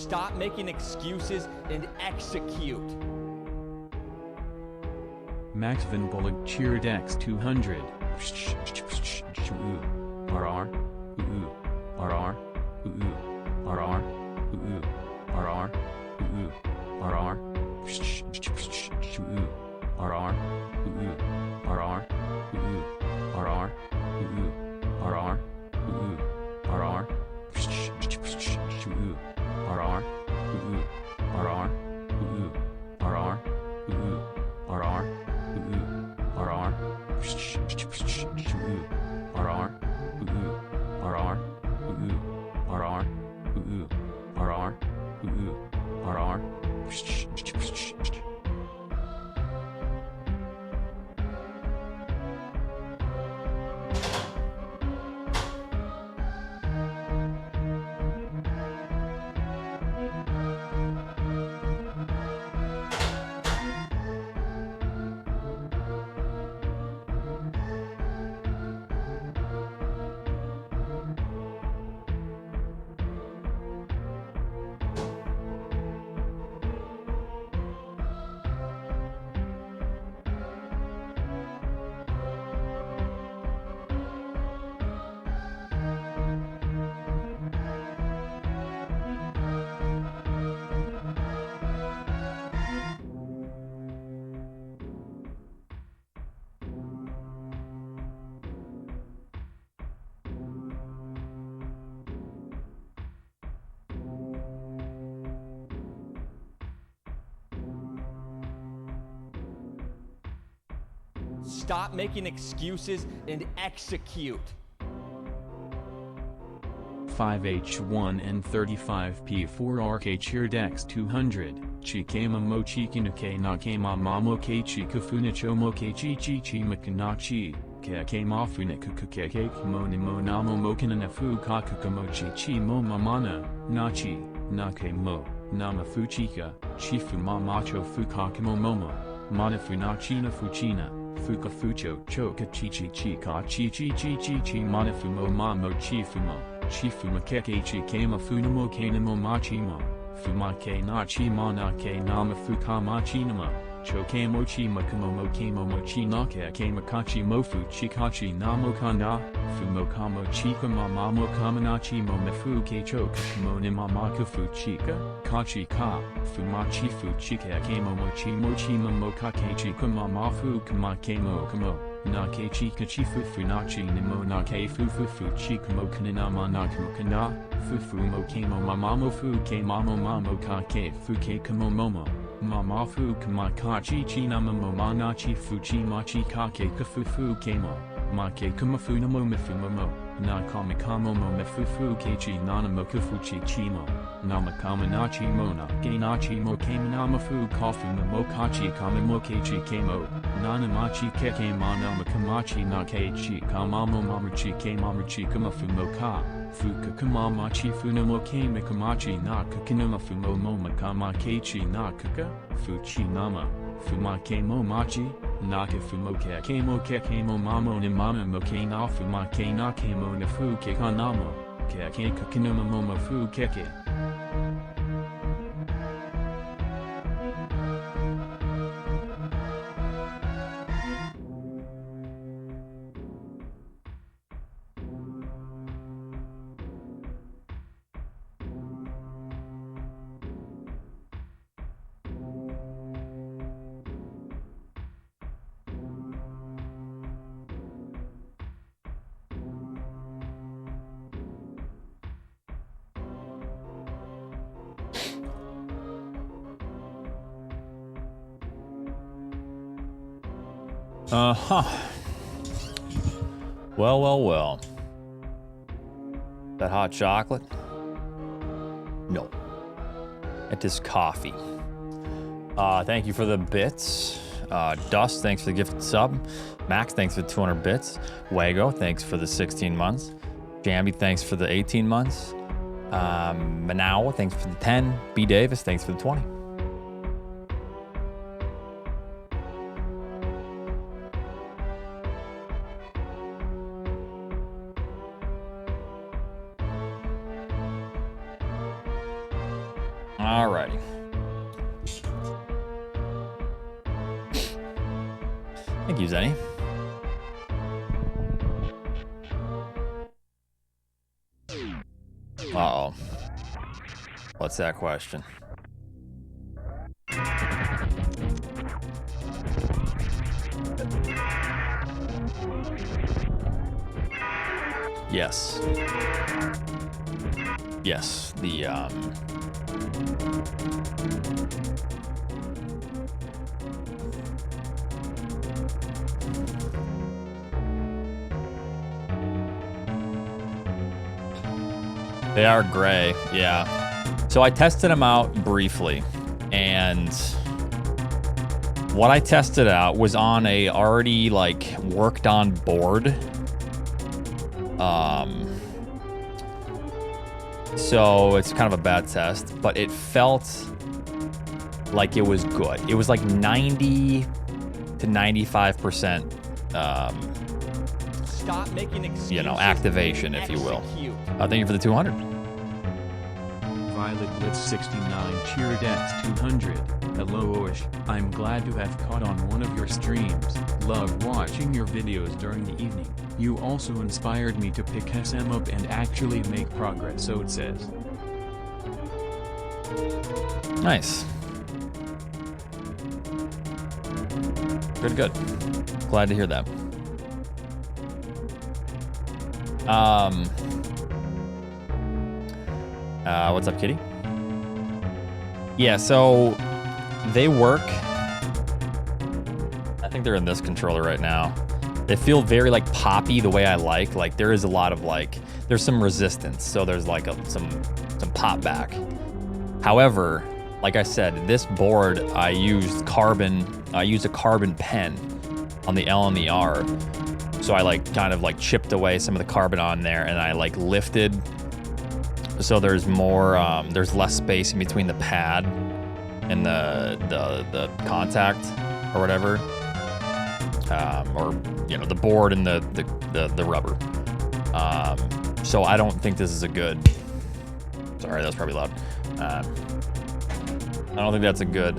Stop making excuses and execute. Max Van Bullock cheered X200. RR. RR. RR. RR. RR. RR. RR. RR. RR. RR. Stop making excuses and execute. 5H1 and 35P4RK cheered X200. Chikama mo chikinake nakema mamo ke chikafunichomo ke chichi makanachi. Kake mafunikuke kimonimo namo mokinanafu kakukamochi chi mo mamana, nachi, nake mo, namafuchika, shifuma macho fukakimo momo, manafunachina fuchina. Fuka fucho choka chichi chika chichi chichi chi manafumo mamo chifumo, chifuma keke chikama funamo kanamo machimo, fumake na chi mana ke nama fukama chinamo, chokamo chi makamomo kamo mochi naka kamakachi mofu chikachi namo kanda, fumokamo chika mamamo kamanachi momefu ke choka monimamaka fuchika, kachi ka, fumachi fuchika kamo mochi mochi mamoka chika mamafu kama kamo kamo, na ke chika chifu funachi nimo na ke fufu fuchika mokanama nakamokana, fufu mo kamo mamamo fu ke mamo mamo ka ke fuke kamo momo. Mamafu kamakachi chinamamo manachi fuchi machi kake kafufu kemo, make kamafunamo mefumamo, na kamikamo mo mefufu kechi nanamo kafuchi chimo, namakamanachi mona, genachi mo kamanamafu kafumamo kachi kamamo kechi kemo, nanamachi keke manamakamachi na kechi kamamo mamachi kamamuchi kamafumo ka. Fuka kamamachi funamo kame kamachi na kakinama fumo moma kama kechi na kaka, fuchi nama, fumake mo machi, naka fumoke kamo kekamo mamo ni mama moke na fumake na kamo na fuke kanamo, keke kakinama momo fu keke. Well. That hot chocolate? No. It is coffee. Thank you for the bits. Dust, thanks for the gifted sub. Max, thanks for the 200 bits. Wago, thanks for the 16 months. Jambi, thanks for the 18 months. Manawa, thanks for the 10. B. Davis, thanks for the 20. Alrighty. Thank you, Zenny. Uh-oh. What's that question? Yes. Yes, the, They are gray, yeah. So I tested them out briefly, and what I tested out was on a already like worked on board. So it's kind of a bad test, but it felt like it was good. It was like 90 to 95%, Stop making excuses, you know, activation, if you will. execute. Thank you for the 200. Violet Blitz 69 cheered X 200. Hello Oish, I'm glad to have caught on one of your streams. Love watching your videos during the evening. You also inspired me to pick SM up and actually make progress, so it says. Nice. Good, good. Glad to hear that. What's up, Kitty? Yeah, so they work. I think they're in this controller right now. They feel very like poppy the way I like. Like there is a lot of like, there's some resistance. So there's like some pop back. However, like I said, this board, I used a carbon pen on the L and the R. So I like kind of like chipped away some of the carbon on there, and I like lifted. So there's more, there's less space in between the pad and the contact or whatever. Or you know, the board and the rubber. So I don't think this is a good. Sorry, that was probably loud. I don't think that's a good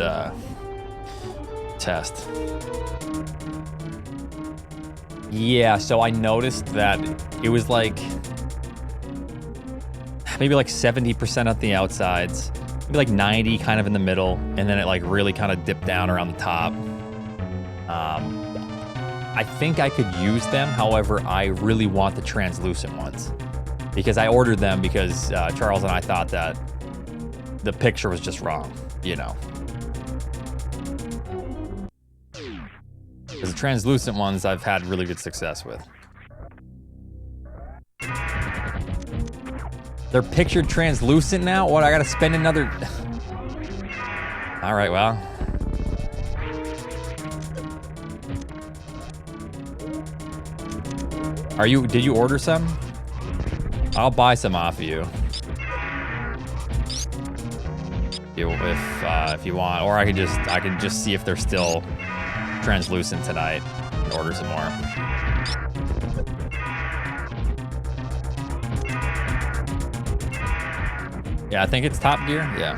test. Yeah, so I noticed that it was like maybe like 70% at the outsides, maybe like 90 kind of in the middle, and then it like really kind of dipped down around the top. I think I could use them. However, I really want the translucent ones because I ordered them because Charles and I thought that the picture was just wrong, you know. Because the translucent ones I've had really good success with. They're pictured translucent now? What, I gotta spend another... All right, well. Did you order some? I'll buy some off of you. If you want, or I can just see if they're still translucent tonight and order some more. Yeah, I think it's Top Gear. Yeah.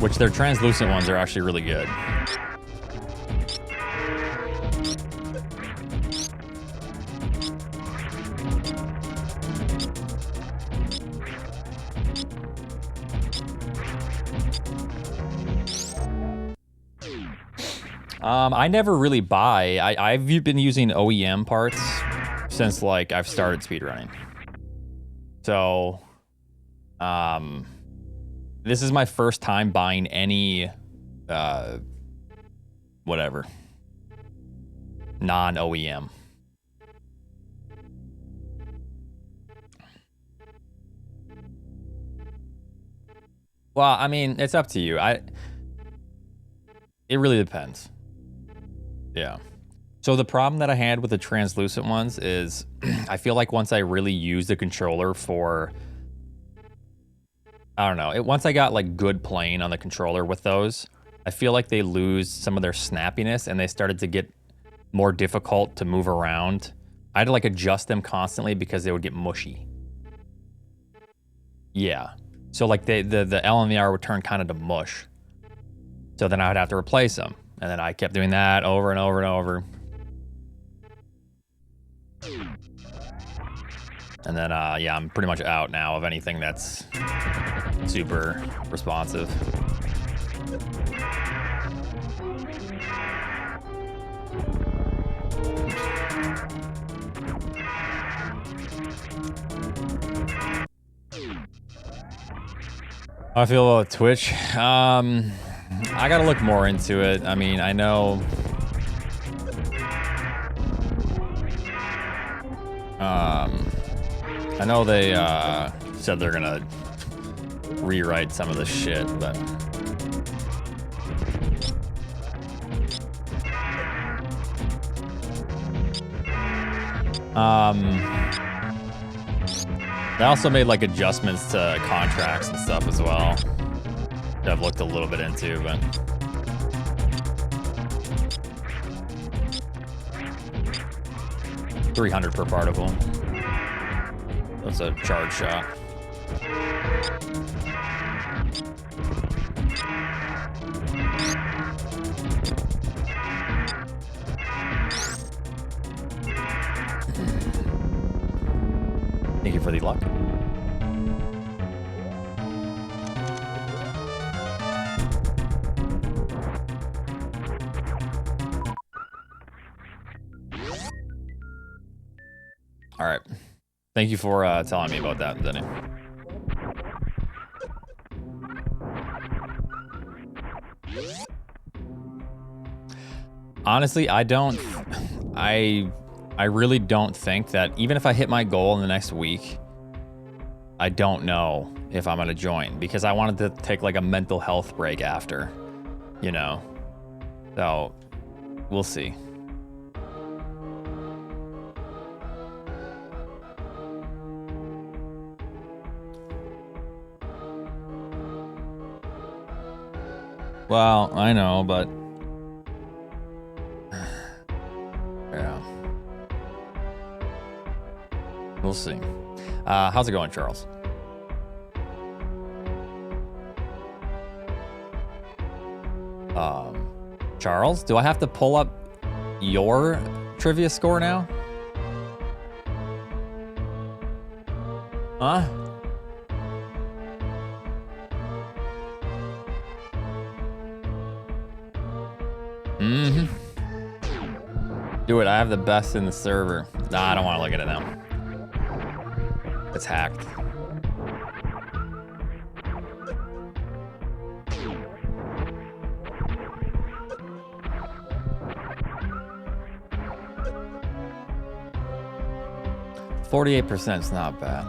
Which their translucent ones are actually really good. I never really buy. I've been using OEM parts since like I've started speedrunning. So, this is my first time buying any, whatever, non-OEM. Well, I mean, it's up to you. It really depends. Yeah. So the problem that I had with the translucent ones is I feel like once I really use the controller for, I don't know, once I got like good playing on the controller with those, I feel like they lose some of their snappiness and they started to get more difficult to move around. I had to like adjust them constantly because they would get mushy. Yeah. So like the L and the R would turn kind of to mush. So then I would have to replace them. And then I kept doing that over and over and over. And then, yeah, I'm pretty much out now of anything that's super responsive. How I feel about Twitch? I gotta look more into it. I mean, I know... I know they said they're gonna rewrite some of the shit, but... They also made like adjustments to contracts and stuff as well. That I've looked a little bit into, but... $300 per particle. That's a charge shot. Thank you for the luck. All right. Thank you for telling me about that, Denny. Honestly, I really don't think that even if I hit my goal in the next week, I don't know if I'm gonna join because I wanted to take like a mental health break after, you know. So we'll see. Well, I know, but yeah, we'll see. How's it going, Charles? Charles, do I have to pull up your trivia score now? Huh? Mm-hmm. Do it. I have the best in the server. Nah, I don't want to look at it now. It's hacked. %48 is not bad.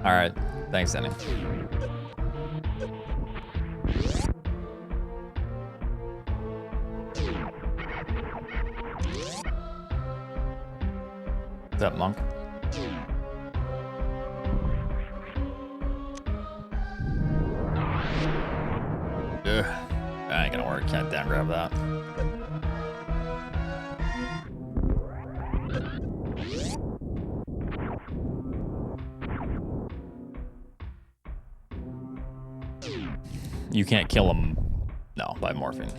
All right, thanks, Denny. What's up, Monk? Ugh, that ain't gonna work. Can't down grab that. You can't kill him, no, by morphine.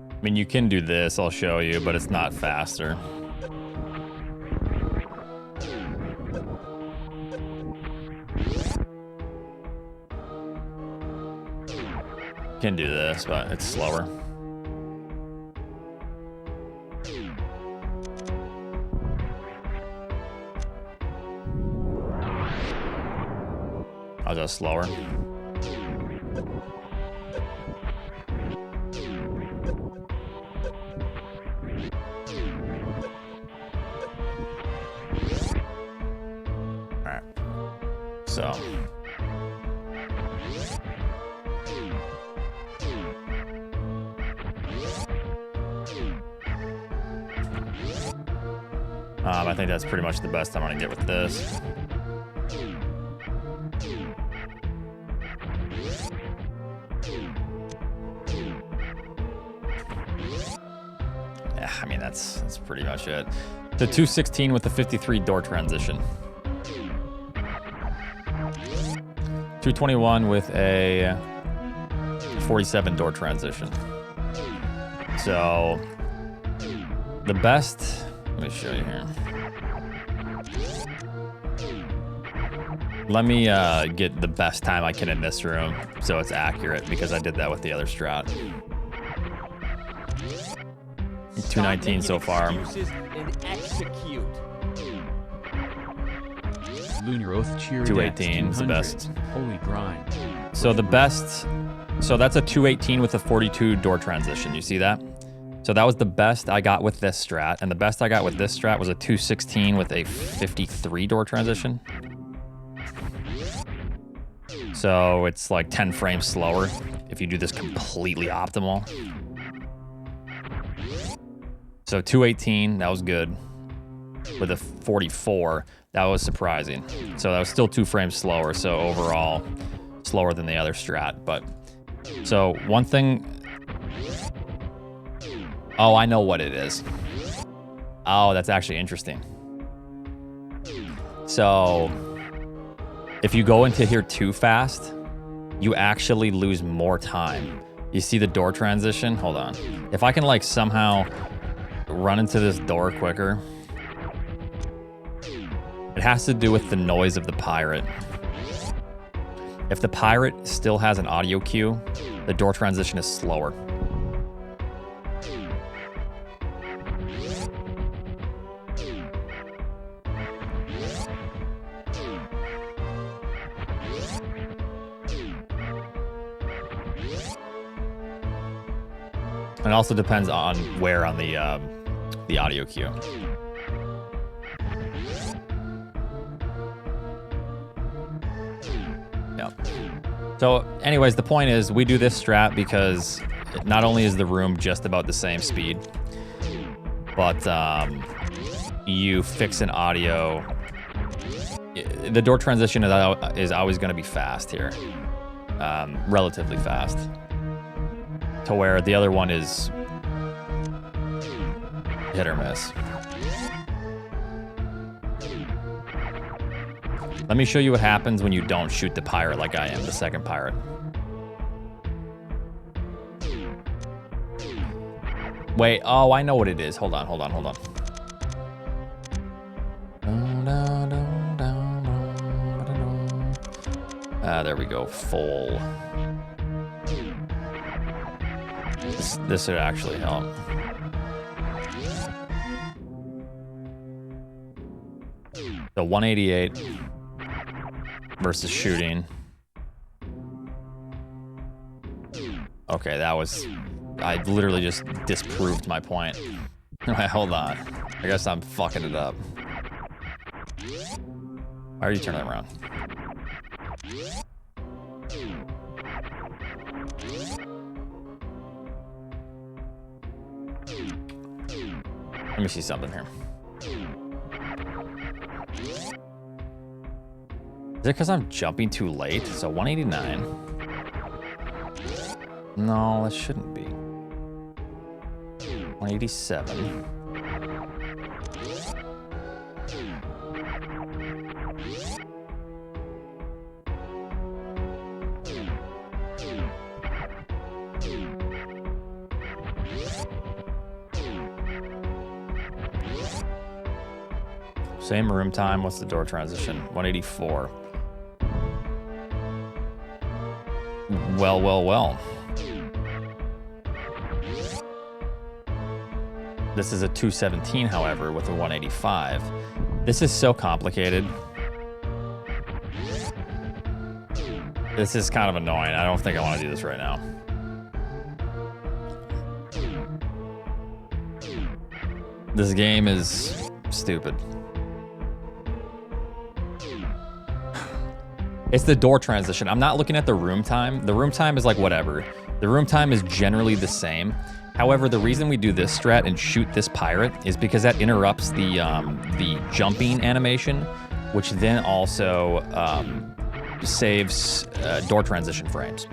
I mean, you can do this, I'll show you, but it's not faster. Can do this, but it's slower. I'll go slower. All right. so. I think that's pretty much the best I'm gonna get with this. Yeah, I mean, that's pretty much it. The 216 with the 53 door transition. 221 with a 47 door transition. So the best, let me show you here. Let me get the best time I can in this room so it's accurate, because I did that with the other strat. 219 so far. And execute. Lunar Oath cheer 218 is the best. Holy grind. So the best, so that's a 218 with a 42 door transition. You see that? So that was the best I got with this strat, and the best I got with this strat was a 216 with a 53 door transition. So it's like 10 frames slower if you do this completely optimal. So 218, that was good. With a 44, that was surprising. So that was still 2 frames slower, so overall slower than the other strat. But so one thing, oh, I know what it is. Oh, that's actually interesting. So if you go into here too fast, you actually lose more time. You see the door transition? Hold on. If I can like somehow run into this door quicker, it has to do with the noise of the pirate. If the pirate still has an audio cue, the door transition is slower. It also depends on where on the audio cue. Yeah. So anyways, the point is we do this strat because not only is the room just about the same speed, but you fix an audio. The door transition is always going to be fast here, relatively fast. To where the other one is hit or miss. Let me show you what happens when you don't shoot the pirate like I am, the second pirate. Wait, oh, I know what it is. Hold on, hold on, hold on. There we go, full. This would actually help. So 188 versus shooting. Okay, that was, I literally just disproved my point. Wait, hold on. I guess I'm fucking it up. Why are you turning around? Let me see something here. Is it because I'm jumping too late? So 189. No, it shouldn't be. 187. Same room time. What's the door transition? 184. Well, well, well. This is a 217, however, with a 185. This is so complicated. This is kind of annoying. I don't think I want to do this right now. This game is stupid. It's the door transition. I'm not looking at the room time. The room time is like whatever. The room time is generally the same. However, the reason we do this strat and shoot this pirate is because that interrupts the jumping animation, which then also saves door transition frames.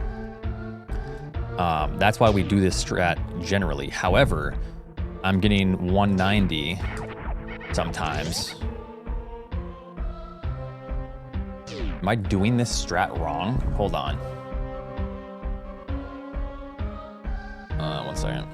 That's why we do this strat generally. However, I'm getting 190 sometimes. Am I doing this strat wrong? Hold on. One second.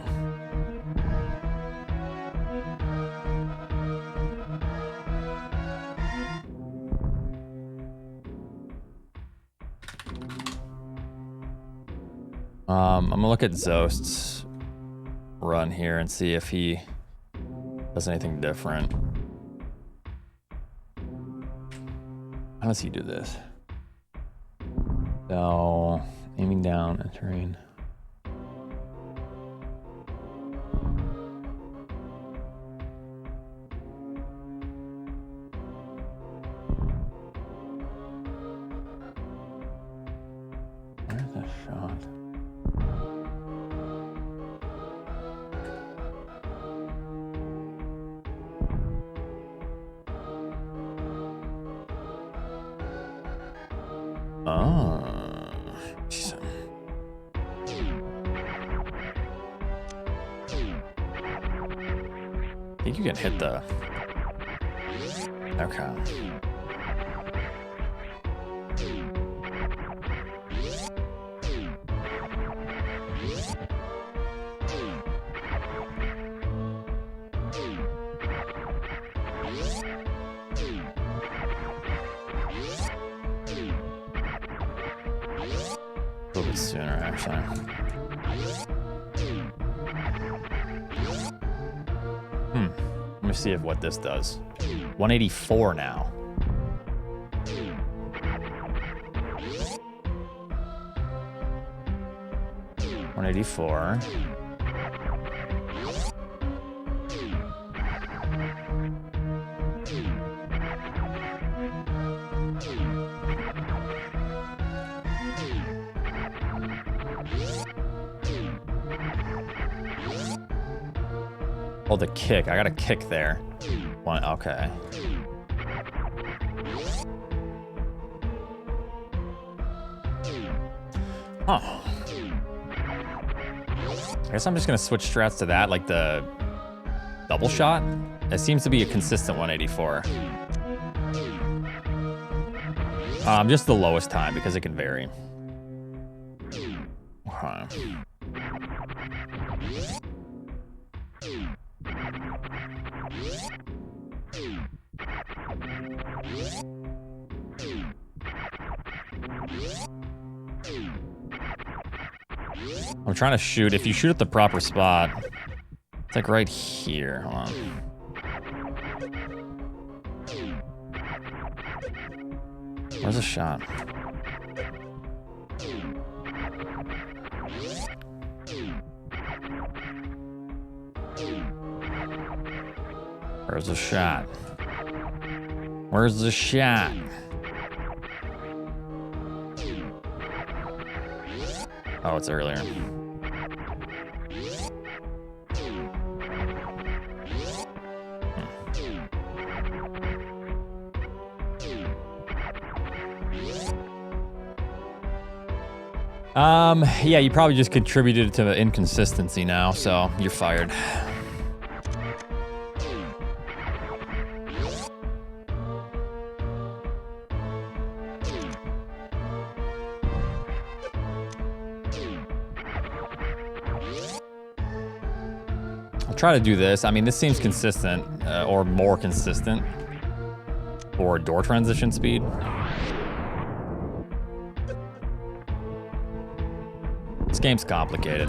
I'm gonna look at Zost's run here and see if he does anything different. How does he do this? So, aiming down, entering. Where's that shot? Jeez. I think you can hit the... Okay. A little bit sooner, actually. Let me see if what this does. 184 now. $184. Oh, the kick. I got a kick there. One, okay. Oh. I guess I'm just gonna switch strats to that, like the double shot. It seems to be a consistent 184. Just the lowest time because it can vary. Okay. I'm trying to shoot. If you shoot at the proper spot, it's like right here. Hold on. Where's the shot? Where's the shot? Where's the shot? Oh, it's earlier. Yeah, you probably just contributed to the inconsistency now, so you're fired. I'll try to do this. I mean, this seems consistent, or more consistent for door transition speed. This game's complicated.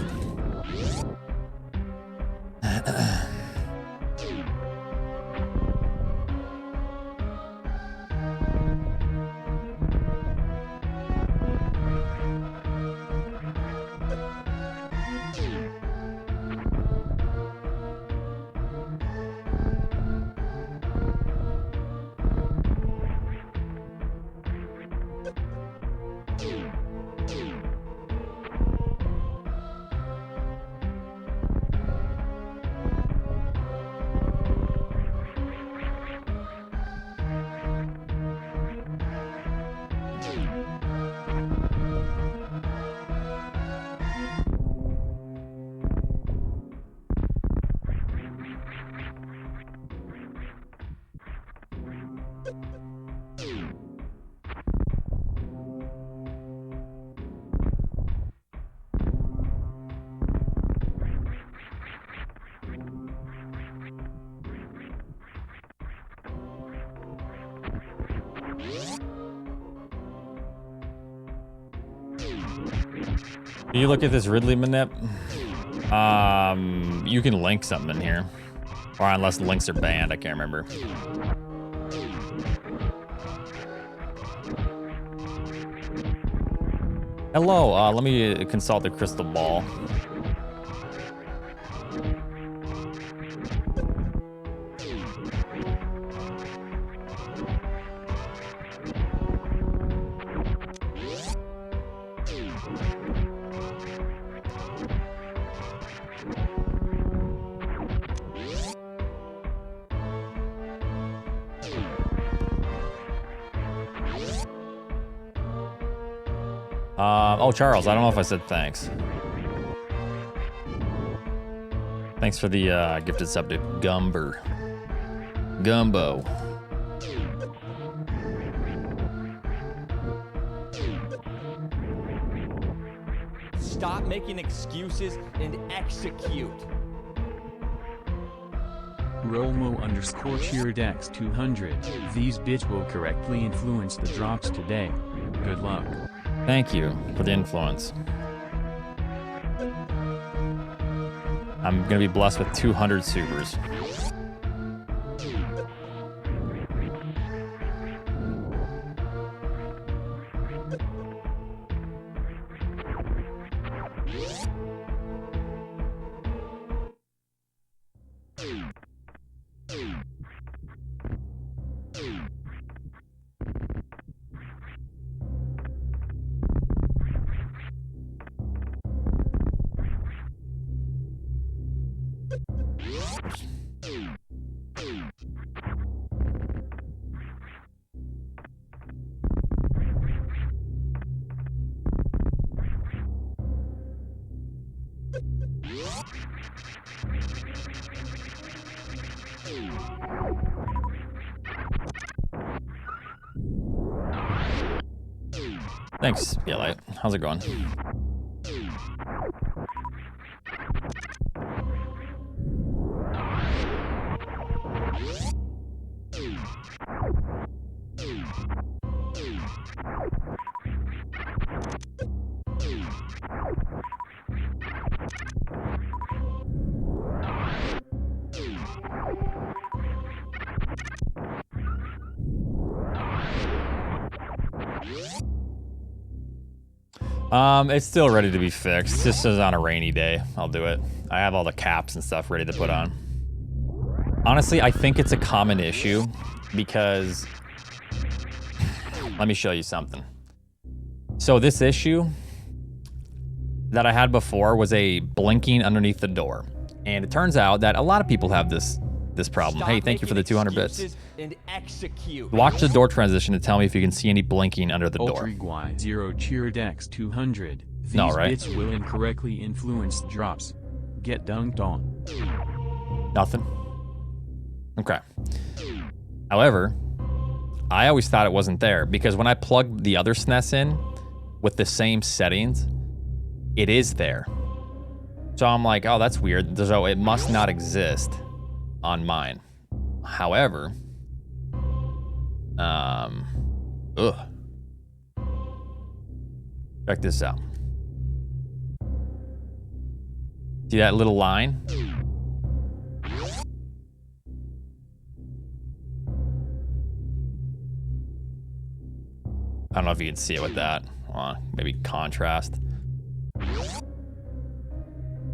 Do you look at this Ridley manip? You can link something in here. Or unless links are banned, I can't remember. Hello, let me consult the crystal ball. Oh, Charles, I don't know if I said thanks. Thanks for the gifted sub to Gumbo. Stop making excuses and execute. Romo_cheered 200. These bits will correctly influence the drops today. Good luck. Thank you for the influence. I'm gonna be blessed with 200 supers. Thanks, Light. How's it going? It's still ready to be fixed. Just as on a rainy day, I'll do it. I have all the caps and stuff ready to put on. Honestly, I think it's a common issue because let me show you something. So this issue that I had before was a blinking underneath the door. And it turns out that a lot of people have this problem. Stop Hey, thank you for the 200 bits. And execute. Watch the door transition to tell me if you can see any blinking under the door. Ultriguy0 cheered X200. These No, right? bits will incorrectly influence drops. Get dunked on. Nothing? Okay. However, I always thought it wasn't there because when I plugged the other SNES in with the same settings, it is there. So I'm like, oh, that's weird. So it must not exist on mine. However, check this out. See that little line? I don't know if you can see it with that. Maybe contrast.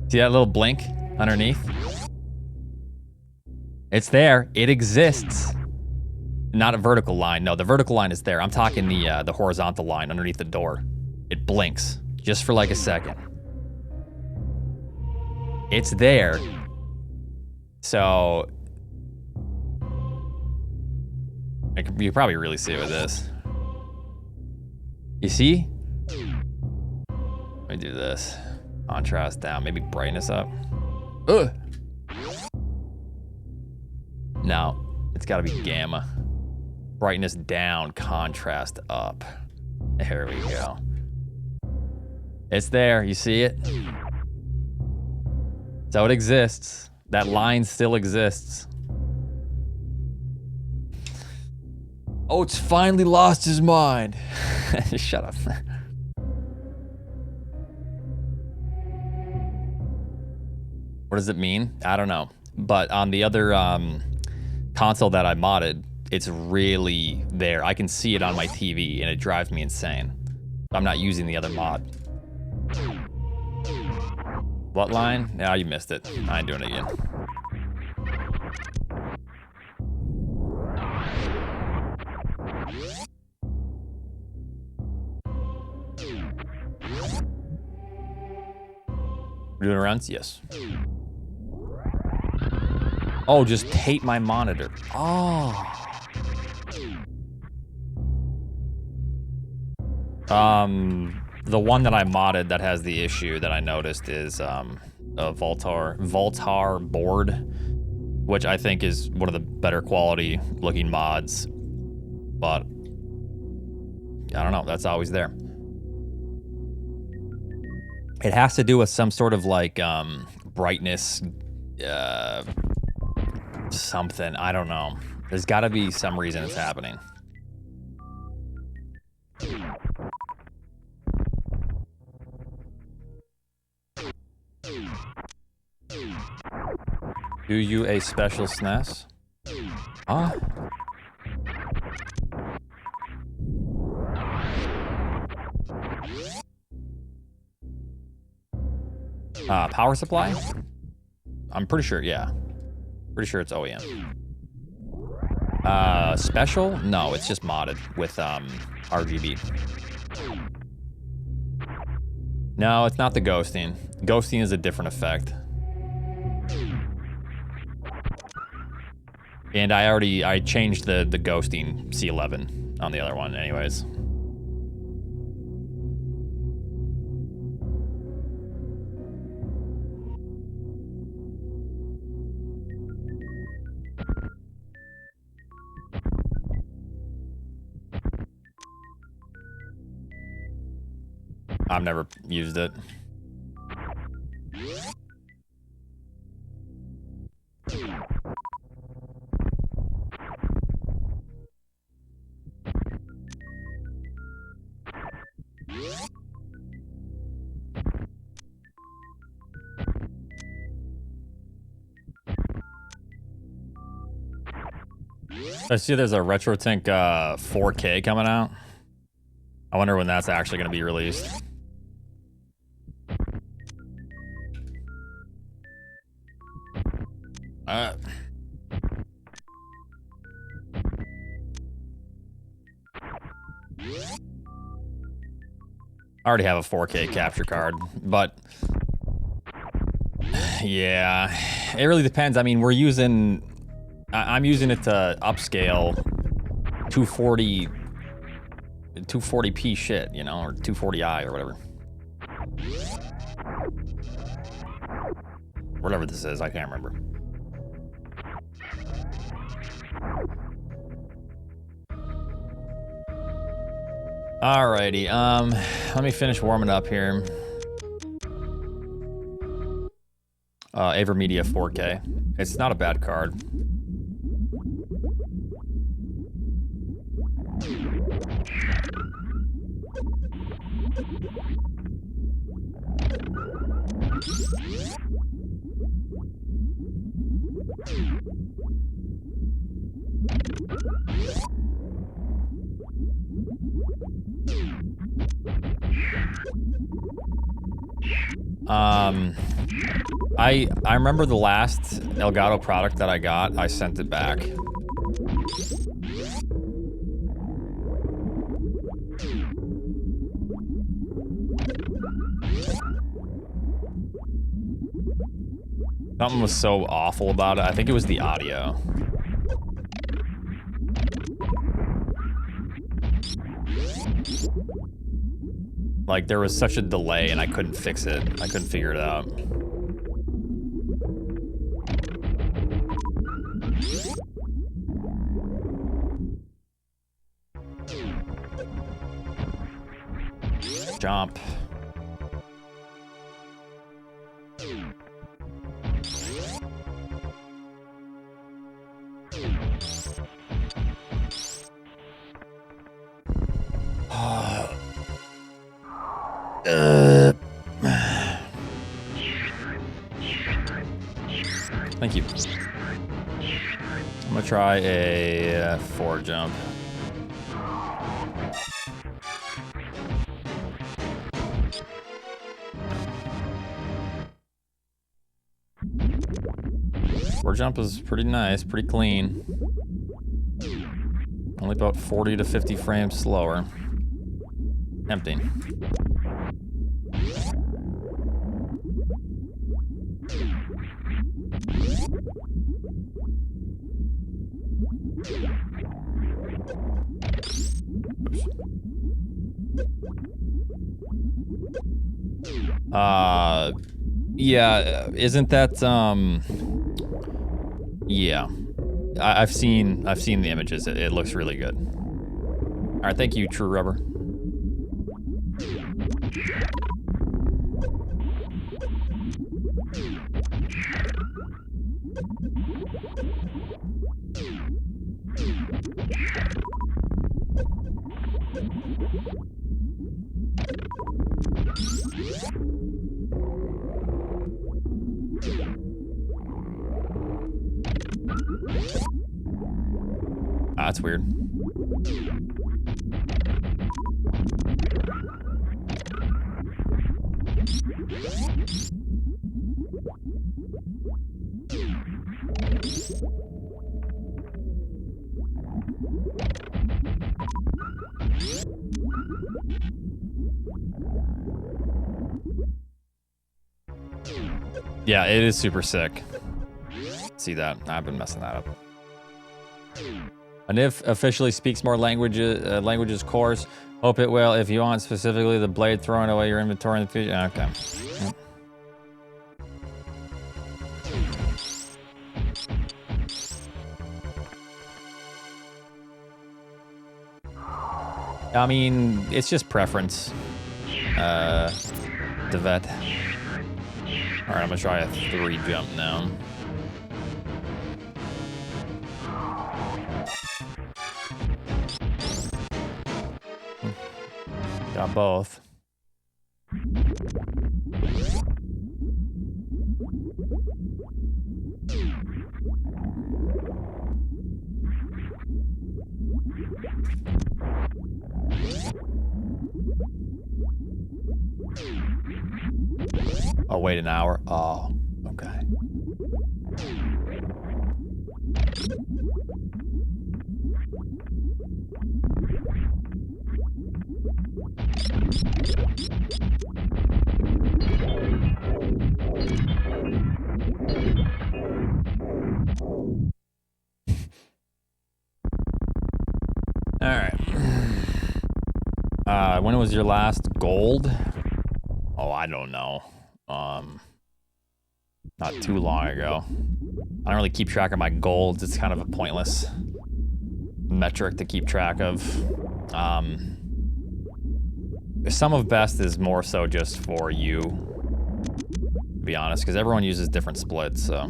See that little blink underneath? It's there. It exists. Not a vertical line. No, the vertical line is there. I'm talking the horizontal line underneath the door. It blinks just for like a second. It's there. So you probably really see it with this. You see? Let me do this. Contrast down, maybe brightness up. Ugh. No, it's gotta be gamma. Brightness down, contrast up. There we go. It's there, you see it? So it exists. That line still exists. Oh, it's finally lost his mind. Shut up. What does it mean? I don't know. But on the other console that I modded, it's really there. I can see it on my TV, and it drives me insane. I'm not using the other mod. What line? Nah, you missed it. I ain't doing it again. We're doing runs? Yes. Oh, just tape my monitor. Oh. The one that I modded that has the issue that I noticed is a Voltar board, which I think is one of the better quality looking mods. But I don't know, that's always there. It has to do with some sort of like brightness something. I don't know. There's got to be some reason it's happening. Do you a special SNES? Huh? Power supply? I'm pretty sure, yeah. Pretty sure it's OEM. Special? No, it's just modded with RGB. No, it's not the ghosting. Ghosting is a different effect. And I changed the ghosting C11 on the other one anyways. I've never used it. I see there's a RetroTink 4K coming out. I wonder when that's actually going to be released. I already have a 4K capture card, but yeah, it really depends. I mean, I'm using it to upscale 240p shit, you know, or 240i or whatever. Whatever this is, I can't remember. Alrighty, let me finish warming up here. Avermedia 4K. It's not a bad card. I remember the last Elgato product that I got, I sent it back. Something was so awful about it. I think it was the audio. Like, there was such a delay and I couldn't fix it. I couldn't figure it out. Jump. you. I'm gonna try a 4 jump. Four jump is pretty nice, pretty clean. Only about 40 to 50 frames slower. Tempting. Yeah, isn't that, yeah. I've seen the images. It looks really good. All right, thank you, True Rubber. That's weird. Yeah, it is super sick. See that? I've been messing that up. And if officially speaks more languages course, hope it will. If you want specifically the blade throwing away your inventory in the future. Okay. Yep. I mean, it's just preference. The vet. All right, I'm gonna try a 3 jump now. Got both. Oh, wait an hour. Oh, okay. All right. When was your last gold? Oh, I don't know. Not too long ago. I don't really keep track of my golds. It's kind of a pointless metric to keep track of. Some of best is more so just for you, to be honest, because everyone uses different splits, so.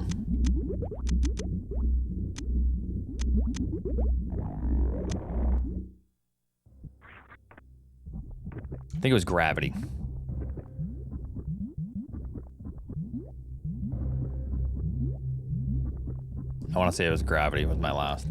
I think it was gravity. I want to say it was gravity with my last.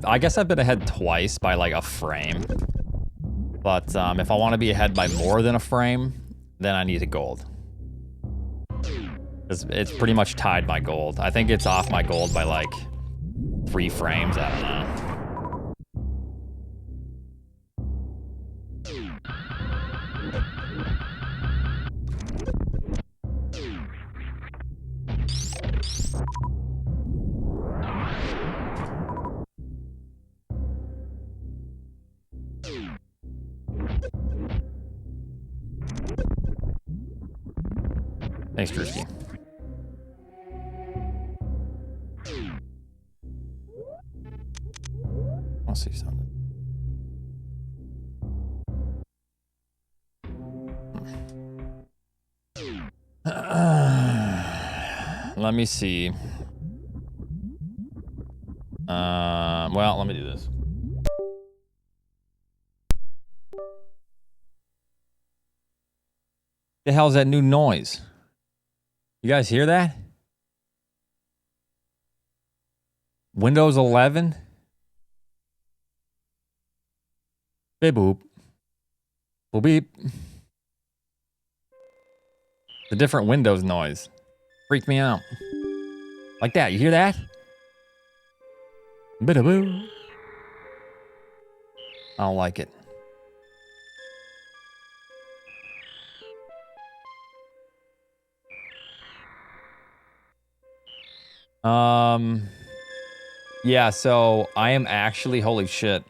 I guess I've been ahead twice by like a frame. But if I want to be ahead by more than a frame, then I need a gold. It's pretty much tied my gold. I think it's off my gold by like 3 frames, I don't know. Thanks, Drewski. I'll see something. Let me see. Well, let me do this. The hell's that new noise? You guys hear that? Windows 11? Beep boop. Boop beep. The different Windows noise. Freaked me out. Like that, you hear that? Bida-boo. I don't like it. Yeah, so I am actually, holy shit.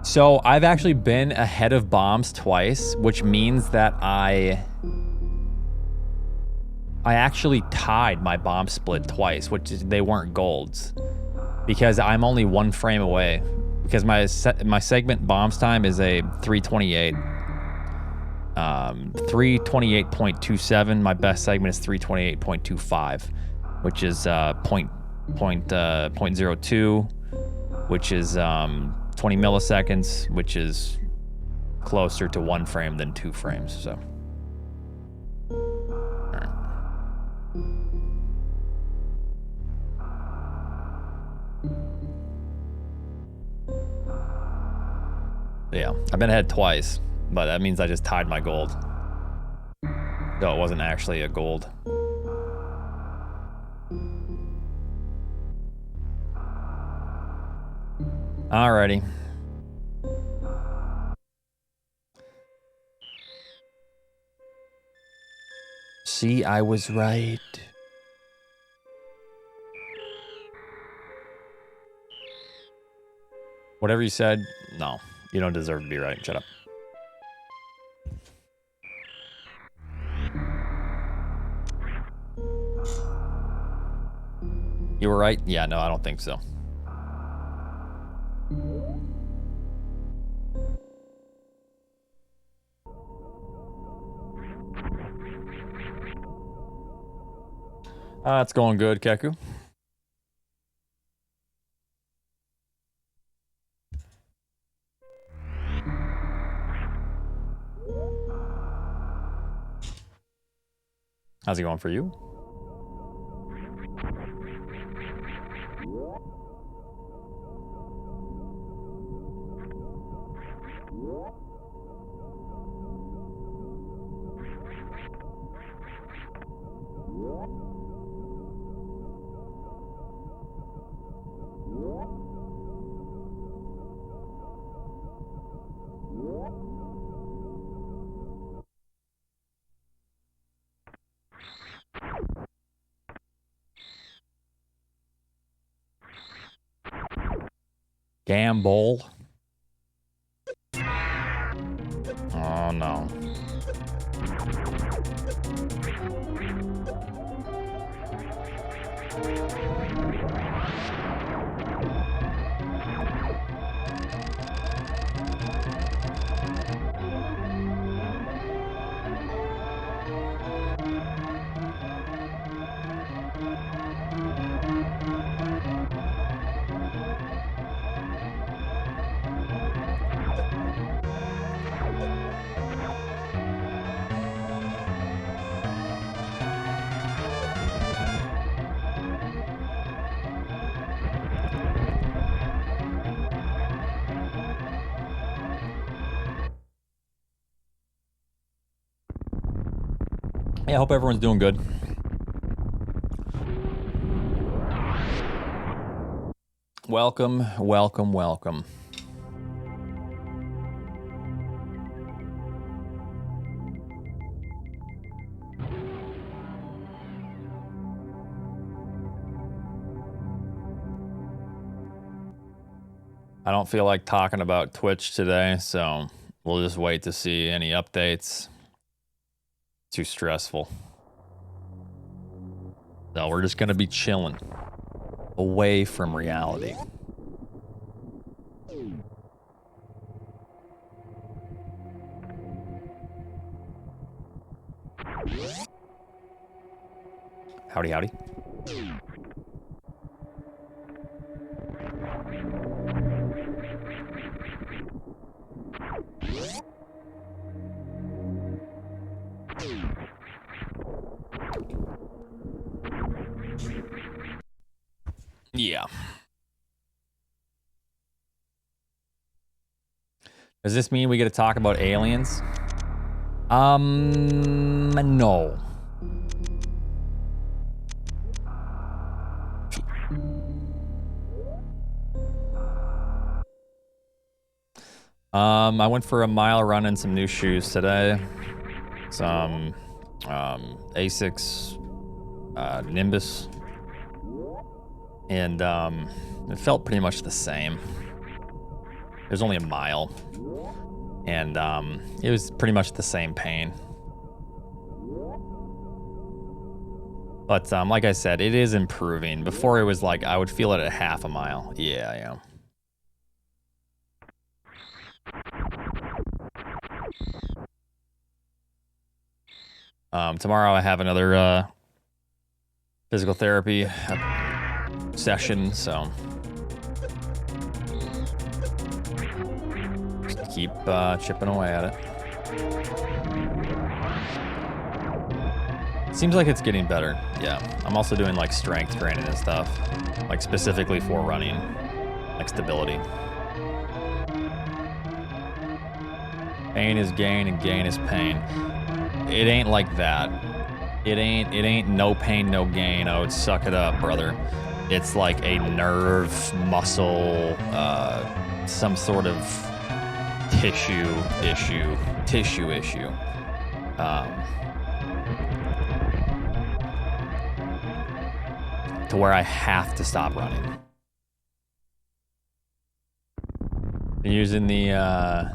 So I've actually been ahead of bombs twice, which means that I actually tied my bomb split twice, which is, they weren't golds, because I'm only 1 frame away. Because my segment bombs time is a 328, 328.27. My best segment is 328.25, which is 0.02, which is 20 milliseconds, which is closer to 1 frame than 2 frames. So. Yeah, I've been ahead twice, but that means I just tied my gold. So it wasn't actually a gold. Alrighty. See, I was right. Whatever you said, no. You don't deserve to be right. Shut up. You were right? Yeah, no, I don't think so. It's going good, Keku. How's it going for you? Gamble. Oh no. Yeah, I hope everyone's doing good. Welcome, welcome, welcome. I don't feel like talking about Twitch today, so we'll just wait to see any updates. Too stressful. So we're just gonna be chilling away from reality. Howdy, howdy. Yeah. Does this mean we get to talk about aliens? No. I went for a mile run in some new shoes today. Some Asics Nimbus. And it felt pretty much the same. It was only a mile. And it was pretty much the same pain. But like I said, it is improving. Before it was like I would feel it at half a mile. Yeah, yeah. Tomorrow I have another physical therapy session, so just keep chipping away at it. Seems like it's getting better. Yeah, I'm also doing like strength training and stuff, like specifically for running, like stability. Pain is gain and gain is pain. It ain't like that. It ain't no pain, no gain. Oh, suck it up, brother. It's like a nerve, muscle, some sort of tissue issue. To where I have to stop running. Using the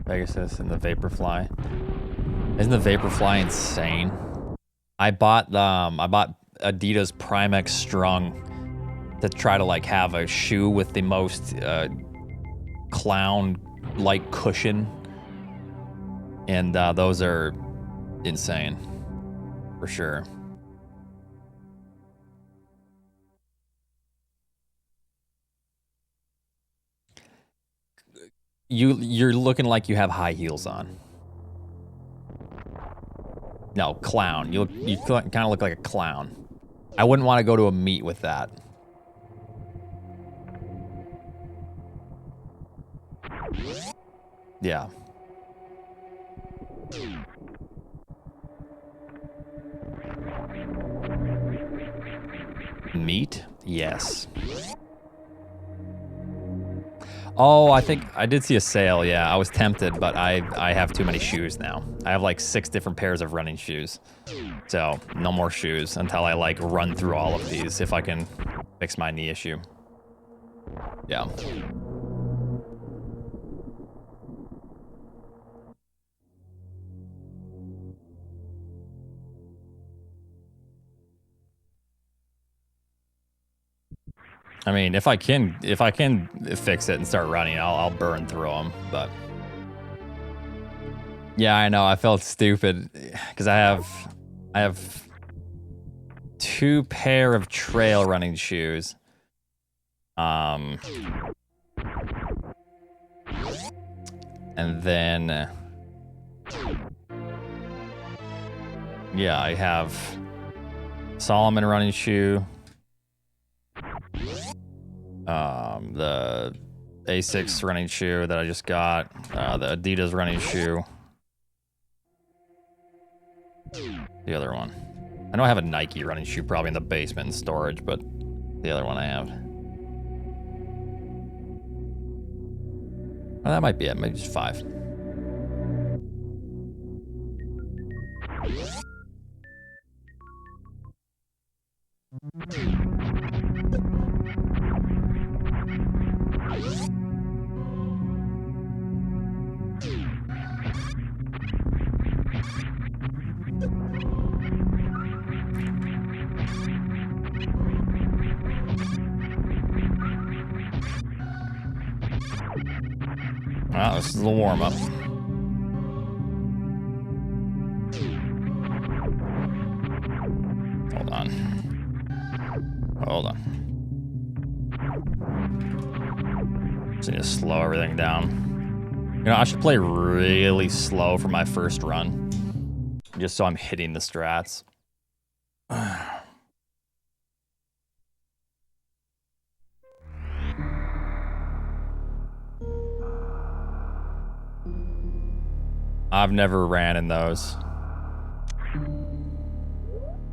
Pegasus and the Vaporfly. Isn't the Vaporfly insane? I bought Adidas Primex Strung to try to like have a shoe with the most clown-like cushion, and those are insane for sure. You're looking like you have high heels on. No, clown. You kind of look like a clown. I wouldn't want to go to a meet with that. Yeah. Meat? Yes. Oh, I think I did see a sale. Yeah, I was tempted, but I have too many shoes now. I have like 6 different pairs of running shoes. So no more shoes until I like run through all of these if I can fix my knee issue. Yeah. I mean, if I can fix it and start running, I'll burn through them. But yeah, I know I felt stupid because I have 2 pair of trail running shoes. And then yeah, I have Solomon running shoe. The Asics running shoe that I just got, the Adidas running shoe. The other one. I know I have a Nike running shoe probably in the basement in storage, but the other one I have. Well, that might be it, maybe just 5. Well, this is a warm-up. Hold on. Hold on. Just need to slow everything down. You know, I should play really slow for my first run. Just so I'm hitting the strats. I've never ran in those.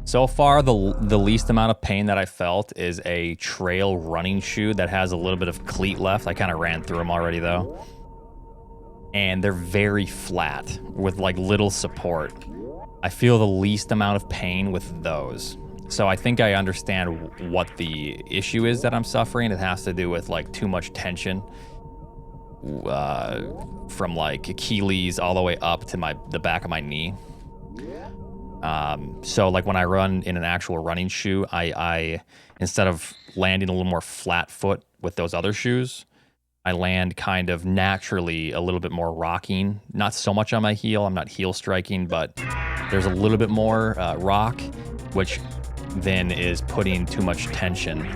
So far, the least amount of pain that I felt is a trail running shoe that has a little bit of cleat left. I kind of ran through them already, though. And they're very flat with, like, little support. I feel the least amount of pain with those. So I think I understand what the issue is that I'm suffering. It has to do with, like, too much tension from, like, Achilles all the way up to the back of my knee. So like when I run in an actual running shoe, I instead of landing a little more flat foot with those other shoes, I land kind of naturally a little bit more rocking. Not so much on my heel. I'm not heel striking, but there's a little bit more rock, which then is putting too much tension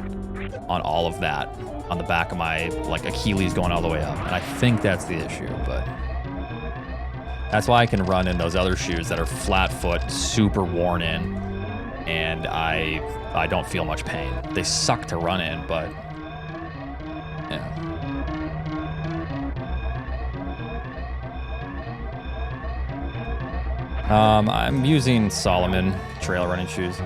on all of that on the back of my, like, Achilles going all the way up. And I think that's the issue, but that's why I can run in those other shoes that are flat foot, super worn in, and I don't feel much pain. They suck to run in, but yeah. I'm using Solomon trail running shoes.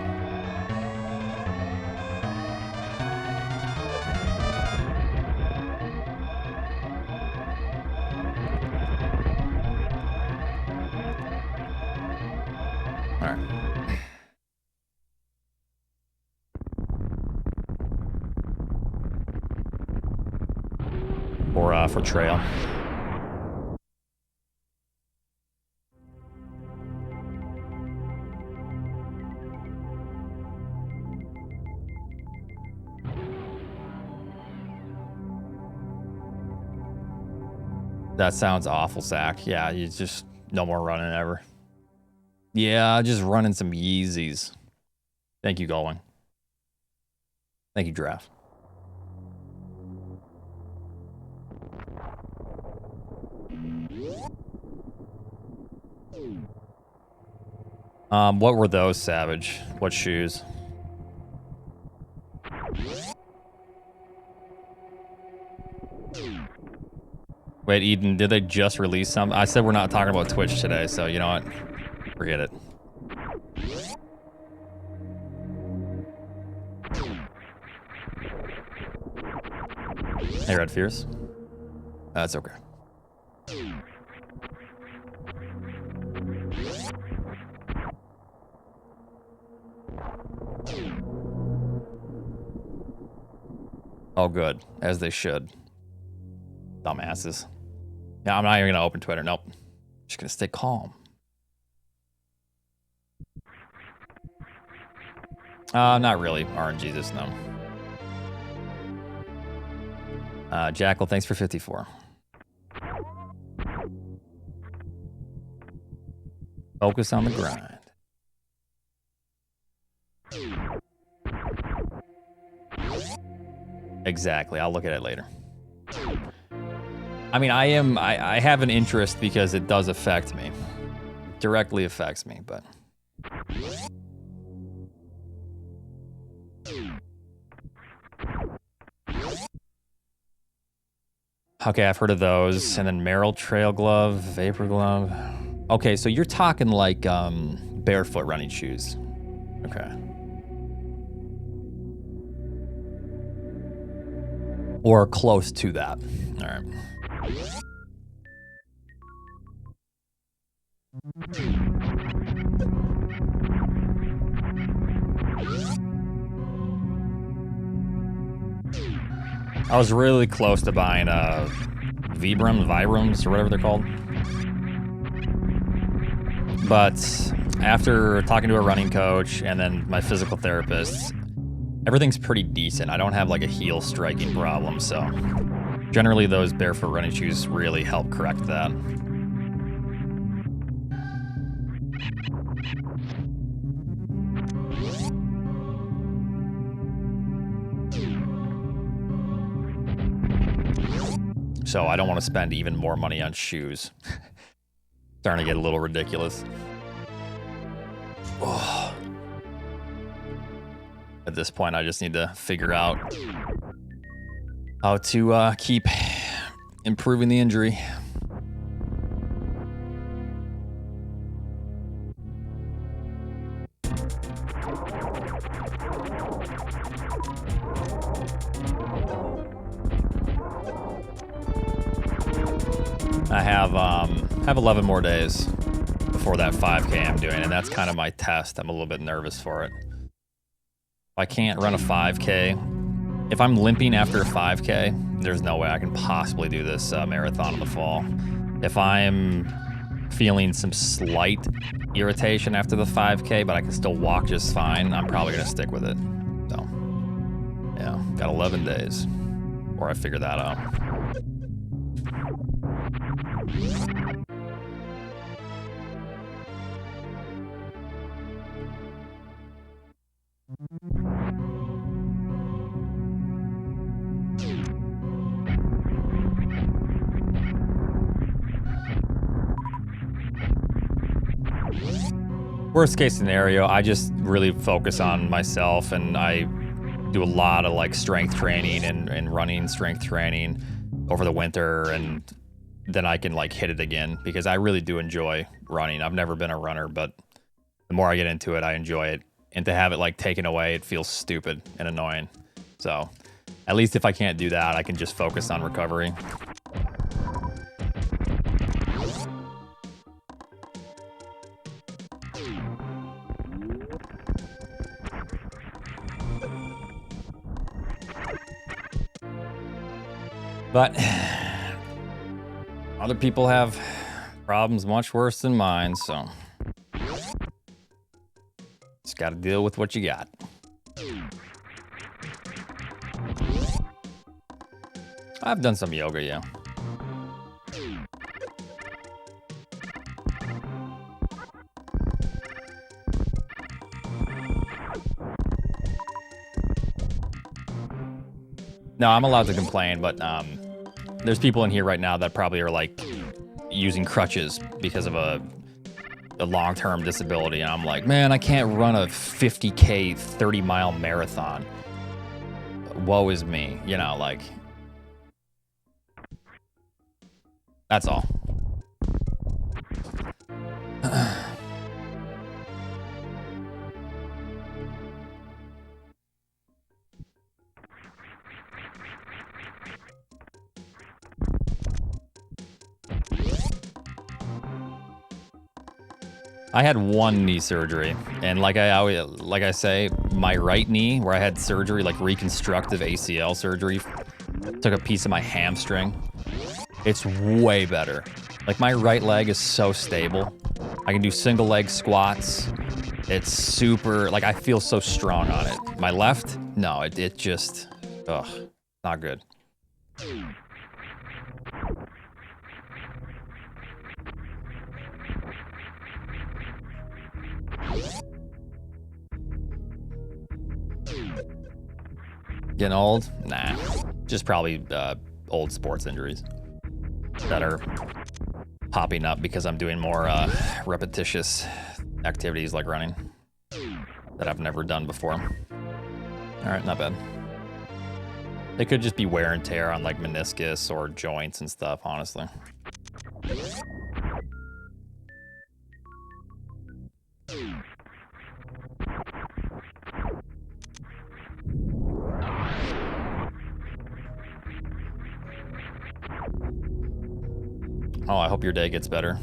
For trail. That sounds awful, Zach. Yeah, you just no more running ever. Yeah, just running some Yeezys. Thank you, Goldwing. Thank you, Draft. What were those, Savage? What shoes? Wait, Eden, did they just release some? I said we're not talking about Twitch today, so you know what? Forget it. Hey, Red Fierce. That's okay. Oh, good. As they should. Dumbasses. Yeah, I'm not even gonna open Twitter. Nope. Just gonna stay calm. Not really. RNG no. Jackal, thanks for 54. Focus on the grind. Exactly. I'll look at it later. I mean, I have an interest because it does affect me. Directly affects me, but. Okay, I've heard of those. And then Merrill Trail Glove, Vapor Glove. Okay, so you're talking like barefoot running shoes. Okay. Or close to that. All right. I was really close to buying Vibrams, or whatever they're called. But after talking to a running coach and then my physical therapist, everything's pretty decent. I don't have like a heel striking problem, so generally those barefoot running shoes really help correct that. So I don't want to spend even more money on shoes. Starting to get a little ridiculous. Oh. At this point, I just need to figure out how to keep improving the injury. I have 11 more days before that 5K I'm doing, and that's kind of my test. I'm a little bit nervous for it. If I can't run a 5K, if I'm limping after a 5K, there's no way I can possibly do this marathon in the fall. If I'm feeling some slight irritation after the 5K, but I can still walk just fine, I'm probably gonna stick with it. So, yeah, got 11 days before I figure that out. Worst case scenario, I just really focus on myself, and I do a lot of like strength training and running strength training over the winter, and then I can like hit it again, because I really do enjoy running. I've never been a runner, but the more I get into it, I enjoy it. And to have it like taken away, it feels stupid and annoying. So at least if I can't do that, I can just focus on recovery. But other people have problems much worse than mine, so just gotta deal with what you got. I've done some yoga, yeah. No, I'm allowed to complain, but there's people in here right now that probably are like using crutches because of a long-term disability, and I'm like, man, I can't run a 50K 30-mile marathon. Woe is me, you know, like, that's all. I had one knee surgery, and like I say, my right knee, where I had surgery, like reconstructive ACL surgery, took a piece of my hamstring. It's way better. Like, my right leg is so stable. I can do single leg squats. It's super, like, I feel so strong on it. My left, no, it just, ugh, not good. Getting old? Nah. Just probably old sports injuries that are popping up because I'm doing more repetitious activities like running that I've never done before. All right, not bad. It could just be wear and tear on like meniscus or joints and stuff, honestly. Oh, I hope your day gets better.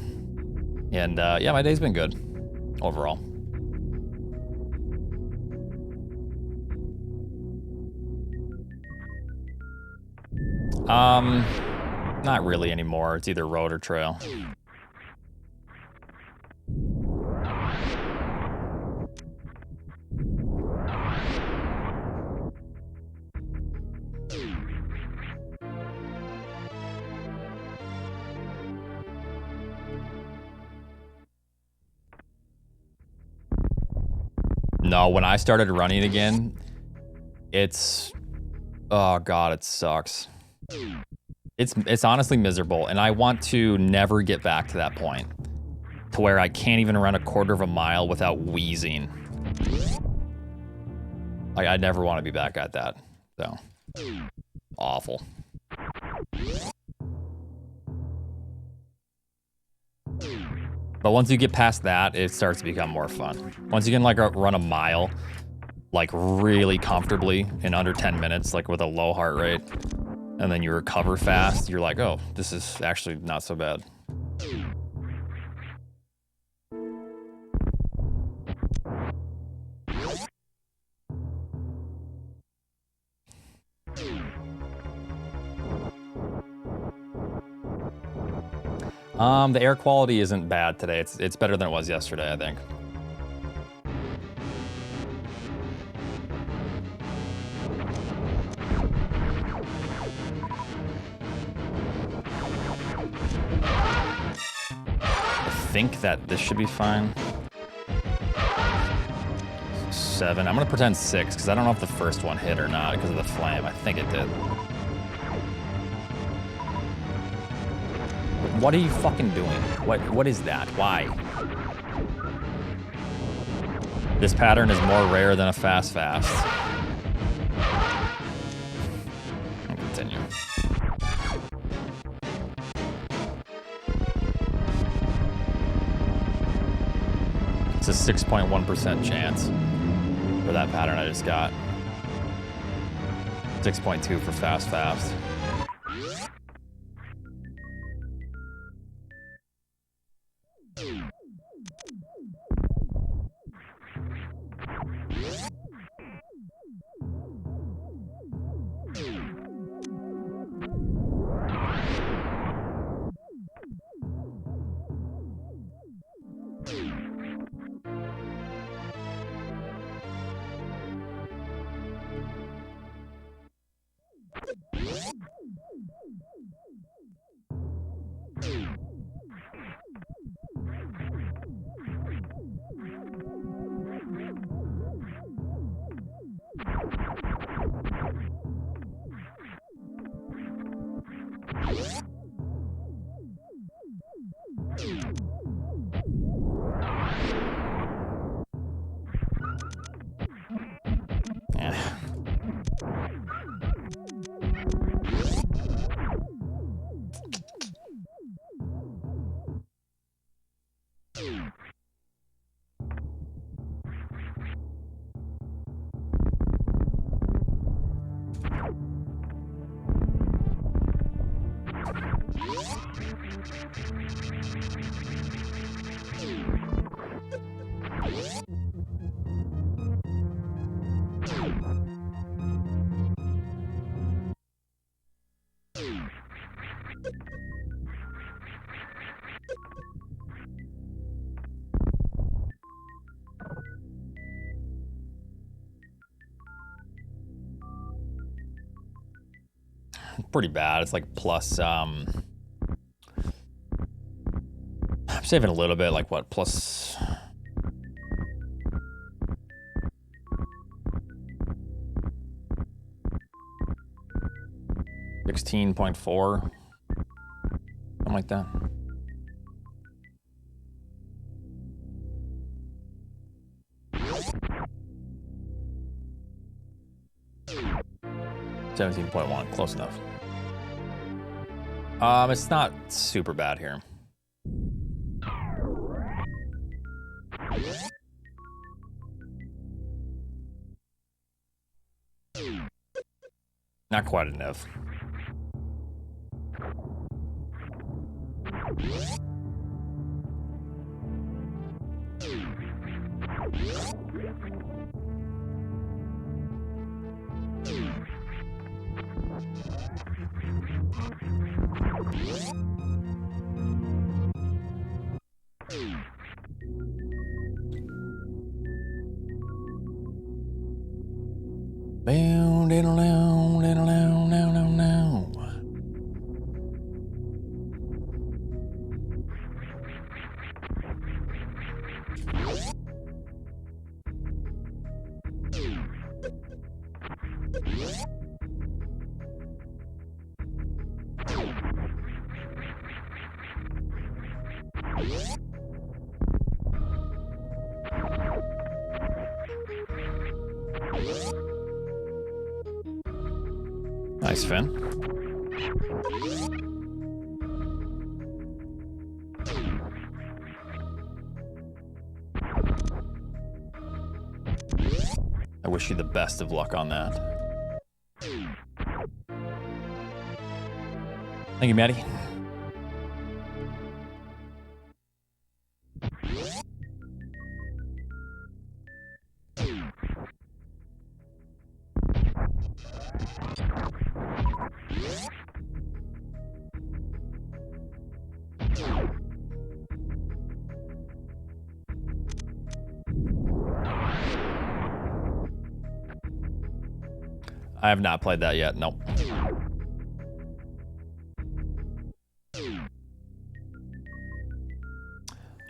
And yeah, my day's been good overall. Not really anymore. It's either road or trail. No, when I started running again, it's, oh God, it sucks. It's honestly miserable, and I want to never get back to that point, to where I can't even run a quarter of a mile without wheezing. Like, I never want to be back at that, so. Awful. But once you get past that, it starts to become more fun. Once you can like run a mile, like really comfortably in under 10 minutes, like with a low heart rate, and then you recover fast, you're like, oh, this is actually not so bad. The air quality isn't bad today. It's better than it was yesterday, I think. I think that this should be fine. 7. I'm gonna pretend 6 because I don't know if the first one hit or not because of the flame. I think it did. What are you fucking doing? What is that? Why? This pattern is more rare than a fast. I'll continue. It's a 6.1% chance for that pattern I just got. 6.2 for fast. Pretty bad. It's like plus, I'm saving a little bit, like what, plus... $16.4, something like that. $17.1, close enough. It's not super bad here. Not quite enough. Nice, Finn. I wish you the best of luck on that. Thank you, Maddie. I have not played that yet, nope.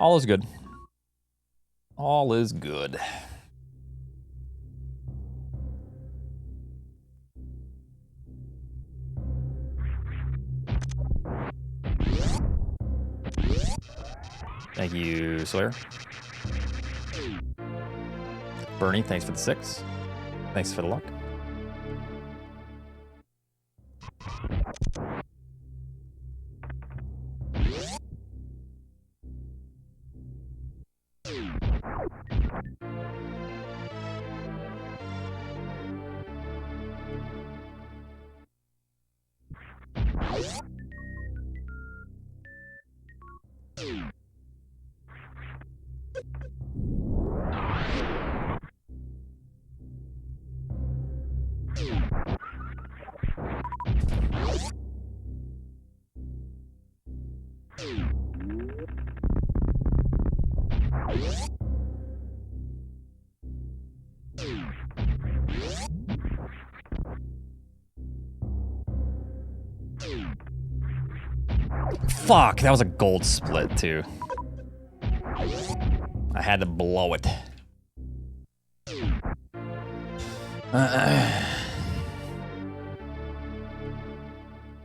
All is good. All is good. Thank you, Sawyer. Bernie, thanks for the 6. Thanks for the luck. Fuck, that was a gold split too. I had to blow it.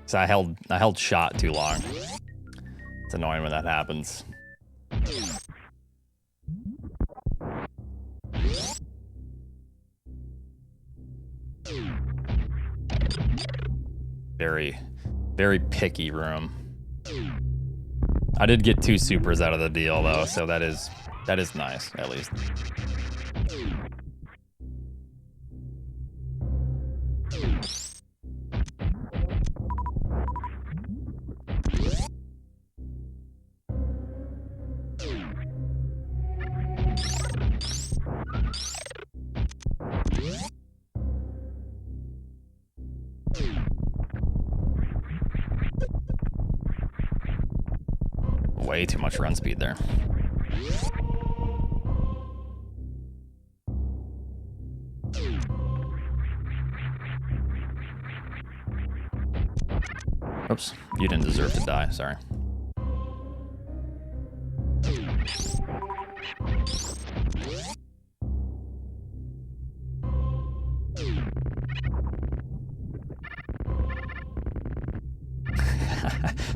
So I held shot too long. It's annoying when that happens. Very, very picky room. I did get 2 supers out of the deal though, so that is nice, at least. Way too much run speed there. Oops, you didn't deserve to die, sorry.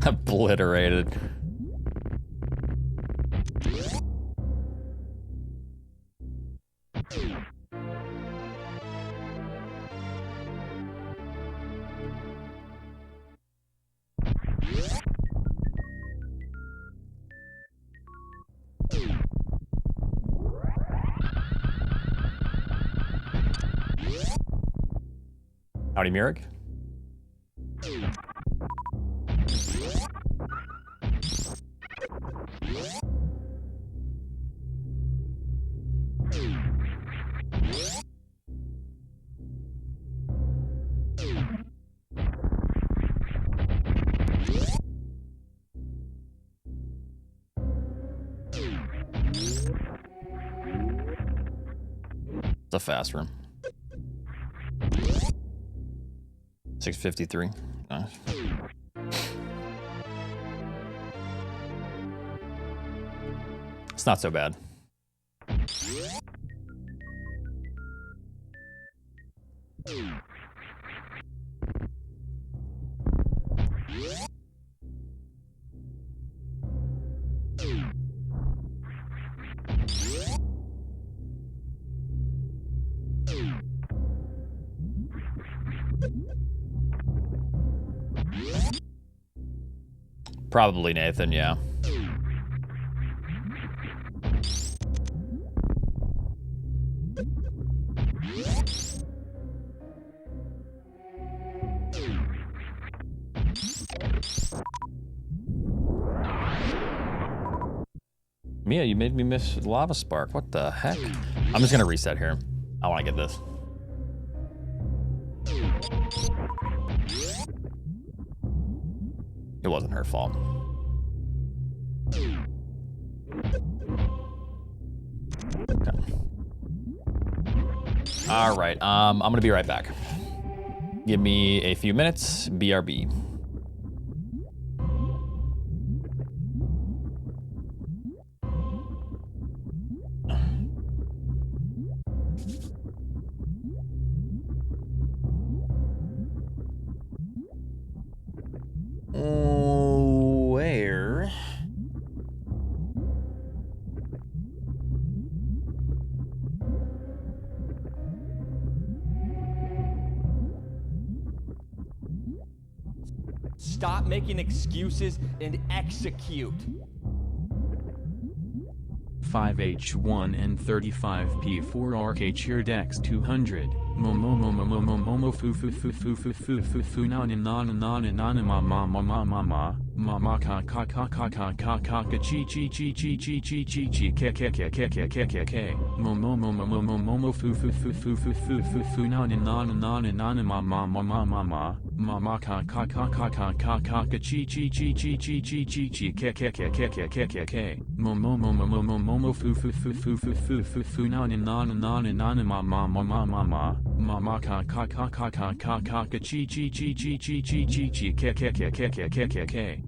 Obliterated. Howdy, Mirik. It's a fast room. 653. Nice. It's not so bad. Probably Nathan, yeah. Mia, you made me miss Lava Spark. What the heck? I'm just gonna reset here. I wanna get this. It wasn't her fault. Okay. All right, I'm gonna be right back. Give me a few minutes, BRB. Where? Stop making excuses and execute. 5H1 and 35P4RK cheer Dex 200. Momo fu fu fu fu fu fu fu fu na na na na ma ma ma ma ma ma ma ka ka ka ka ka ka ka ka chi chi chi chi chi chi chi chi ke ke ke ke ke ke ke ke momo fu fu fu fu fu fu fu fu na na na na ma ma ma ma ma ma ma ka ka ka ka ka ka ka ka chi chi chi chi chi chi chi chi ke ke ke ke ke ke ke ke momo fu fu fu fu fu fu fu fu na na na na ma ma ma ma ma ma ka ka ka ka ka ka ka ka chi chi chi chi chi chi chi chi ke ke ke ke ke ke ke ke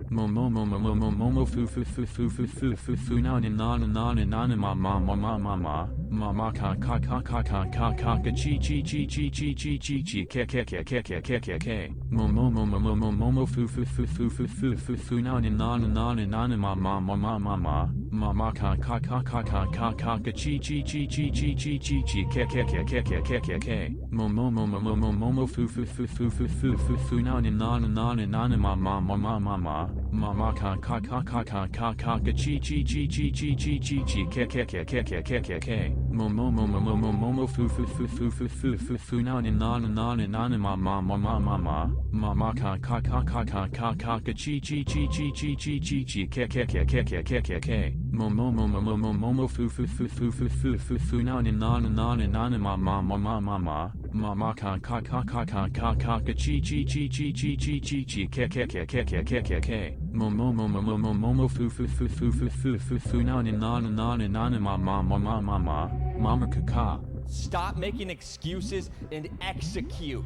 momo fu fu fu fu fu fu fu fu na na na na ma ma ma ma ma ma ka ka ka ka ka ka ka ka chi chi chi chi chi chi chi chi ke ke ke ke ke ke ke ke momo fu fu fu fu fu fu fu fu na na na na ma ma ma ma ma ka ka ka ka ka ka ka ka chi chi chi chi chi chi chi chi ke ke ke ke ke ke ke ke momo fu fu fu fu fu fu fu fu na na na na ma ma ma ka ka ka ka ka ka ka ka chi chi chi chi chi chi chi chi ke ke ke ke ke ke ke ke momo fu fu fu fu fu fu fu fu na na na ma ka ka ka ka ka ka ka ka chi chi chi chi chi chi chi chi ke ke ke ke ke ke ke ke momo fu fu fu fu fu fu fu fu na na ma ka ka ka ka ka ka ka ka chi chi chi chi chi chi chi chi ke ke ke ke ke ke ke ke momo fu fu fu fu fu fu fu fu na mama ka. Stop making excuses and execute.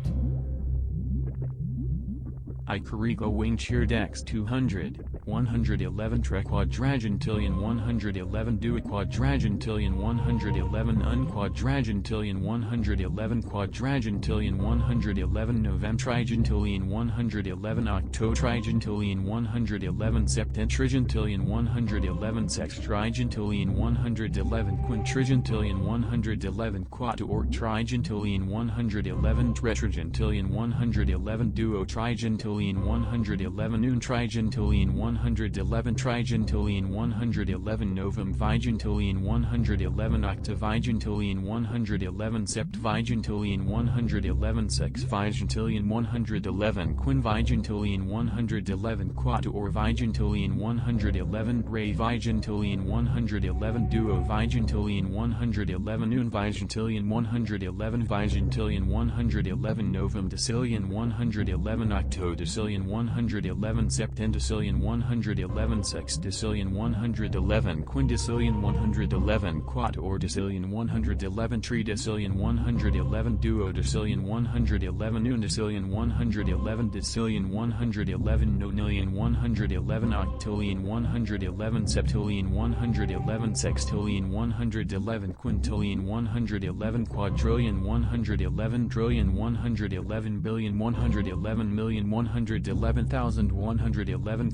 Ikarigo Wing Cheer Dex 200, 111 Tre Quadragentillion 111 Dua Quadragentillion 111 Unquadragentillion 111 Quadragentillion 111 Novemtrigentillion 111 Octotrigentillion 111 Septentrigentillion 111 Sextrigentillion 111 Quintrigentillion 111 Quatuortrigentillion 111 Tetragentillion 111 Duotrigentillion 111 Untrigentillion 111 Trigentillion 111 Novum Vigentillion 111 Octavigentillion 111 Septvigentillion 111 Sexvigentillion 111 Quinvigentillion 111 Quatuorvigentillion 111 Bravigentillion 111 Duovigentillion 111 Unvigentillion 111 Vigentillion 111 Novum Decillion 111 Octodecillion 111 Septendecillion 111 Sexdecillion 111 Quindecillion 111 Quatordecillion 111 Tridecillion 111 Duodecillion 111 Undecillion 111 Decillion 111 Nonillion 111 Octillion 111 Septillion 111 Sextillion 111 Quintillion 111 Quadrillion 111 Trillion 111 Billion 111 million 111,111,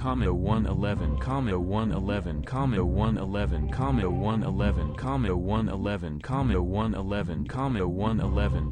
111, 111, 111, 111, 111, 111, 111, 111,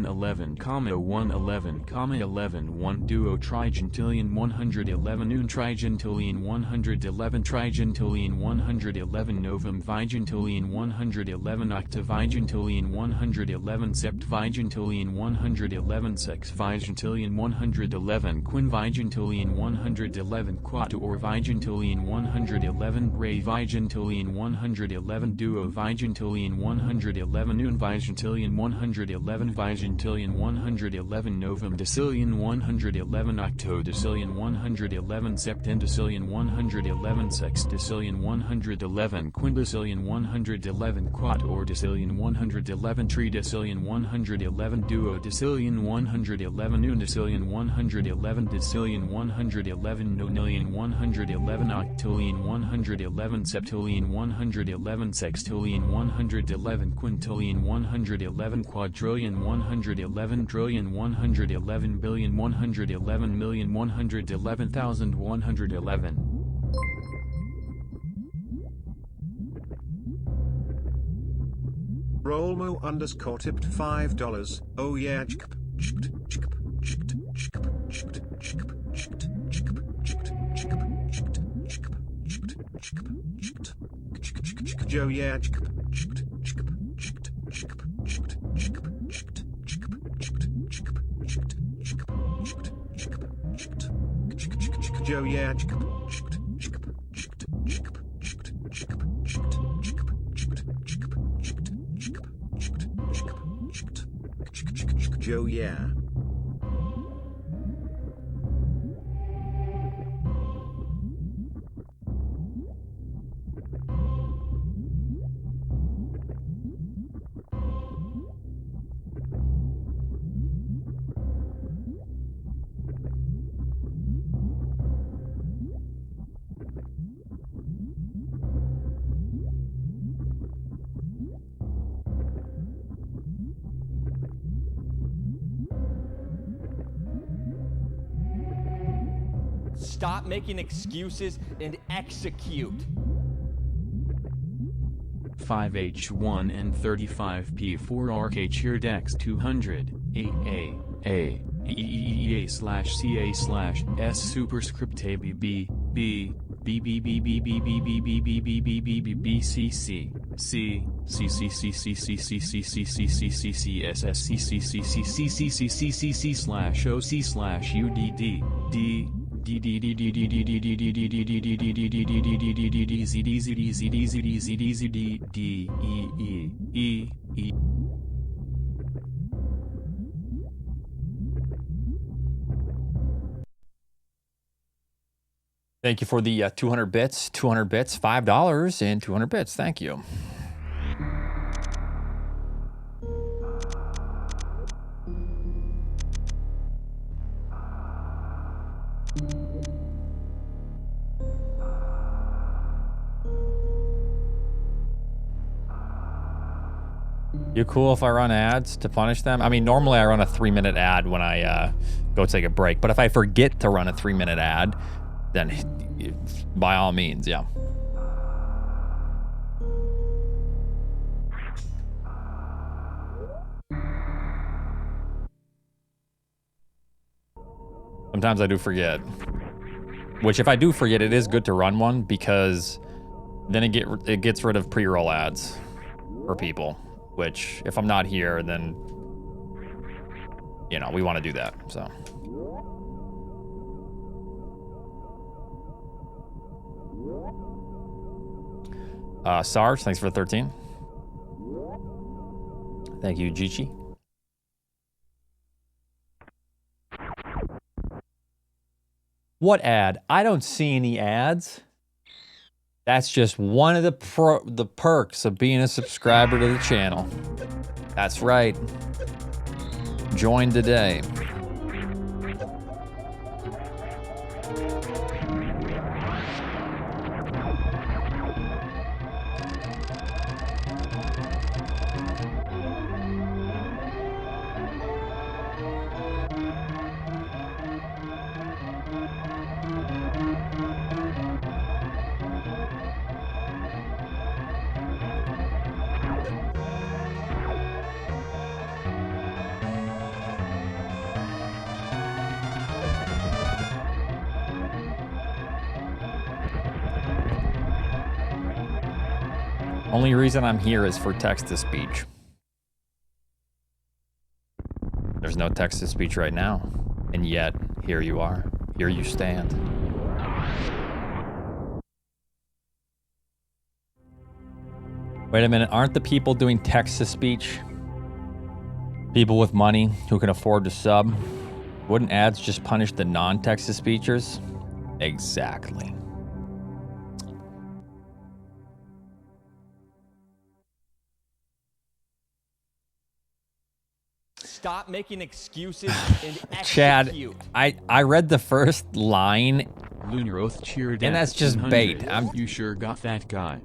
111, 111, 111, 1 duo trigentillion 111 un trigentillion 111 trigentillion 111 novum vigentillion 111 octavigentillion 111 septvigentillion 111 sexvigentillion 111 quinvigentillion 111 quatuorvigentillion 111 bravigentillion 111 duovigentillion 111 unvigentillion 111 vigentillion 111 novum decillion 111 octodecillion 111 septendecillion 111 sexdecillion 111 quindecillion 111 quatordecillion 111 tridecillion 111 duodecillion 111 undecillion 111 decillion 111 nonillion 111 octillion 111 septillion 111 sextillion 111 quintillion 111 quadrillion 111 trillion 111 billion 111 million 111,111 Rolmo underscore tipped $5. Oh yeah. Joe yeah. Joe yeah. Joe yeah. Stop making excuses and execute. 5H1 and 35P4RK cheered X200 A/CA/S superscript ABB B BCC C/OC/UDD Thank you for the 200 bits, $5 and 200 bits. Thank you. You cool if I run ads to punish them? I mean, normally I run a 3-minute ad when I go take a break. But if I forget to run a 3-minute ad, then by all means, yeah. Sometimes I do forget. Which if I do forget, it is good to run one because then it gets rid of pre-roll ads for people. Which, if I'm not here, then, you know, we want to do that, so. Sarge, thanks for 13. Thank you, Jichi. What ad? I don't see any ads. That's just one of the perks of being a subscriber to the channel. That's right. Join today. Only reason I'm here is for text-to-speech. There's no text-to-speech right now, and yet, here you are. Here you stand. Wait a minute, aren't the people doing text-to-speech people with money who can afford to sub? Wouldn't ads just punish the non-text-to-speechers? Exactly. Stop making excuses and Chad, execute. I read the first line, Lunar Oath cheered and that's just 100. bait. You sure got that guy.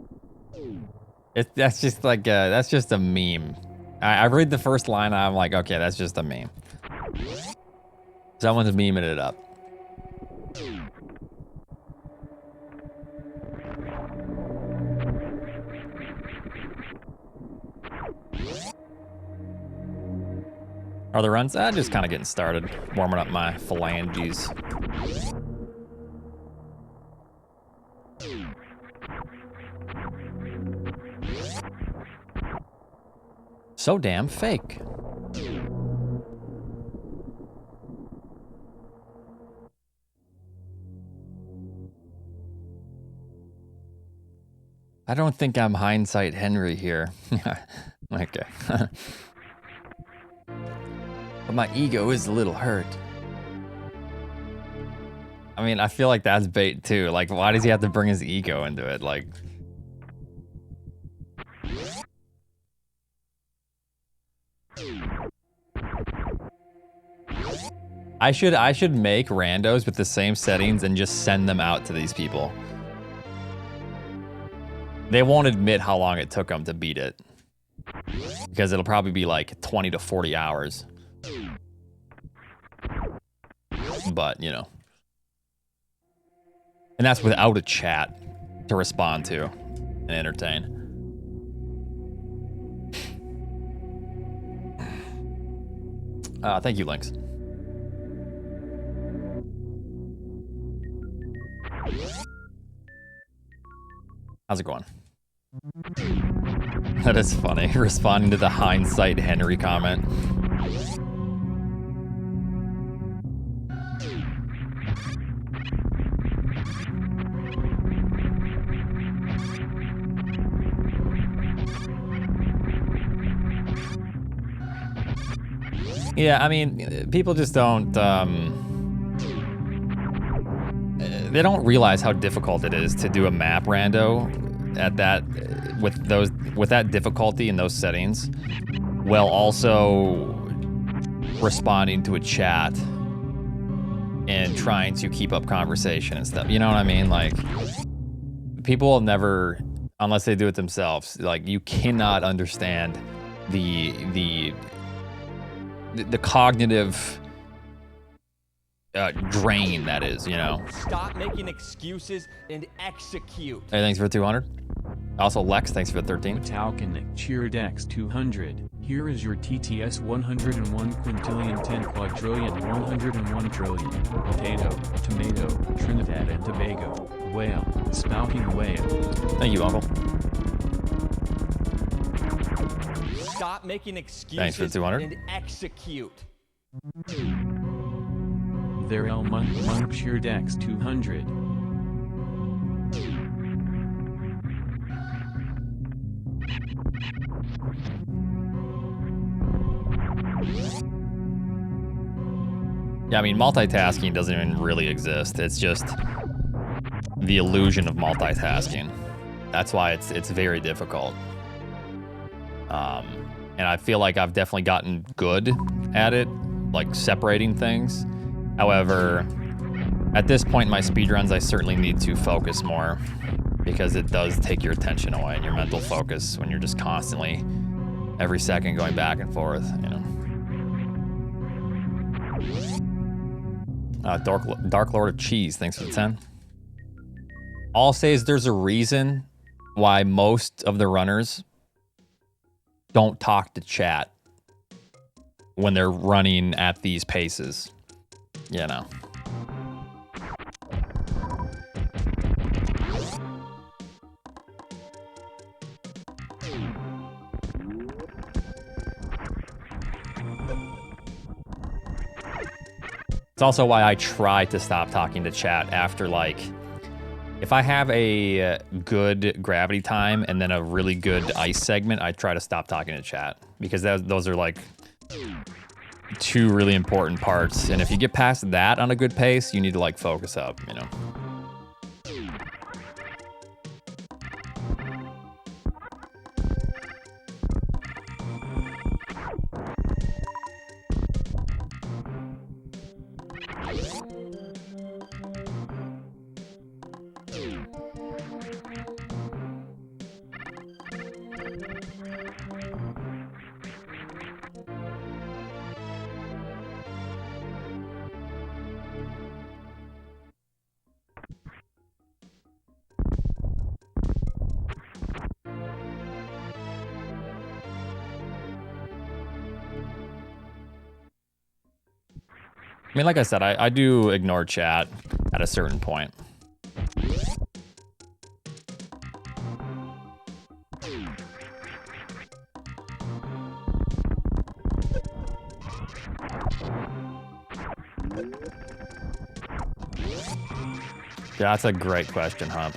That's just like that's just a meme. I read the first line, and I'm like, okay, that's just a meme. Someone's memeing it up. Are the runs? Just kind of getting started, warming up my phalanges. So damn fake. I don't think I'm hindsight Henry here. Okay. But my ego is a little hurt. I mean, I feel like that's bait too. Like, why does he have to bring his ego into it? Like, I should make randos with the same settings and just send them out to these people. They won't admit how long it took them to beat it, because it'll probably be like 20 to 40 hours. But, you know. And that's without a chat to respond to and entertain. Thank you, Lynx. How's it going? That is funny. Responding to the hindsight Henry comment. Yeah, I mean, people just don't, they don't realize how difficult it is to do a map rando at that, with that difficulty in those settings, while also responding to a chat and trying to keep up conversation and stuff. You know what I mean? Like, people will never, unless they do it themselves, like, you cannot understand the cognitive drain that is, you know. Stop making excuses and execute. Hey, thanks for 200. Also, Lex, thanks for 13. Talcanic cheered X 200. Here is your TTS 101 quintillion 10 quadrillion 101 trillion. Potato, tomato, Trinidad and Tobago, whale, spouting whale. Thank you, Uncle. Stop making excuses Thanks for 200. and execute. There L Monk cheered X 200. Yeah, I mean, multitasking doesn't even really exist. It's just the illusion of multitasking. That's why it's very difficult. And I feel like I've definitely gotten good at it, like separating things. However, at this point in my speedruns, I certainly need to focus more because it does take your attention away and your mental focus when you're just constantly, every second, going back and forth, you know. Dark Lord of Cheese, thanks for the 10. I'll say is there's a reason why most of the runners don't talk to chat when they're running at these paces, you know. It's also why I try to stop talking to chat after, like, if I have a good gravity time and then a really good ice segment, I try to stop talking to chat because those are like two really important parts. And if you get past that on a good pace, you need to like focus up, you know. I mean, like I said, I do ignore chat at a certain point. Yeah, that's a great question, Hump.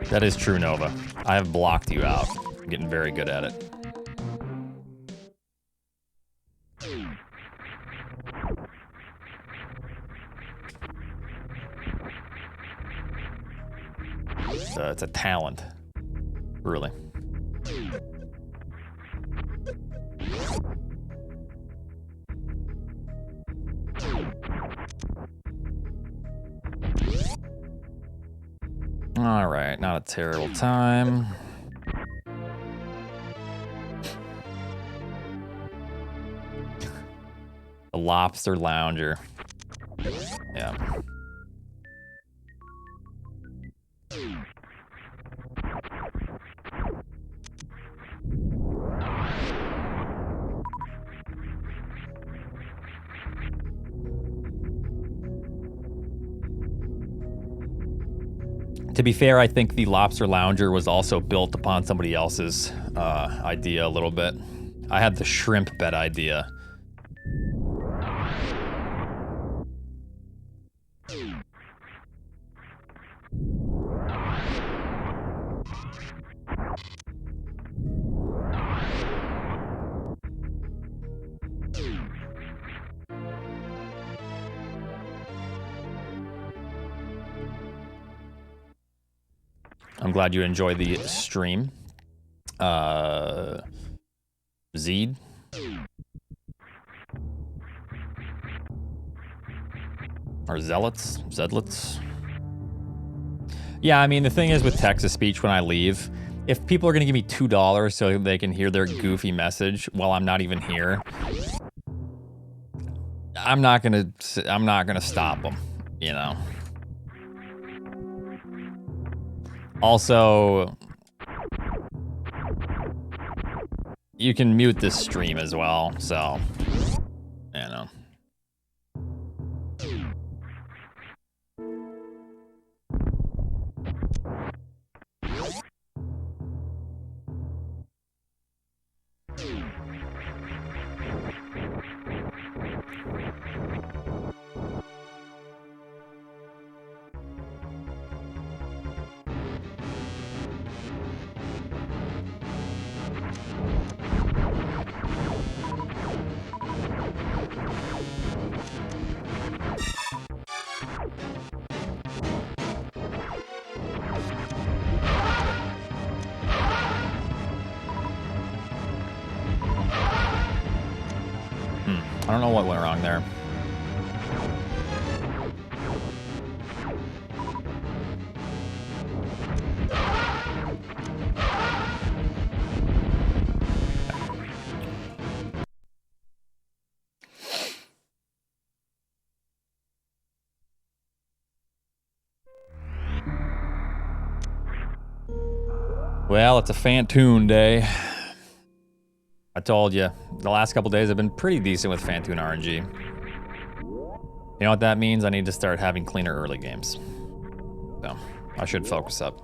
That is true, Nova. I have blocked you out. I'm getting very good at it. It's a talent, really. All right, not a terrible time. The Lobster Lounger. Yeah. To be fair, I think the Lobster Lounger was also built upon somebody else's idea a little bit. I had the shrimp bed idea. I'm glad you enjoy the stream. Zeed. Or Zedlets. Yeah, I mean, the thing is with text-to-speech when I leave, if people are gonna give me $2 so they can hear their goofy message while I'm not even here, I'm not gonna stop them, you know? Also, you can mute this stream as well, so, you know. I don't know what went wrong there. Well, it's a Fantoon day. I told you, the last couple days have been pretty decent with Fantoon RNG. You know what that means? I need to start having cleaner early games. So, I should focus up.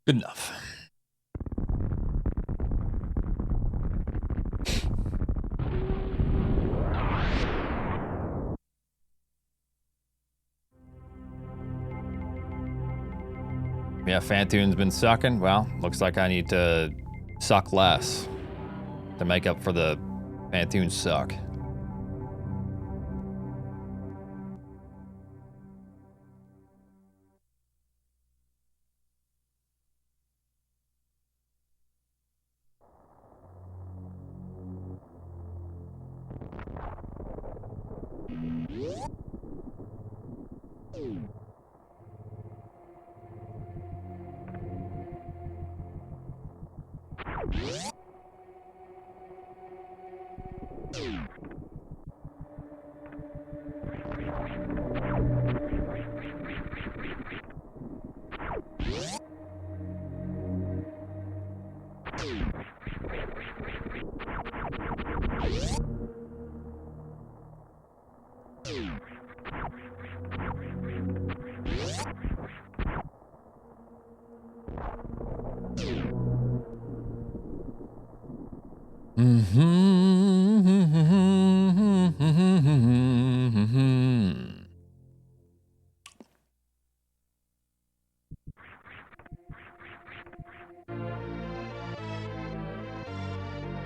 Good enough. Yeah, Fantoon's been sucking. Well, looks like I need to suck less to make up for the Fantoon suck.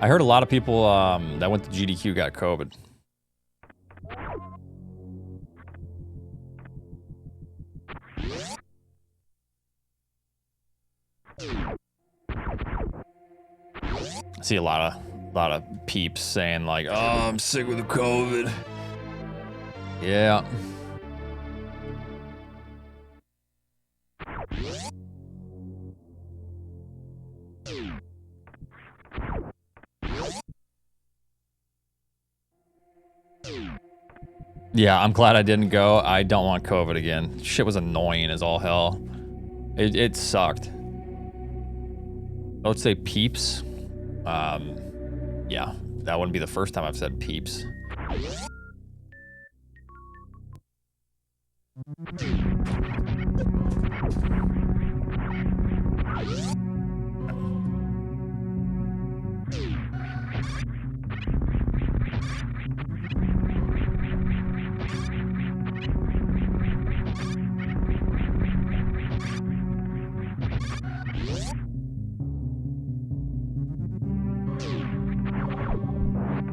I heard a lot of people that went to GDQ got COVID. I see a lot of peeps saying like, "Oh, I'm sick with the COVID." Yeah. Yeah, I'm glad I didn't go. I don't want COVID again. Shit was annoying as all hell. It sucked. Let's say peeps. Yeah, that wouldn't be the first time I've said peeps.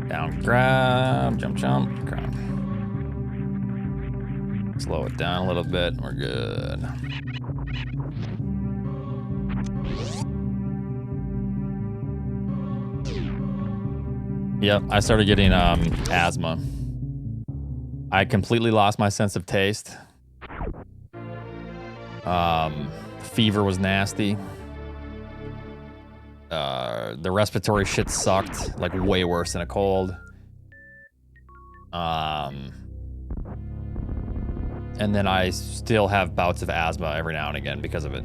Down, grab, jump, jump, grab. Slow it down a little bit, we're good. Yep, I started getting asthma. I completely lost my sense of taste. Fever was nasty. The respiratory shit sucked, like way worse than a cold. And then I still have bouts of asthma every now and again because of it.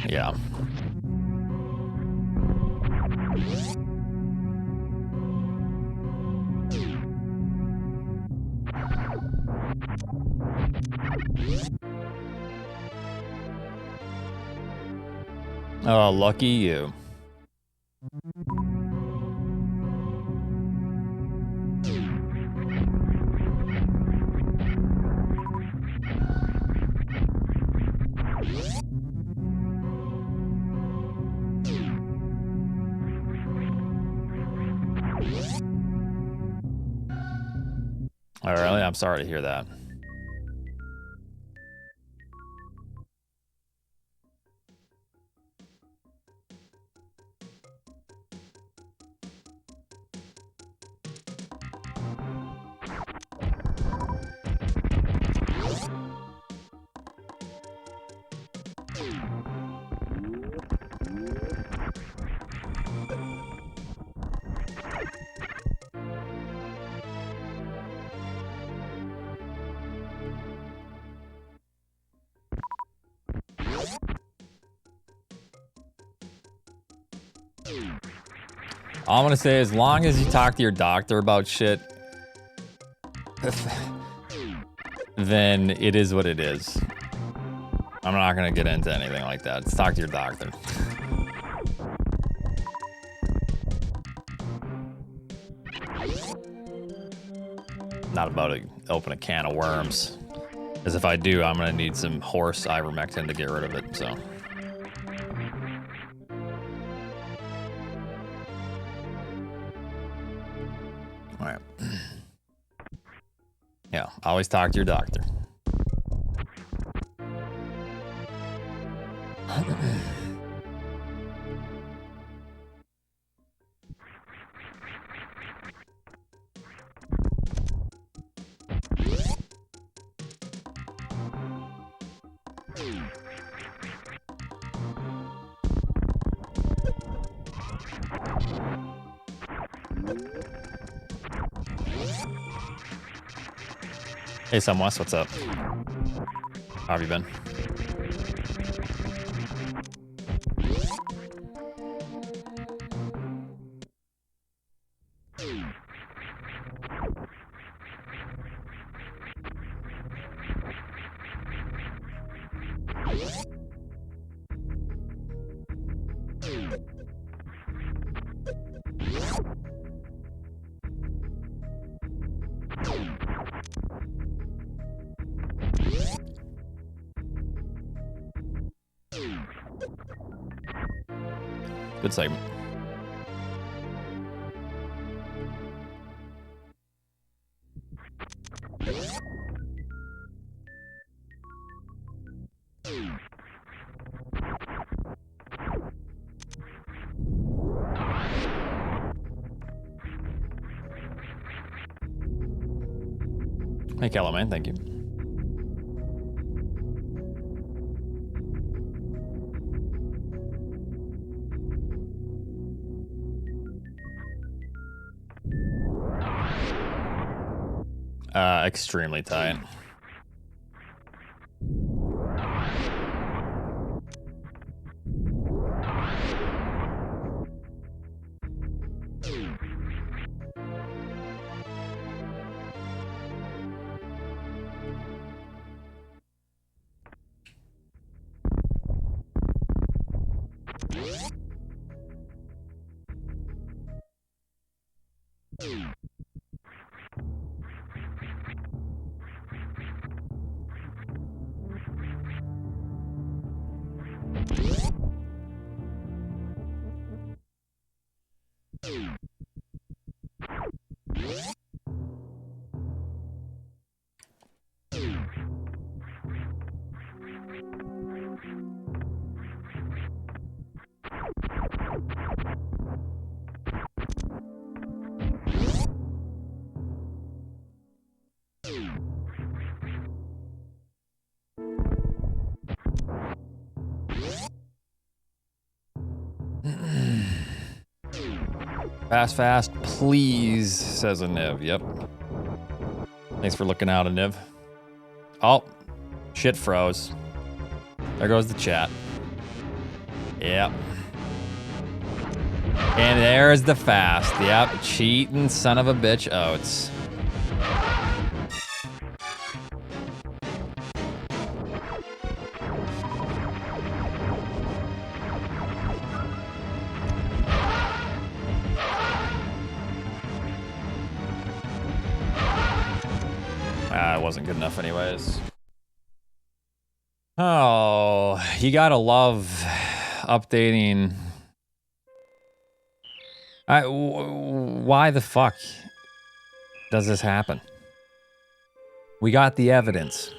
Yeah. Oh, lucky you. Oh, really? I'm sorry to hear that. All I'm gonna say, as long as you talk to your doctor about shit, then it is what it is. I'm not gonna get into anything like that. Just talk to your doctor. Not about to open a can of worms. Because if I do, I'm gonna need some horse ivermectin to get rid of it, so. Alright. Yeah, always talk to your doctor. Hey, Samwas, what's up? How have you been? Good segment. Hey, Callow, man, thank you. Extremely tight. Fast, fast, please, says a Niv. Yep. Thanks for looking out, a Niv. Oh, shit froze. There goes the chat. Yep. And there's the fast. Yep, cheating son of a bitch Oats. It wasn't good enough anyways. Oh, you gotta love updating. Why the fuck does this happen? We got the evidence.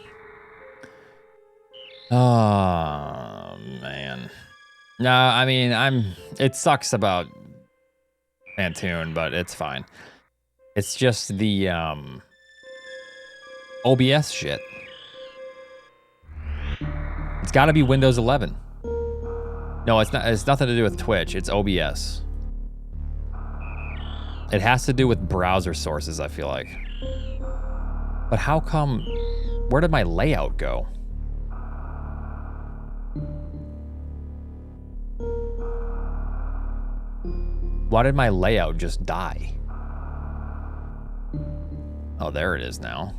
Oh, man. No, I mean, it sucks about Phantoon, but it's fine. It's just the, OBS shit. It's gotta be Windows 11. No, it's not. It's nothing to do with Twitch. It's OBS. It has to do with browser sources, I feel like. But how come... Where did my layout go? Why did my layout just die? Oh, there it is now.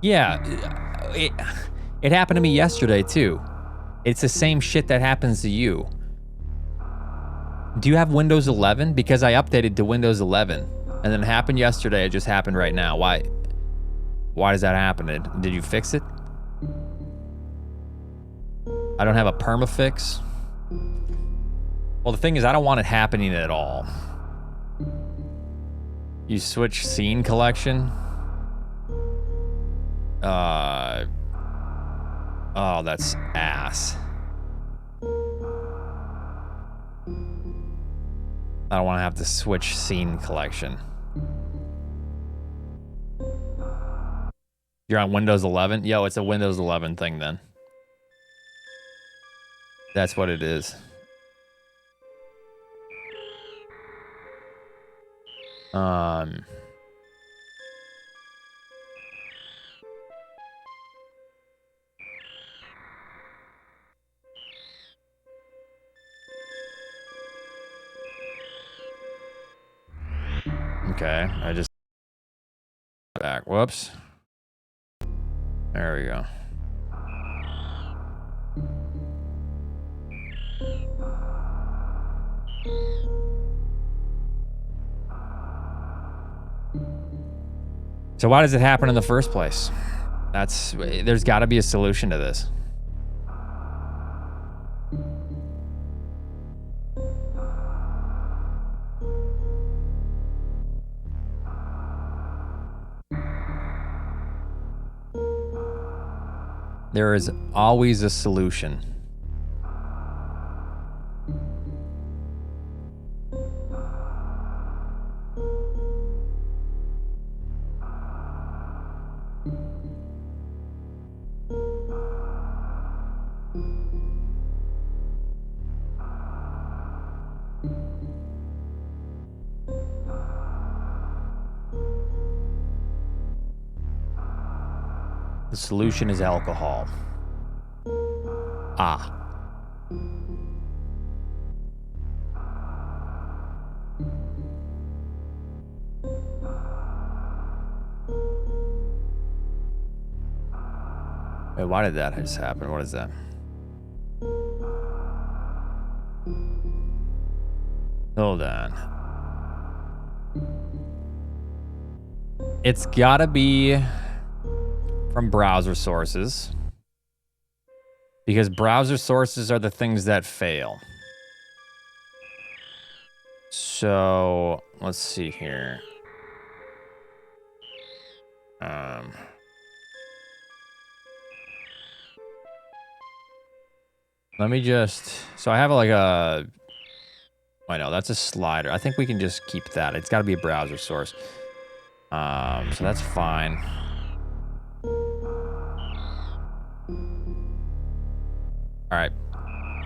Yeah, it happened to me yesterday, too. It's the same shit that happens to you. Do you have Windows 11? Because I updated to Windows 11. And then it happened yesterday, it just happened right now. Why does that happen? Did you fix it? I don't have a permafix. Well, the thing is, I don't want it happening at all. You switch scene collection? Oh, that's ass. I don't want to have to switch scene collection. You're on Windows 11? Yo, it's a Windows 11 thing then. That's what it is. Okay, I just back. Whoops. There we go. So why does it happen in the first place? There's got to be a solution to this. There is always a solution. The solution is alcohol. Ah. Wait, why did that just happen? What is that? Hold on. It's gotta be from browser sources, because browser sources are the things that fail. So let's see here. Let me just, so I have like a, I know that's a slider. I think we can just keep that. It's got to be a browser source. So that's fine. All right.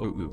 ooh.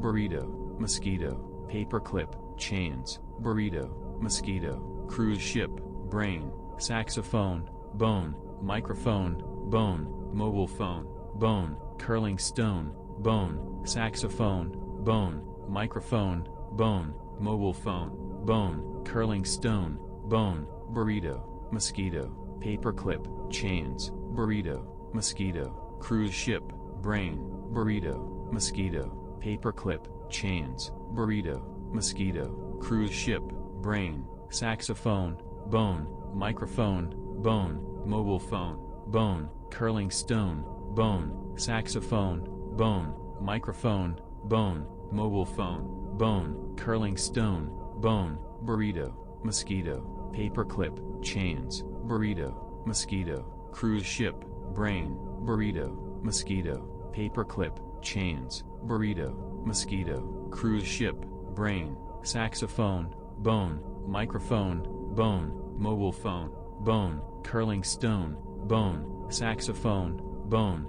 burrito, mosquito, paperclip, chains, burrito, mosquito, cruise ship, brain, saxophone, bone, microphone, bone, mobile phone, bone, curling stone, bone, saxophone, bone, microphone, bone, mobile phone, bone, curling stone, bone, burrito, mosquito, paperclip, chains, burrito, mosquito, cruise ship, brain, burrito, mosquito, paperclip, chains, burrito, mosquito, cruise ship, brain, saxophone, bone, microphone, bone, mobile phone, bone, curling stone, bone, saxophone, bone, microphone, bone, mobile phone, bone, curling stone, bone, burrito, mosquito, paperclip, chains, burrito, mosquito, cruise ship, brain, burrito, mosquito, paperclip, chains, burrito, mosquito, cruise ship, brain, saxophone, bone, microphone, bone, mobile phone, bone, curling stone, bone, saxophone, bone.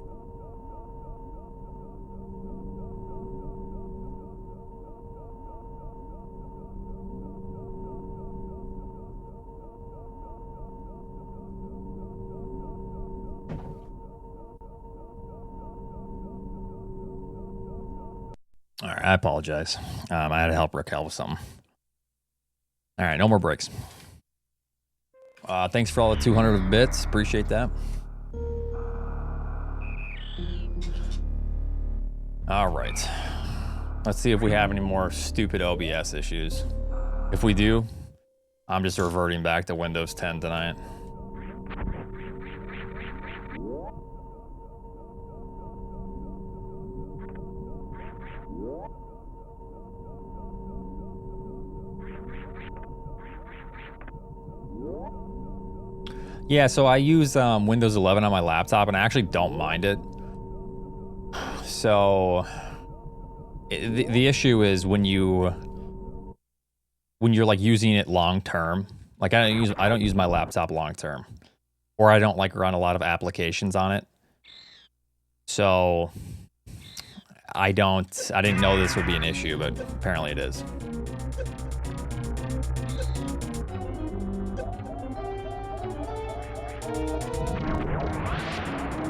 All right, I apologize. I had to help Rick out with something. All right, no more breaks. Thanks for all the 200 bits. Appreciate that. All right. Let's see if we have any more stupid OBS issues. If we do, I'm just reverting back to Windows 10 tonight. Yeah, so I use Windows 11 on my laptop, and I actually don't mind it. So the issue is when you're like using it long term. Like I don't use my laptop long term, or I don't like run a lot of applications on it. So I didn't know this would be an issue, but apparently it is.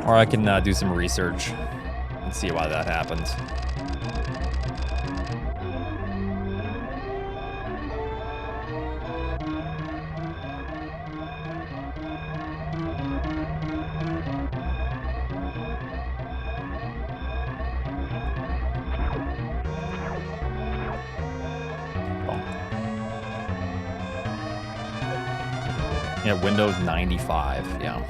Or I can do some research and see why that happens. Yeah, Windows 95, yeah.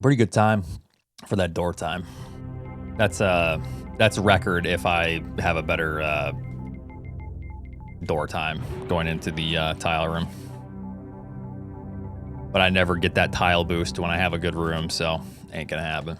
Pretty good time for that door time. That's record if I have a better door time going into the tile room. But I never get that tile boost when I have a good room, so ain't gonna happen.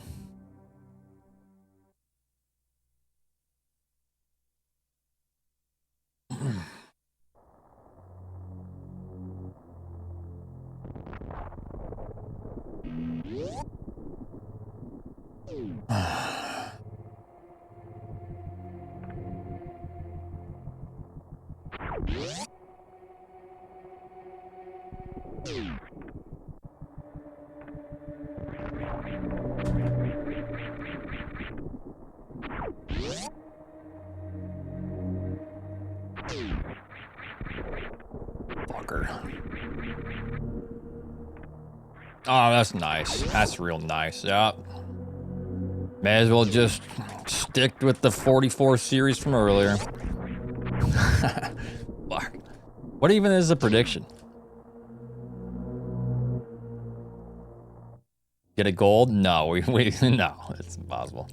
Fucker. Oh, that's nice. That's real nice. Yeah. May as well just stick with the 44 series from earlier. Fuck. What even is the prediction? Get a gold? No, we no, it's impossible.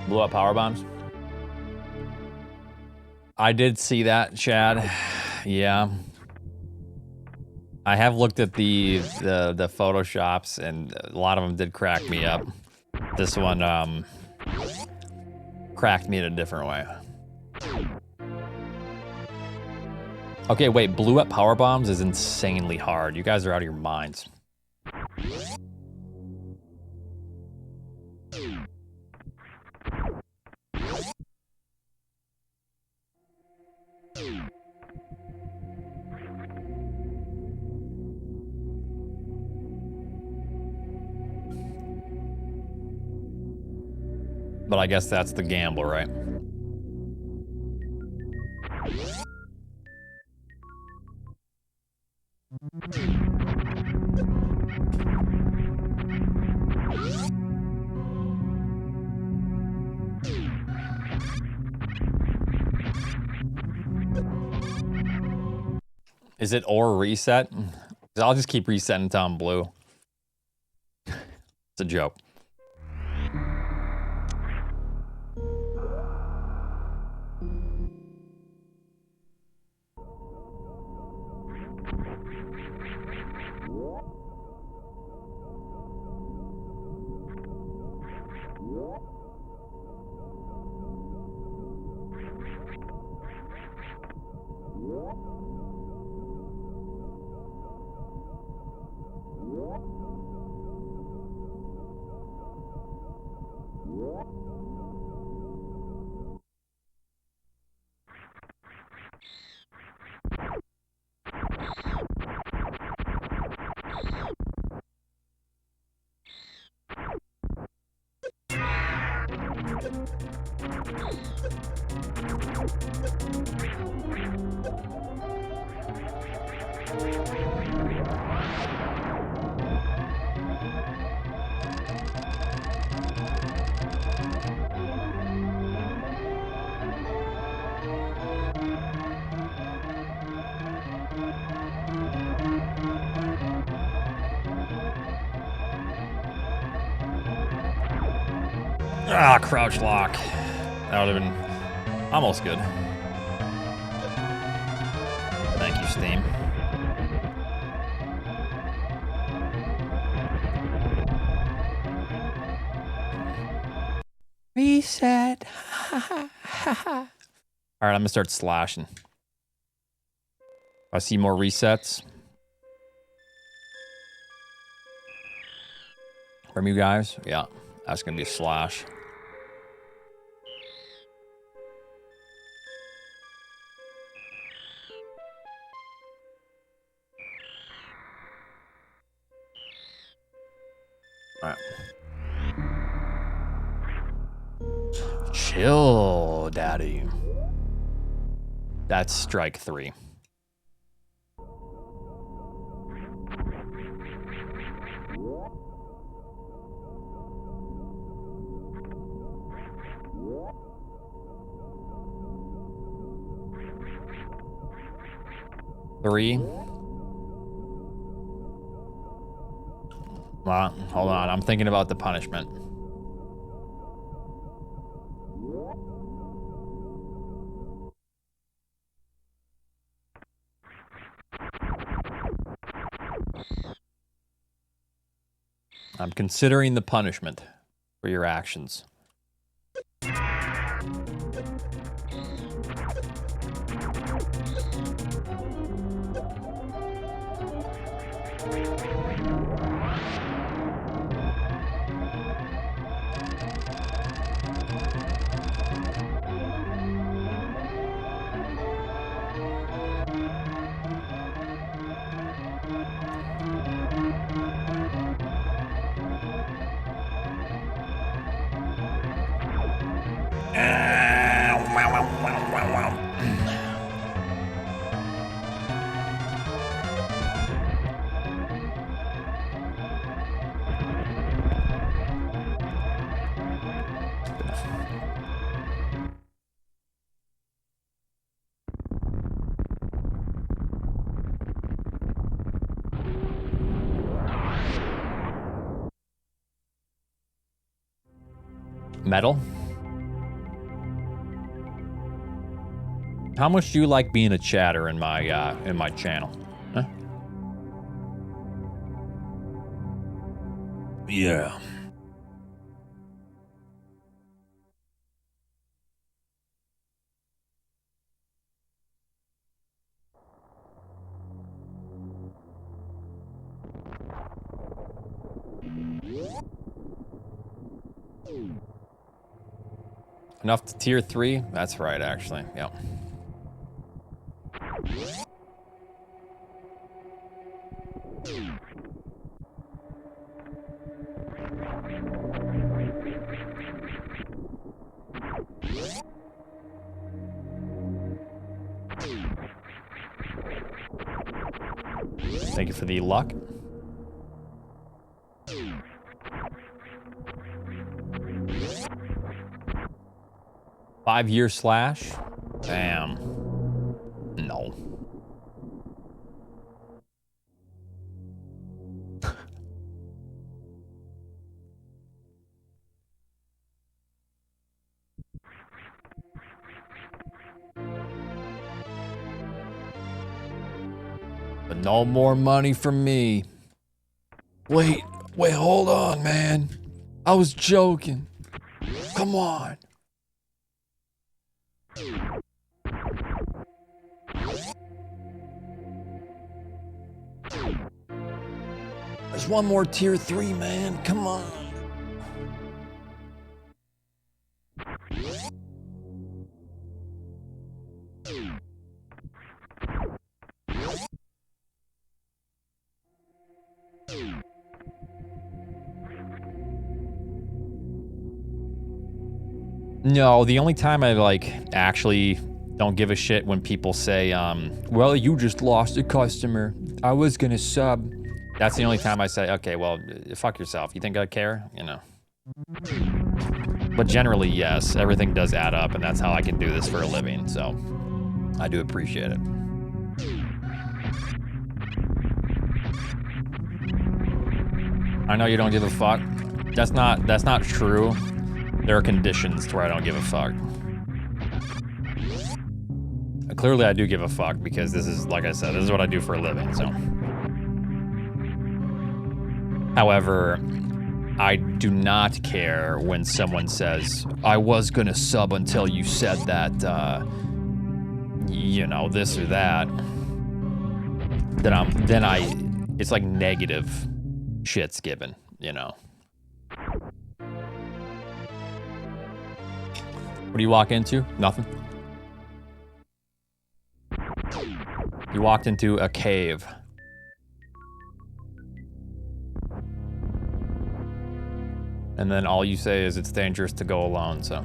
Blew up power bombs. I did see that, Chad. Yeah. I have looked at the photoshops, and a lot of them did crack me up. This one cracked me in a different way. Okay, wait, blew up power bombs is insanely hard. You guys are out of your minds. But I guess that's the gamble, right? Is it or reset? I'll just keep resetting until I'm blue. It's a joke. Ah, crouch lock. That would have been almost good. Thank you, Steam. Reset. All right, I'm gonna start slashing. I see more resets from you guys. Yeah, that's gonna be a slash. All right. Chill, daddy. That's strike 3. Three. Hold on. I'm thinking about the punishment. I'm considering the punishment for your actions. Metal? How much do you like being a chatter in my channel? Huh? Yeah. Enough to tier 3? That's right, actually. Yep. Thank you for the luck. Five-year slash? Damn. No. But no more money from me. Wait, hold on, man. I was joking. Come on. There's one more tier 3, man. Come on. No, the only time I like actually don't give a shit when people say, well, you just lost a customer. I was gonna sub. That's the only time I say, okay, well, fuck yourself. You think I care? You know. But generally, yes, everything does add up, and that's how I can do this for a living, so I do appreciate it. I know you don't give a fuck. That's not true. There are conditions to where I don't give a fuck. Clearly, I do give a fuck because this is, like I said, this is what I do for a living, so. However, I do not care when someone says, I was gonna sub until you said that, you know, this or that. It's like negative shit's given, you know. What do you walk into? Nothing. You walked into a cave. And then all you say is it's dangerous to go alone, so.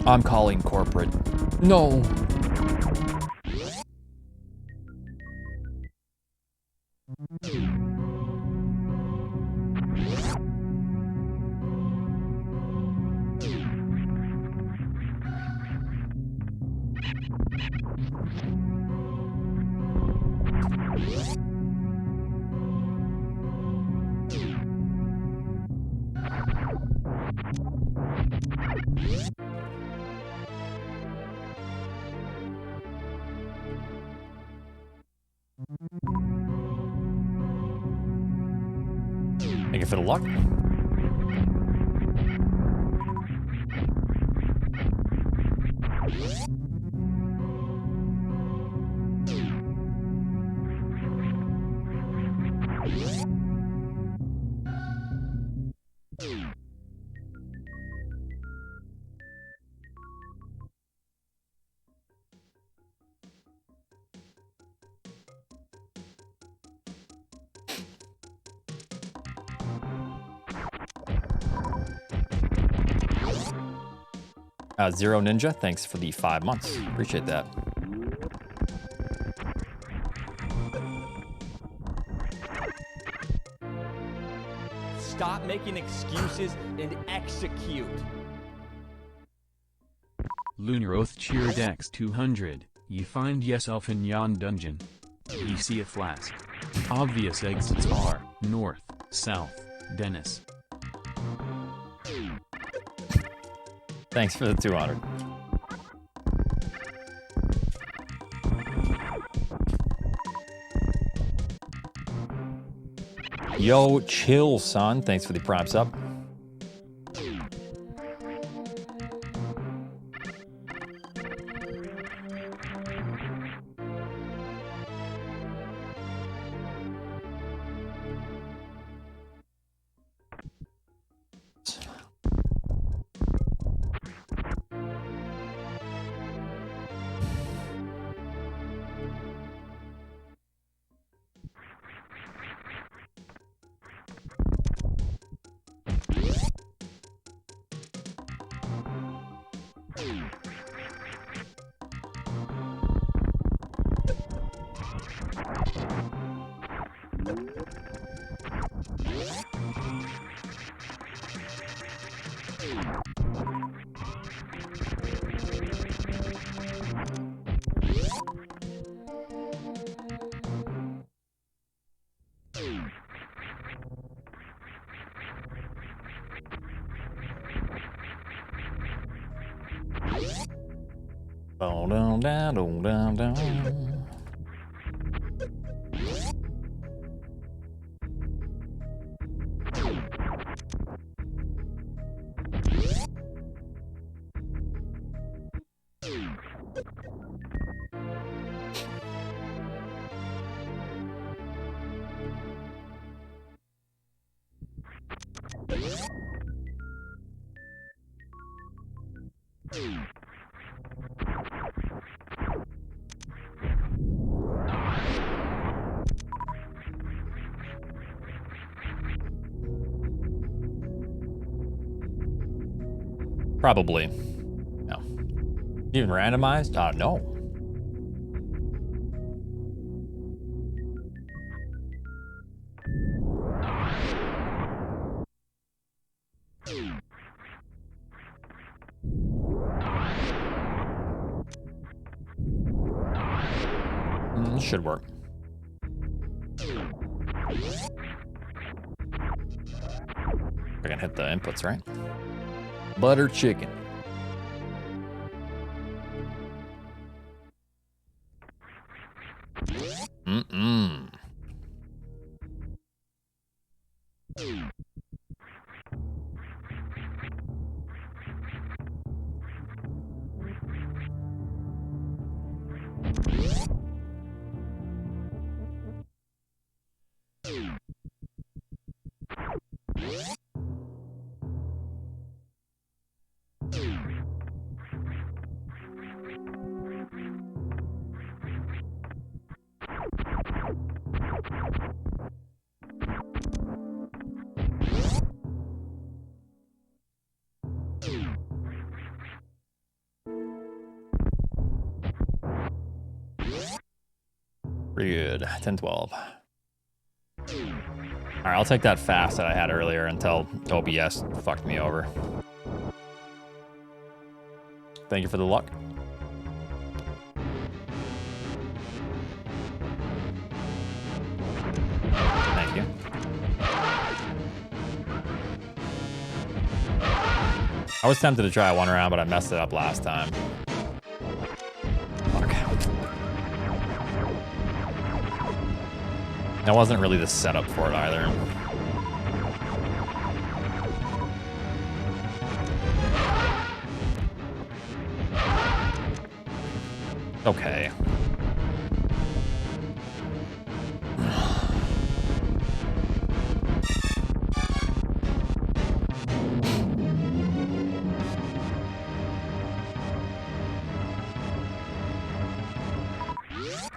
I'm calling corporate. No. Thank you for the luck. Zero Ninja, thanks for the 5 months. Appreciate that. Stop making excuses and execute. Lunar Oath cheered X200. You find yourself in yon dungeon. You see a flask. Obvious exits are north, south, Dennis. Thanks for the 200. Yo, chill, son. Thanks for the prime sub. Down, down, down, down, down. Probably. No. Even randomized? No. Should work. I can hit the inputs, right? Butter chicken. Mm-mm. Pretty good. 10-12. All right, I'll take that fast that I had earlier until OBS fucked me over. Thank you for the luck. Thank you. I was tempted to try one round, but I messed it up last time. Fuck. That wasn't really the setup for it either. Okay.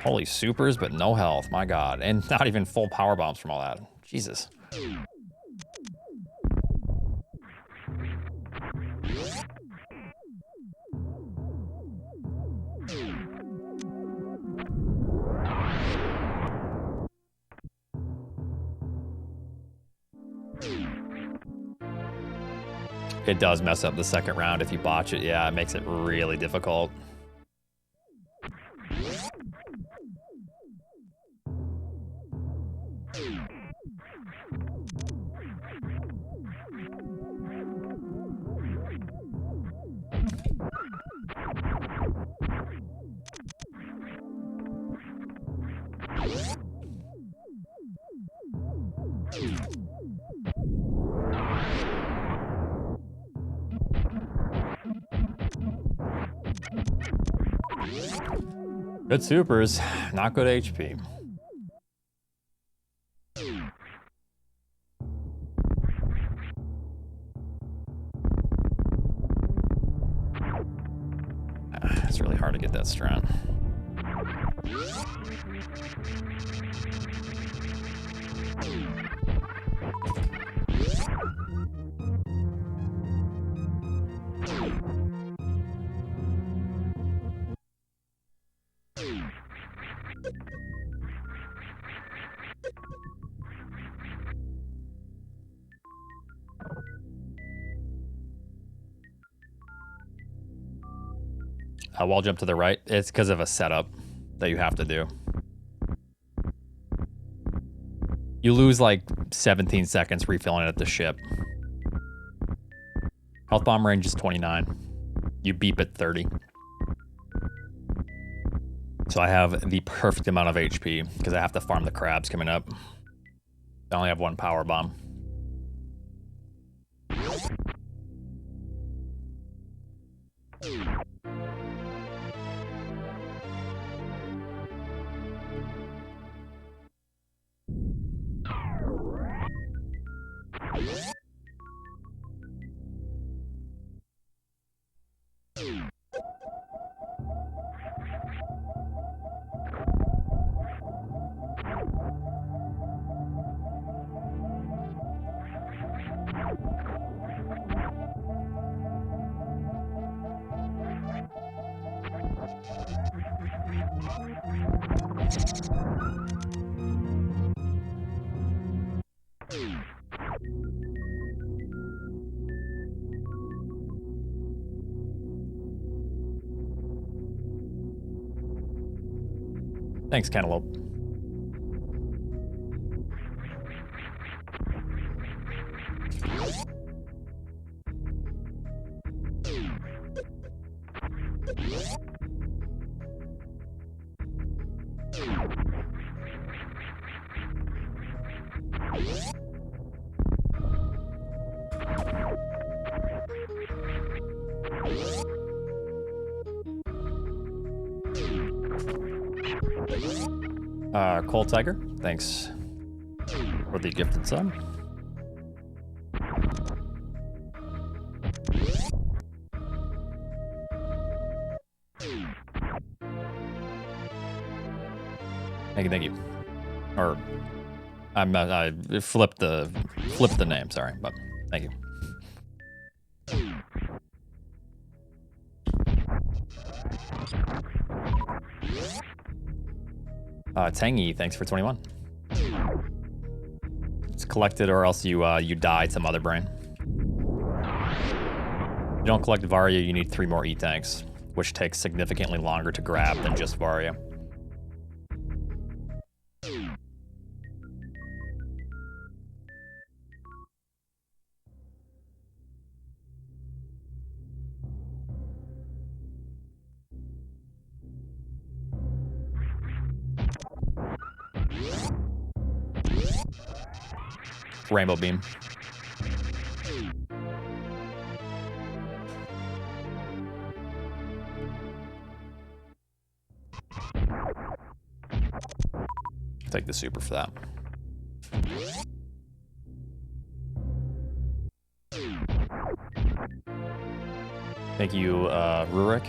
Holy supers, but no health. My God. And not even full power bombs from all that. Jesus. It does mess up the second round if you botch it. Yeah, it makes it really difficult. Good supers, not good HP. It's really hard to get that strat. Wall jump to the right. It's because of a setup that you have to do. You lose like 17 seconds refilling it at the ship. Health bomb range is 29. You beep at 30. So I have the perfect amount of HP because I have to farm the crabs coming up. I only have one power bomb. Thanks, Cantaloupe. Cold Tiger, thanks for the gifted sub. Thank you. Or I flipped the name, sorry, but thank you. Tangy, thanks for 21. It's collected or else you die to Mother Brain. If you don't collect Varia, you need 3 more E-tanks, which takes significantly longer to grab than just Varia. Rainbow Beam. Take the super for that. Thank you, Rurik.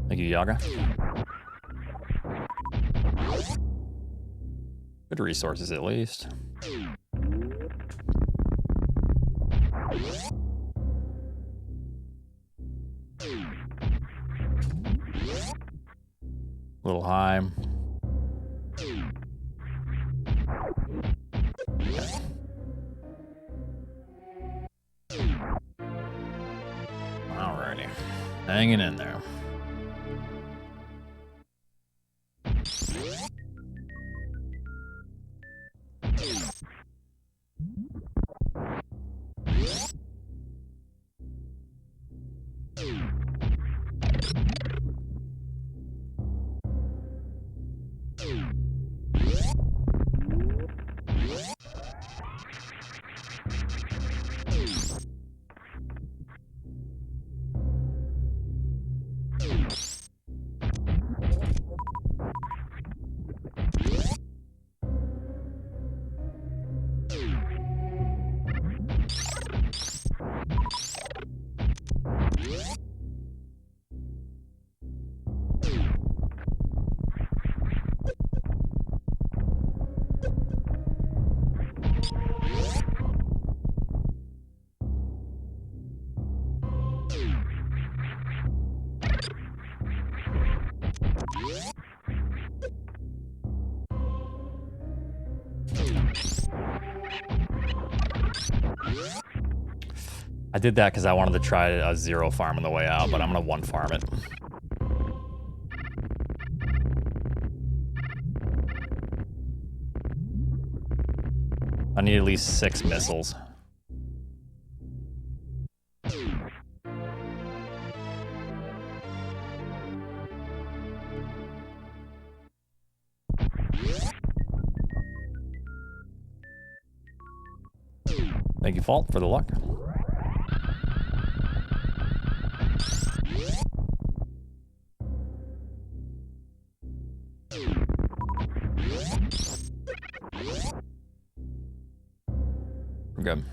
Thank you, Yaga. Good resources, at least. A little high. Alrighty. Hanging in there. I did that because I wanted to try a 0 farm on the way out, but I'm gonna 1 farm it. I need at least 6 missiles. Thank you, Fault, for the luck. We're good.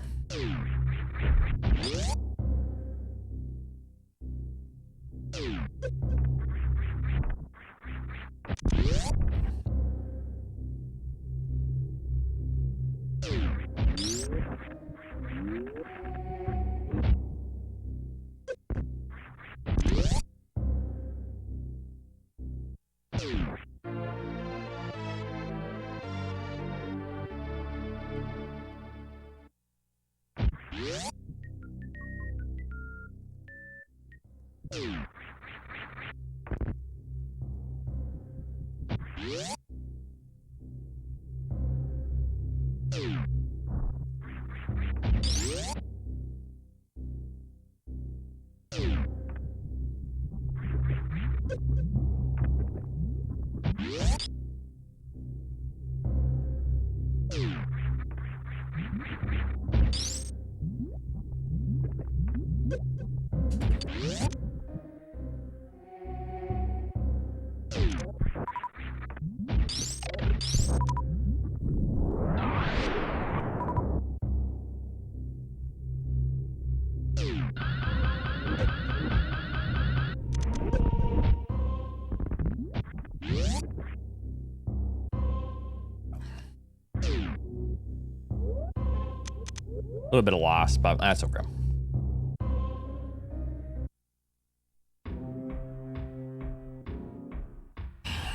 A little bit of loss, but that's okay.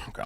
Okay.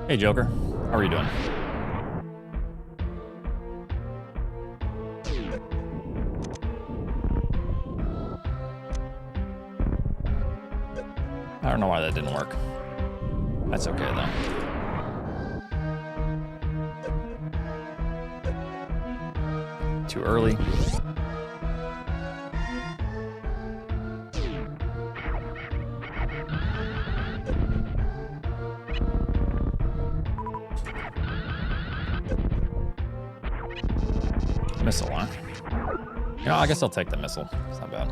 Hey, Joker. How are you doing? I don't know why that didn't work. That's okay, though. Too early. Missile, huh? You know, I guess I'll take the missile. It's not bad.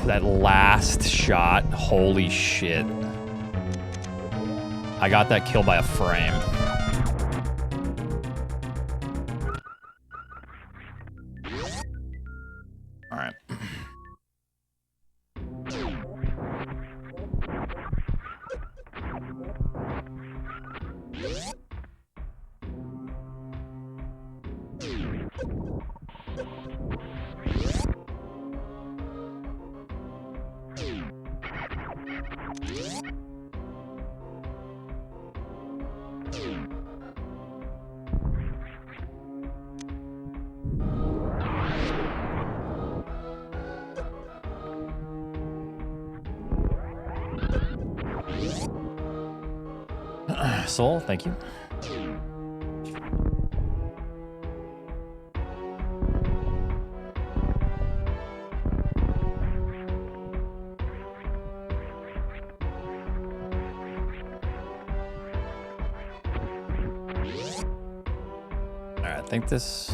That last shot, holy shit. I got that kill by a frame. All right. Soul, thank you. All right, I think this.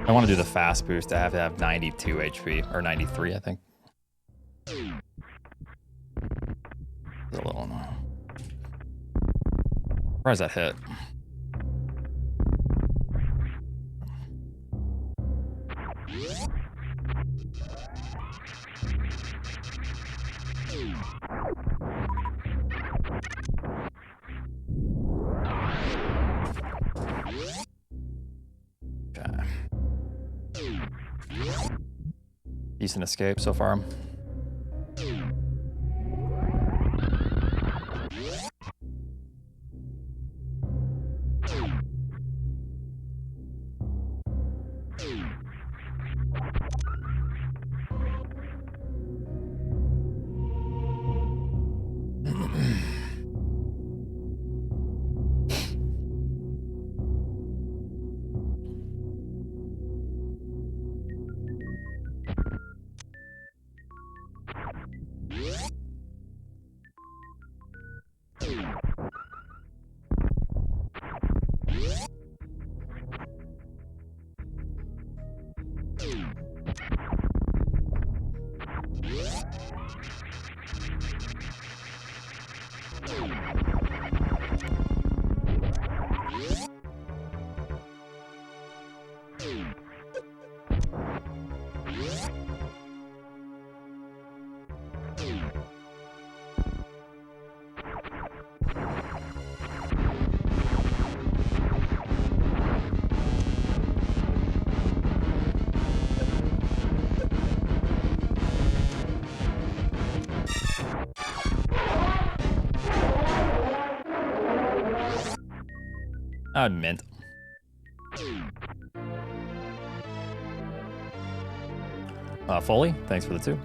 I want to do the fast boost. I have to have 92 HP, or 93, I think. A little. Where is that hit? Decent escape so far. I meant. Foley, thanks for the 2.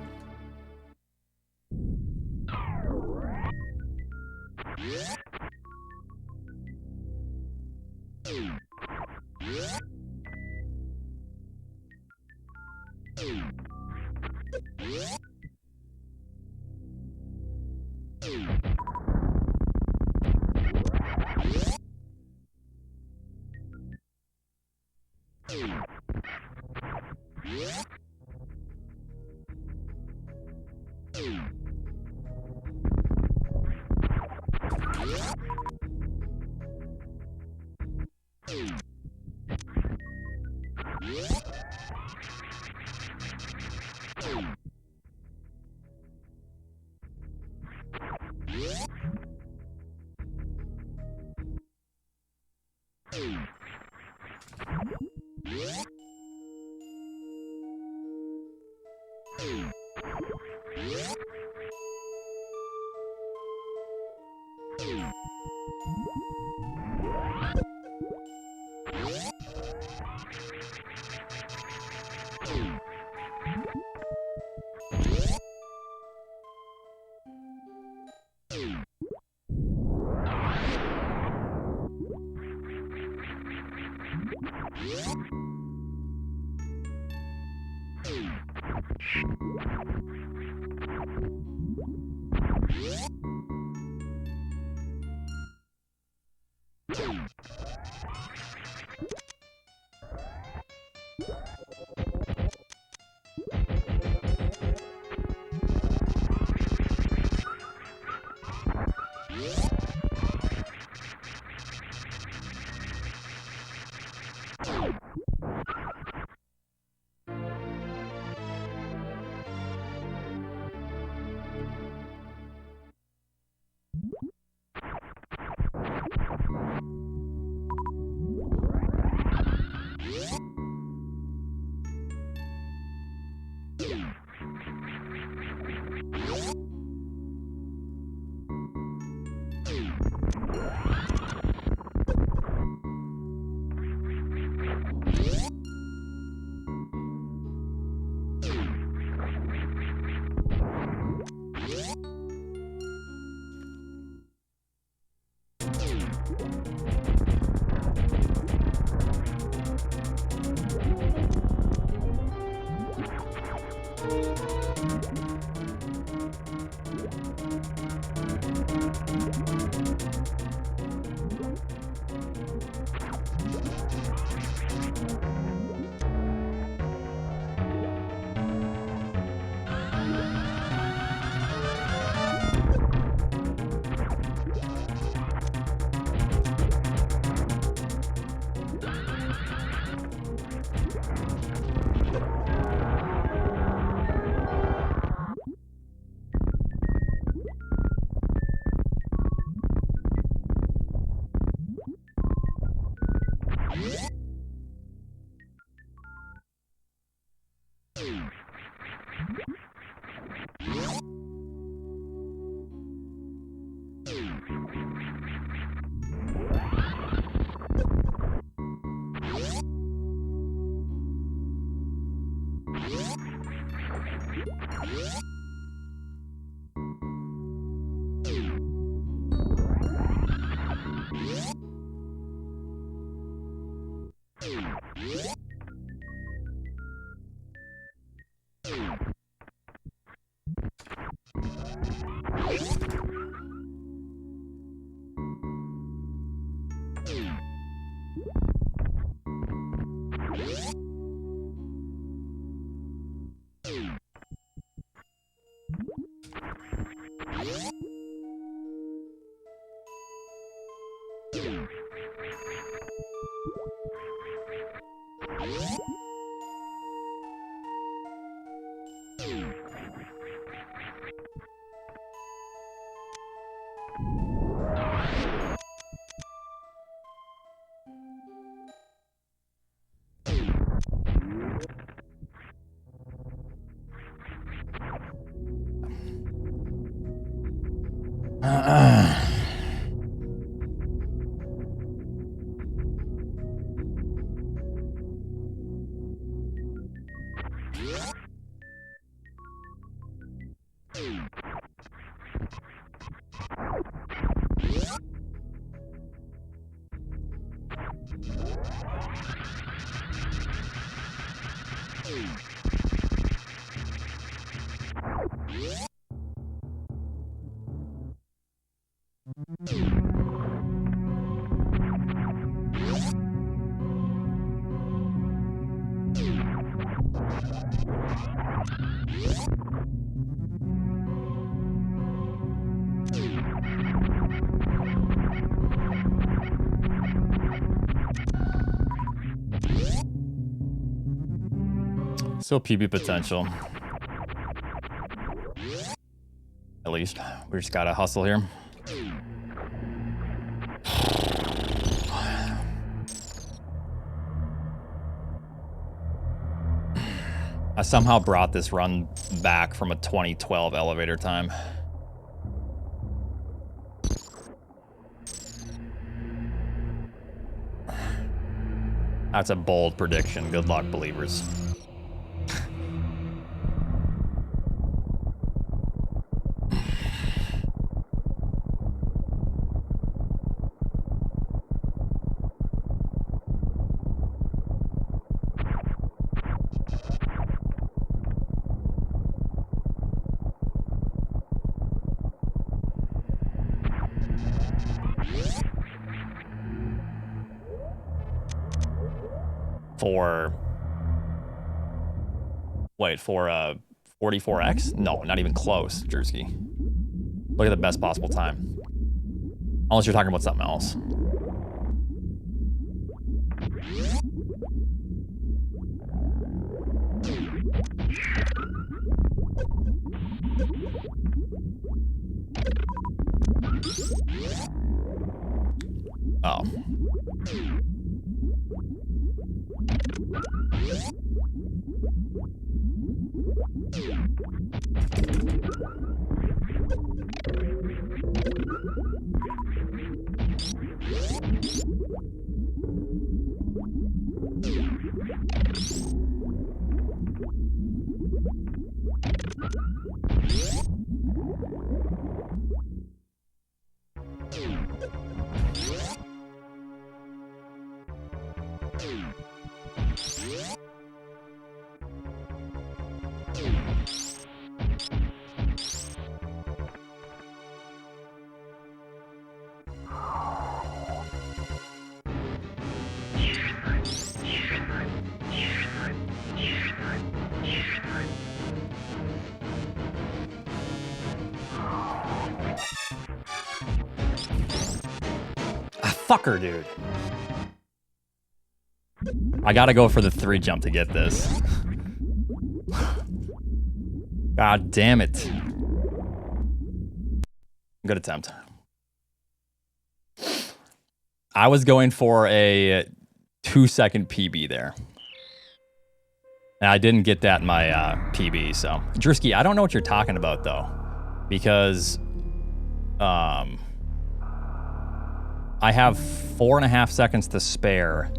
Still PB potential. At least. We just gotta hustle here. I somehow brought this run back from a 2012 elevator time. That's a bold prediction. Good luck, believers. for... Wait, for 44x? No, not even close, Jersey. Look at the best possible time. Unless you're talking about something else. Oh. Fucker, dude. I gotta go for the 3 jump to get this. God damn it. Good attempt. I was going for a 2-second PB there. And I didn't get that in my PB, so. Drewski, I don't know what you're talking about, though. Because... I have 4.5 seconds to spare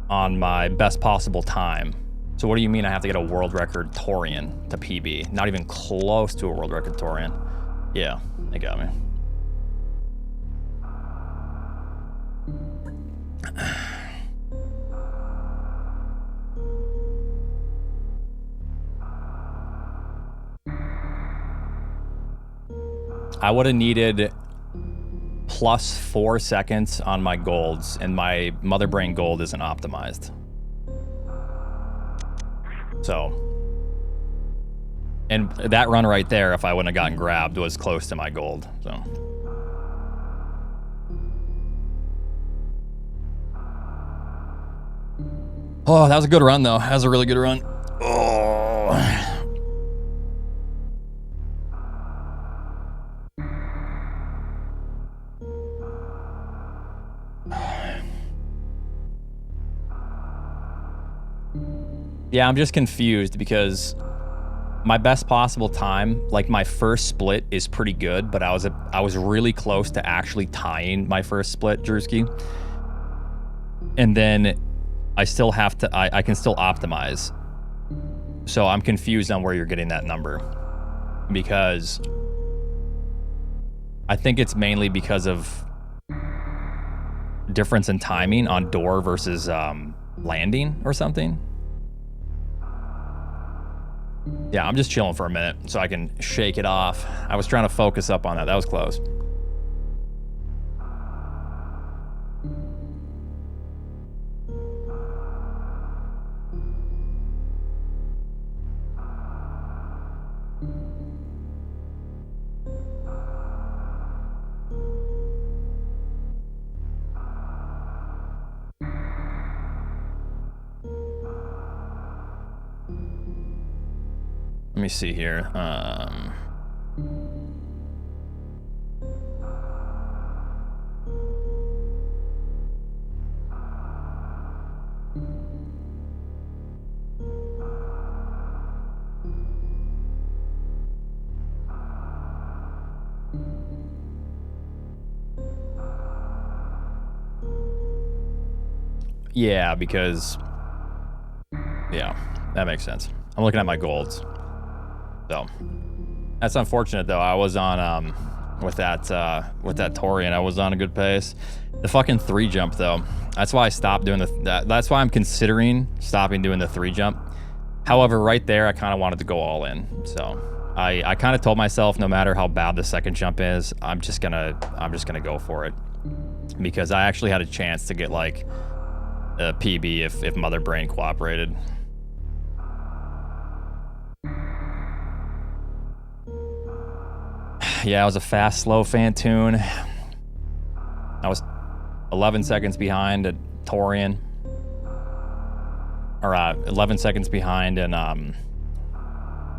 on my best possible time. So what do you mean I have to get a world record Torian to PB? Not even close to a world record Torian. Yeah, they got me. I would have needed plus 4 seconds on my golds, and my Mother Brain gold isn't optimized. So, and that run right there, if I wouldn't have gotten grabbed, was close to my gold, so. Oh, that was a good run, though. That was a really good run. Oh. Yeah, I'm just confused because my best possible time, like my first split is pretty good, but I was really close to actually tying my first split, Drewski. And then I still have to, I can still optimize. So I'm confused on where you're getting that number, because I think it's mainly because of difference in timing on door versus landing or something. Yeah, I'm just chilling for a minute so I can shake it off. I was trying to focus up on that. That was close. Let me see here. Yeah, because yeah, that makes sense. I'm looking at my golds. So that's unfortunate, though. I was on with that Torian, I was on a good pace. The fucking 3 jump, though. That's why I stopped doing that's why I'm considering stopping doing the 3 jump. However, right there, I kind of wanted to go all in. So I kind of told myself, no matter how bad the second jump is, I'm just gonna go for it, because I actually had a chance to get like PB if Mother Brain cooperated. Yeah, it was a fast, slow Fantoon. I was 11 seconds behind at Torian. Or 11 seconds behind and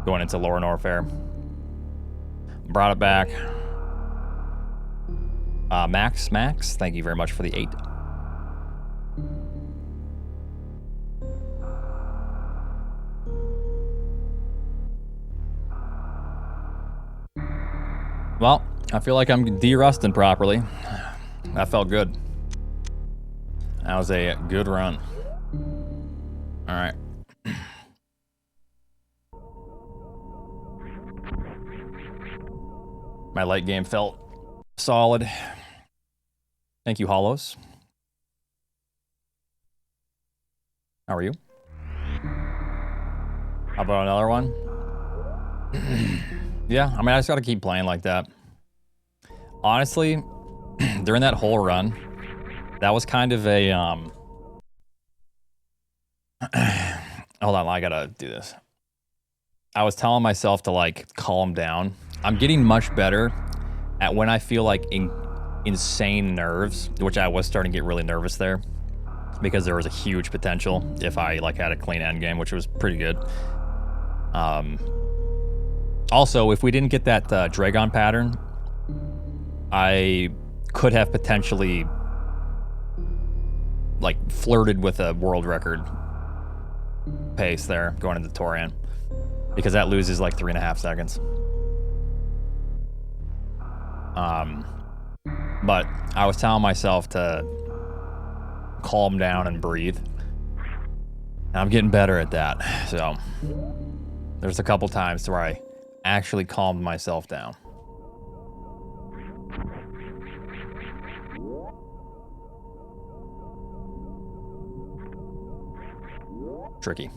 going into Lower Norfair. Brought it back. Max, thank you very much for the 8. Well, I feel like I'm de-rusting properly. That felt good. That was a good run. All right. My late game felt solid. Thank you, Hollows. How are you? How about another one? Yeah, I mean, I just gotta keep playing like that. Honestly, during that whole run, that was kind of a, hold on, I gotta do this. I was telling myself to, like, calm down. I'm getting much better at when I feel like insane nerves, which I was starting to get really nervous there because there was a huge potential if I, like, had a clean end game, which was pretty good. Also, if we didn't get that Dragon pattern, I could have potentially, like, flirted with a world record pace there going into Torian, because that loses like 3.5 seconds. But I was telling myself to calm down and breathe. And I'm getting better at that. So there's a couple times where I actually calmed myself down. Tricky.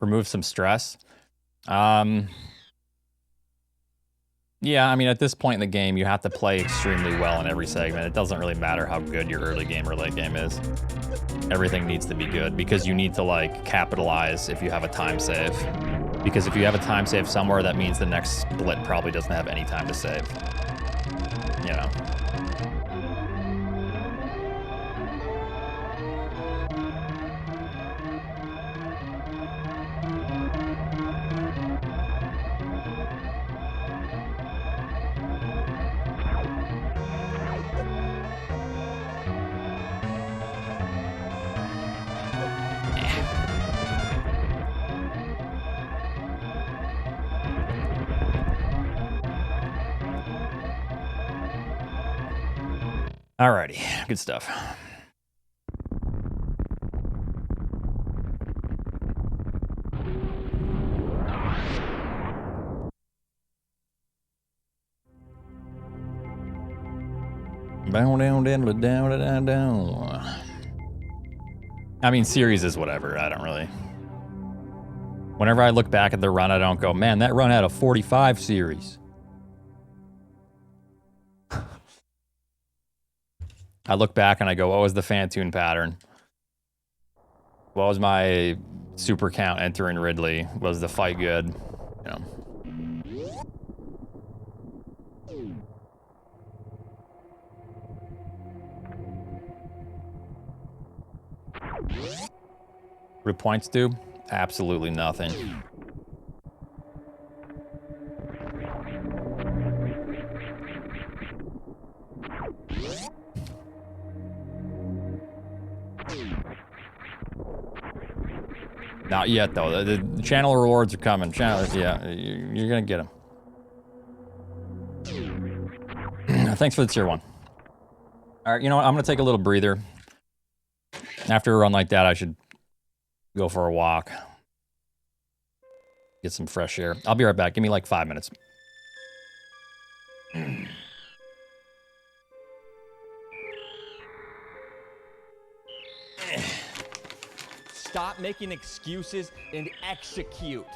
Remove some stress. Yeah, I mean, at this point in the game, you have to play extremely well in every segment. It doesn't really matter how good your early game or late game is. Everything needs to be good because you need to, like, capitalize if you have a time save. Because if you have a time save somewhere, that means the next split probably doesn't have any time to save. You know. Alrighty, good stuff. Down, down, down, down, down, down. I mean, series is whatever. I don't really. Whenever I look back at the run, I don't go, man, that run had a 45 series. I look back and I go, what was the Fantoon pattern? What was my super count entering Ridley? Was the fight good? You know. What do points do? Absolutely nothing. Not yet, though. The channel rewards are coming. Yeah, you're gonna get them. Thanks for the tier 1. All right, you know what? I'm gonna take a little breather. After a run like that, I should go for a walk. Get some fresh air. I'll be right back. Give me like 5 minutes. Stop making excuses and execute.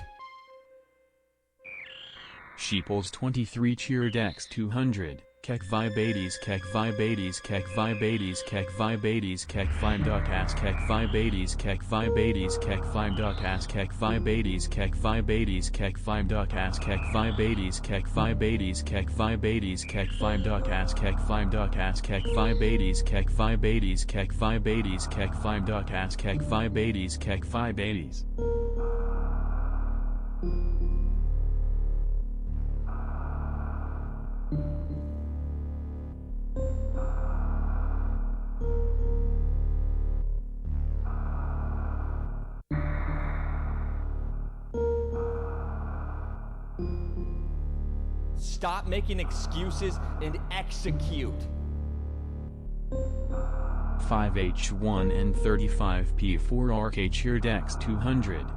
Sheeples 23 cheered X200, Kek Vibades Kek Vibades Kek Vibades Kek Vibades Kek Vibe.as Kek Vibades Kek Vibades Kek Vibe.as Kek Vibades Kek Vibades Kek Vibe.as Kek Vibades Kek Vibades Kek Vibades Kek Vibe.as Kek Vibe.as Kek Vibades Kek Vibades Kek Vibades Kek Vibe.as Kek Vibades Kek Vibades. Stop making excuses and execute. 5H1 and 35P4RK cheered X200,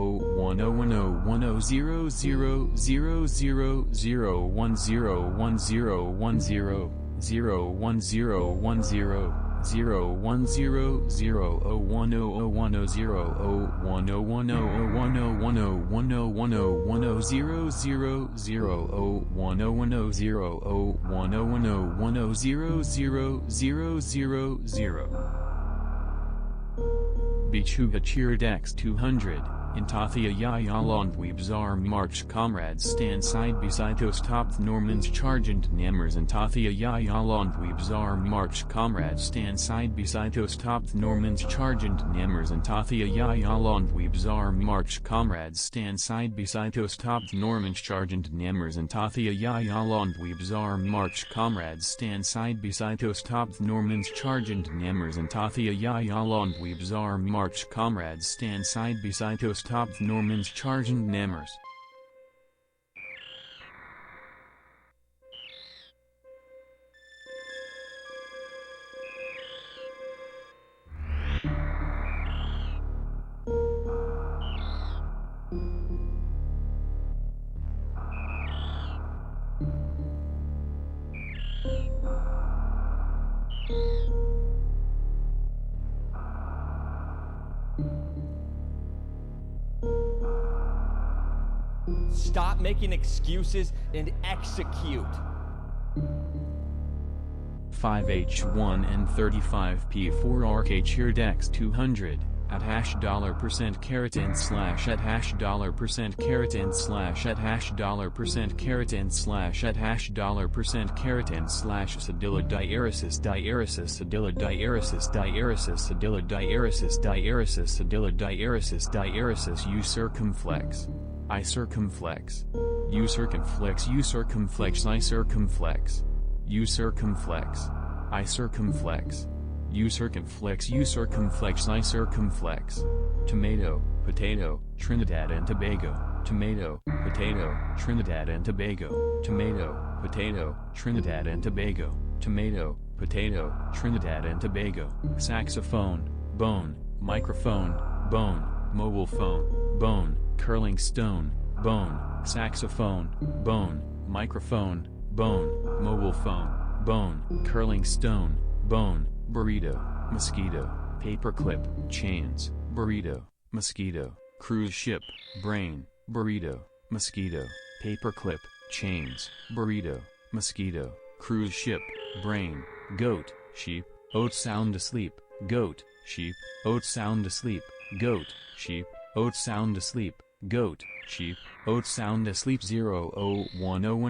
0101010000010101010101010101010101010101010101010101010101010101010101010101010101010101010101010101010101010101010101010101010101010101010101010101010101010101010101010101010101010101010101010101010101010101010101010101010101010101010101010101010101010101010101010101010101010101010101010101010101010101010101010101010101010101010101010101010101010101010101010101010101010101010101010101010101010101010101010101010101010101010101010101010101010101010101010101010101010101010101010101010101010101010101010101010101010101010101010101010101010101010101010101010101010101010101010101010101010101010101010101010101010101010101010101010101010101010Bichuga cheered X200, Intathia Yayalong Weebzar March Comrades stand side beside those top Normans Chargent Nammers Intathia Yayalong Weebzar March Comrades stand side beside those top Normans Chargent Nammers Intathia Yayalong Weebzar March Comrades stand side beside those top Normans Chargent Nammers Intathia Yayalong Weebzar March Comrades stand side beside those top Normans Chargent Nammers Intathia Yayalong Weebzar March Comrades stand side beside those top Normans Chargent Nammers. Stop making excuses and execute. 5H1 and 35P4RK cheered X200, at $% caret and slash at $% caret and slash at $% caret and slash at $% caret and slash Sedilla diaresis Sedilla diaresis Sedilla diaresis Sedilla diaresis you circumflex. I circumflex. You circumflex. You circumflex. I circumflex. You circumflex. I circumflex. U circumflex, I circumflex. Tomato, potato, Trinidad and Tobago. Tomato, potato, Trinidad and Tobago. Tomato, potato, Trinidad and Tobago. Tomato, potato, Trinidad and Tobago. Saxophone, bone, microphone, bone, mobile phone, bone, curling stone, bone, saxophone, bone, microphone, bone, mobile phone, bone, curling stone, bone, burrito, mosquito, paperclip, chains, burrito, mosquito, cruise ship, brain, burrito, mosquito, paperclip, chains, burrito, mosquito, cruise ship, brain, goat, sheep, oat sound asleep, goat, sheep, oat sound asleep, goat, sheep, oat sound asleep, goat, sheep, oat sound asleep 0 Dice,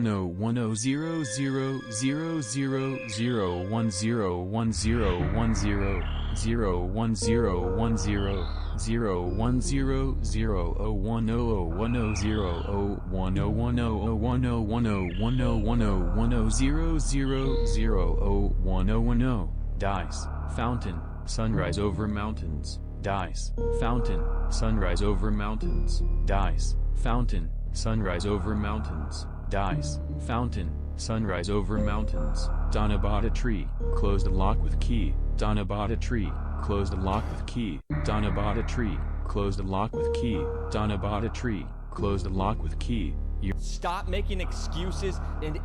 fountain, sunrise over mountains, dice, fountain, sunrise over mountains, dice, fountain, sunrise over mountains, dice, fountain, sunrise over mountains. Donna bought a tree, closed the lock with key. Donna bought a tree, closed the lock with key. Donna bought a tree, closed the lock with key. Donna bought a tree, closed the lock with key. Stop making excuses and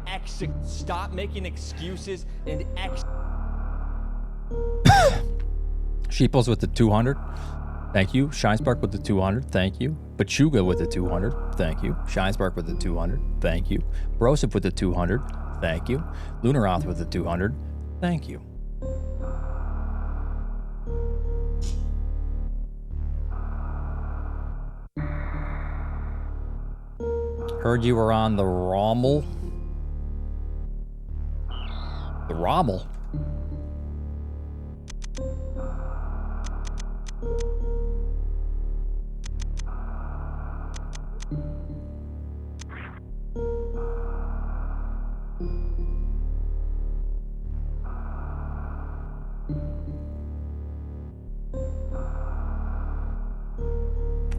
Stop making excuses and Sheeples with the 200. Thank you. Shinespark with the 200. Thank you. Bachuga with the 200. Thank you. Shinespark with the 200. Thank you. Brosip with the 200. Thank you. Lunaroth with the 200. Thank you. Heard you were on the Rommel. The Rommel?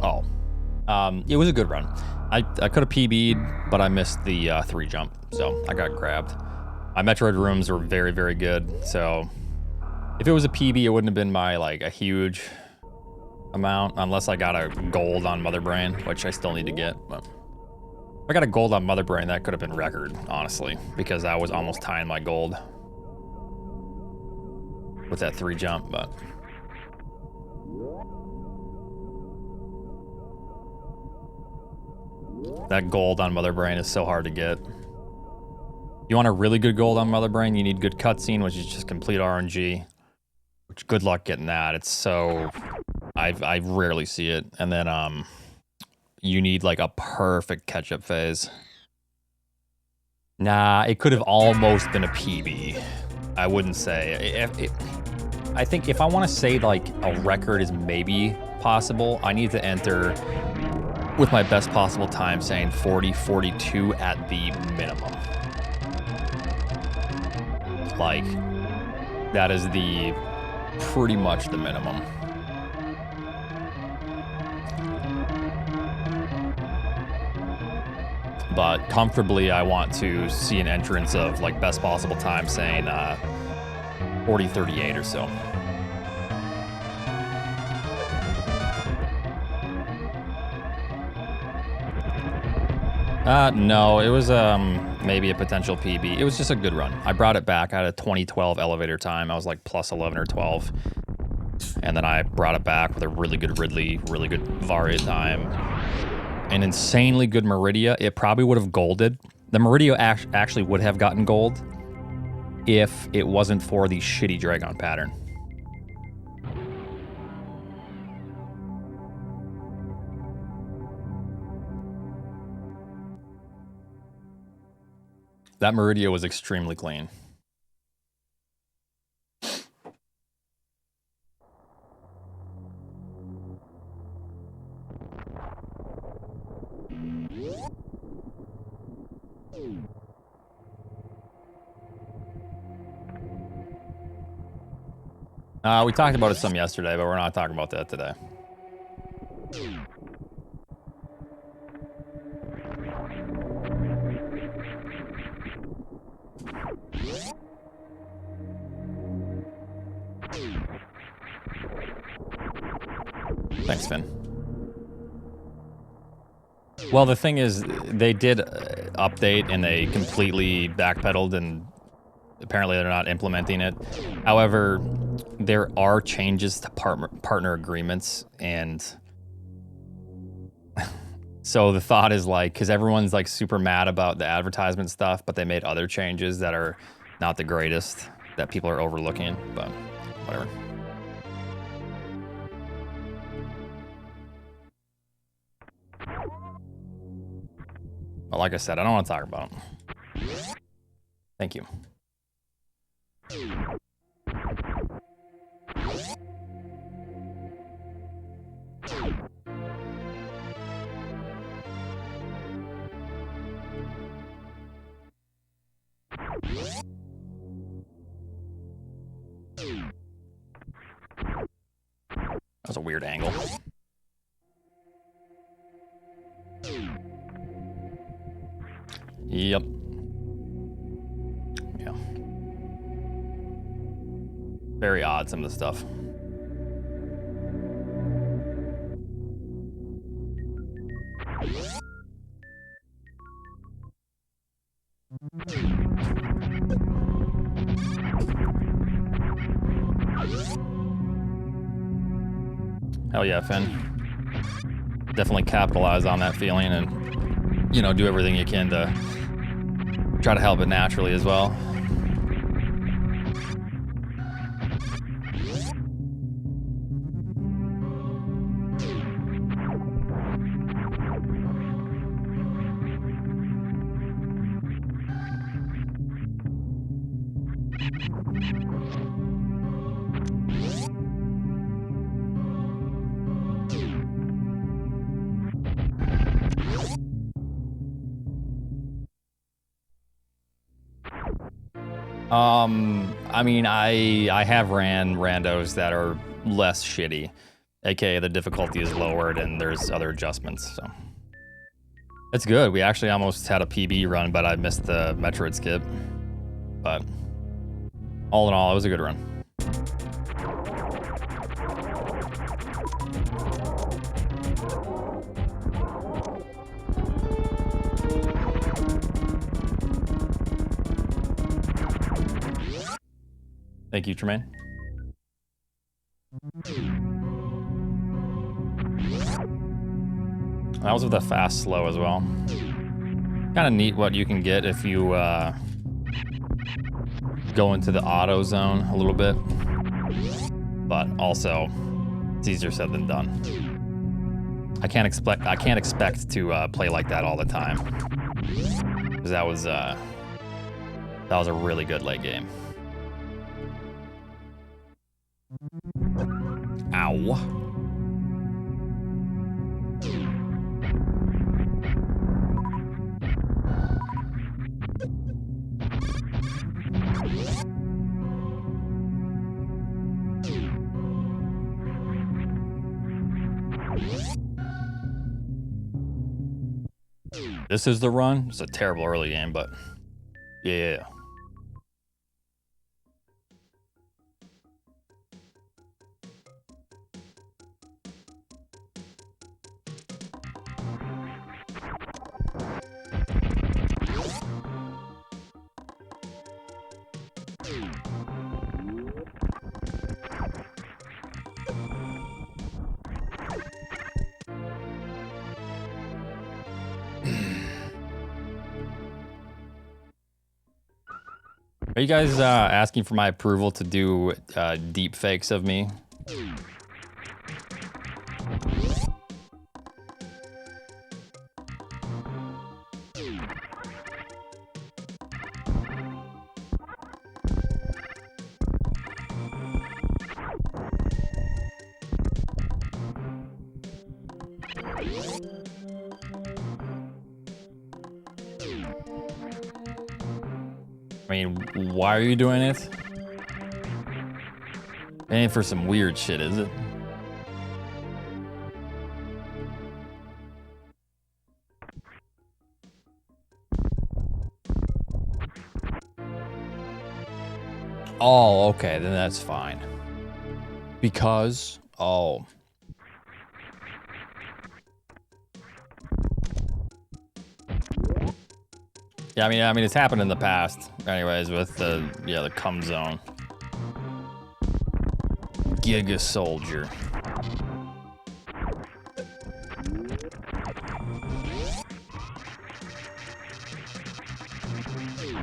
Oh. It was a good run. I could have PB'd, but I missed the 3 jump, so I got grabbed. My Metroid rooms were very, very good, so if it was a PB, it wouldn't have been by like a huge amount, unless I got a gold on Mother Brain, which I still need to get. But if I got a gold on Mother Brain, that could have been record, honestly, because I was almost tying my gold with that 3 jump, but. That gold on Mother Brain is so hard to get. You want a really good gold on Mother Brain, you need good cutscene, which is just complete RNG. Which, good luck getting that. It's so... I rarely see it. And then, you need like a perfect catch-up phase. Nah, it could have almost been a PB. I wouldn't say. I think if I want to say like a record is maybe possible, I need to enter with my best possible time, saying 40-42 at the minimum. Like, that is pretty much the minimum. But comfortably, I want to see an entrance of like best possible time, saying 40-38 or so. No, it was maybe a potential PB. It was just a good run. I brought it back. I had a 2012 elevator time. I was like plus 11 or 12. And then I brought it back with a really good Ridley, really good Varia time. An insanely good Meridia. It probably would have golded. The Meridia actually would have gotten gold if it wasn't for the shitty Dragon pattern. That Meridia was extremely clean. We talked about it some yesterday, but we're not talking about that today. Thanks, Finn. Well, the thing is, they did update and they completely backpedaled, and apparently they're not implementing it. However, there are changes to partner agreements, and so the thought is like, because everyone's like super mad about the advertisement stuff, but they made other changes that are not the greatest that people are overlooking, but whatever. But like I said, I don't want to talk about them. Thank you. That was a weird angle. Yep. Yeah. Very odd, some of the stuff. Hell yeah, Finn. Definitely capitalize on that feeling and, you know, do everything you can to try to help it naturally as well. I mean, I have ran randos that are less shitty, aka the difficulty is lowered and there's other adjustments, so. It's good. We actually almost had a PB run, but I missed the Metroid skip. But all in all, it was a good run. Thank you, Tremaine. That was with a fast slow as well. Kind of neat what you can get if you go into the auto zone a little bit, but also it's easier said than done. I can't expect to play like that all the time, because that was a really good late game. Ow. This is the run. It's a terrible early game, but yeah. Are you guys asking for my approval to do deep fakes of me? I mean, why are you doing it? Ain't for some weird shit, is it? Oh, okay, then that's fine. Because, oh. Yeah, I mean, it's happened in the past, anyways, with the cum zone. Giga Soldier.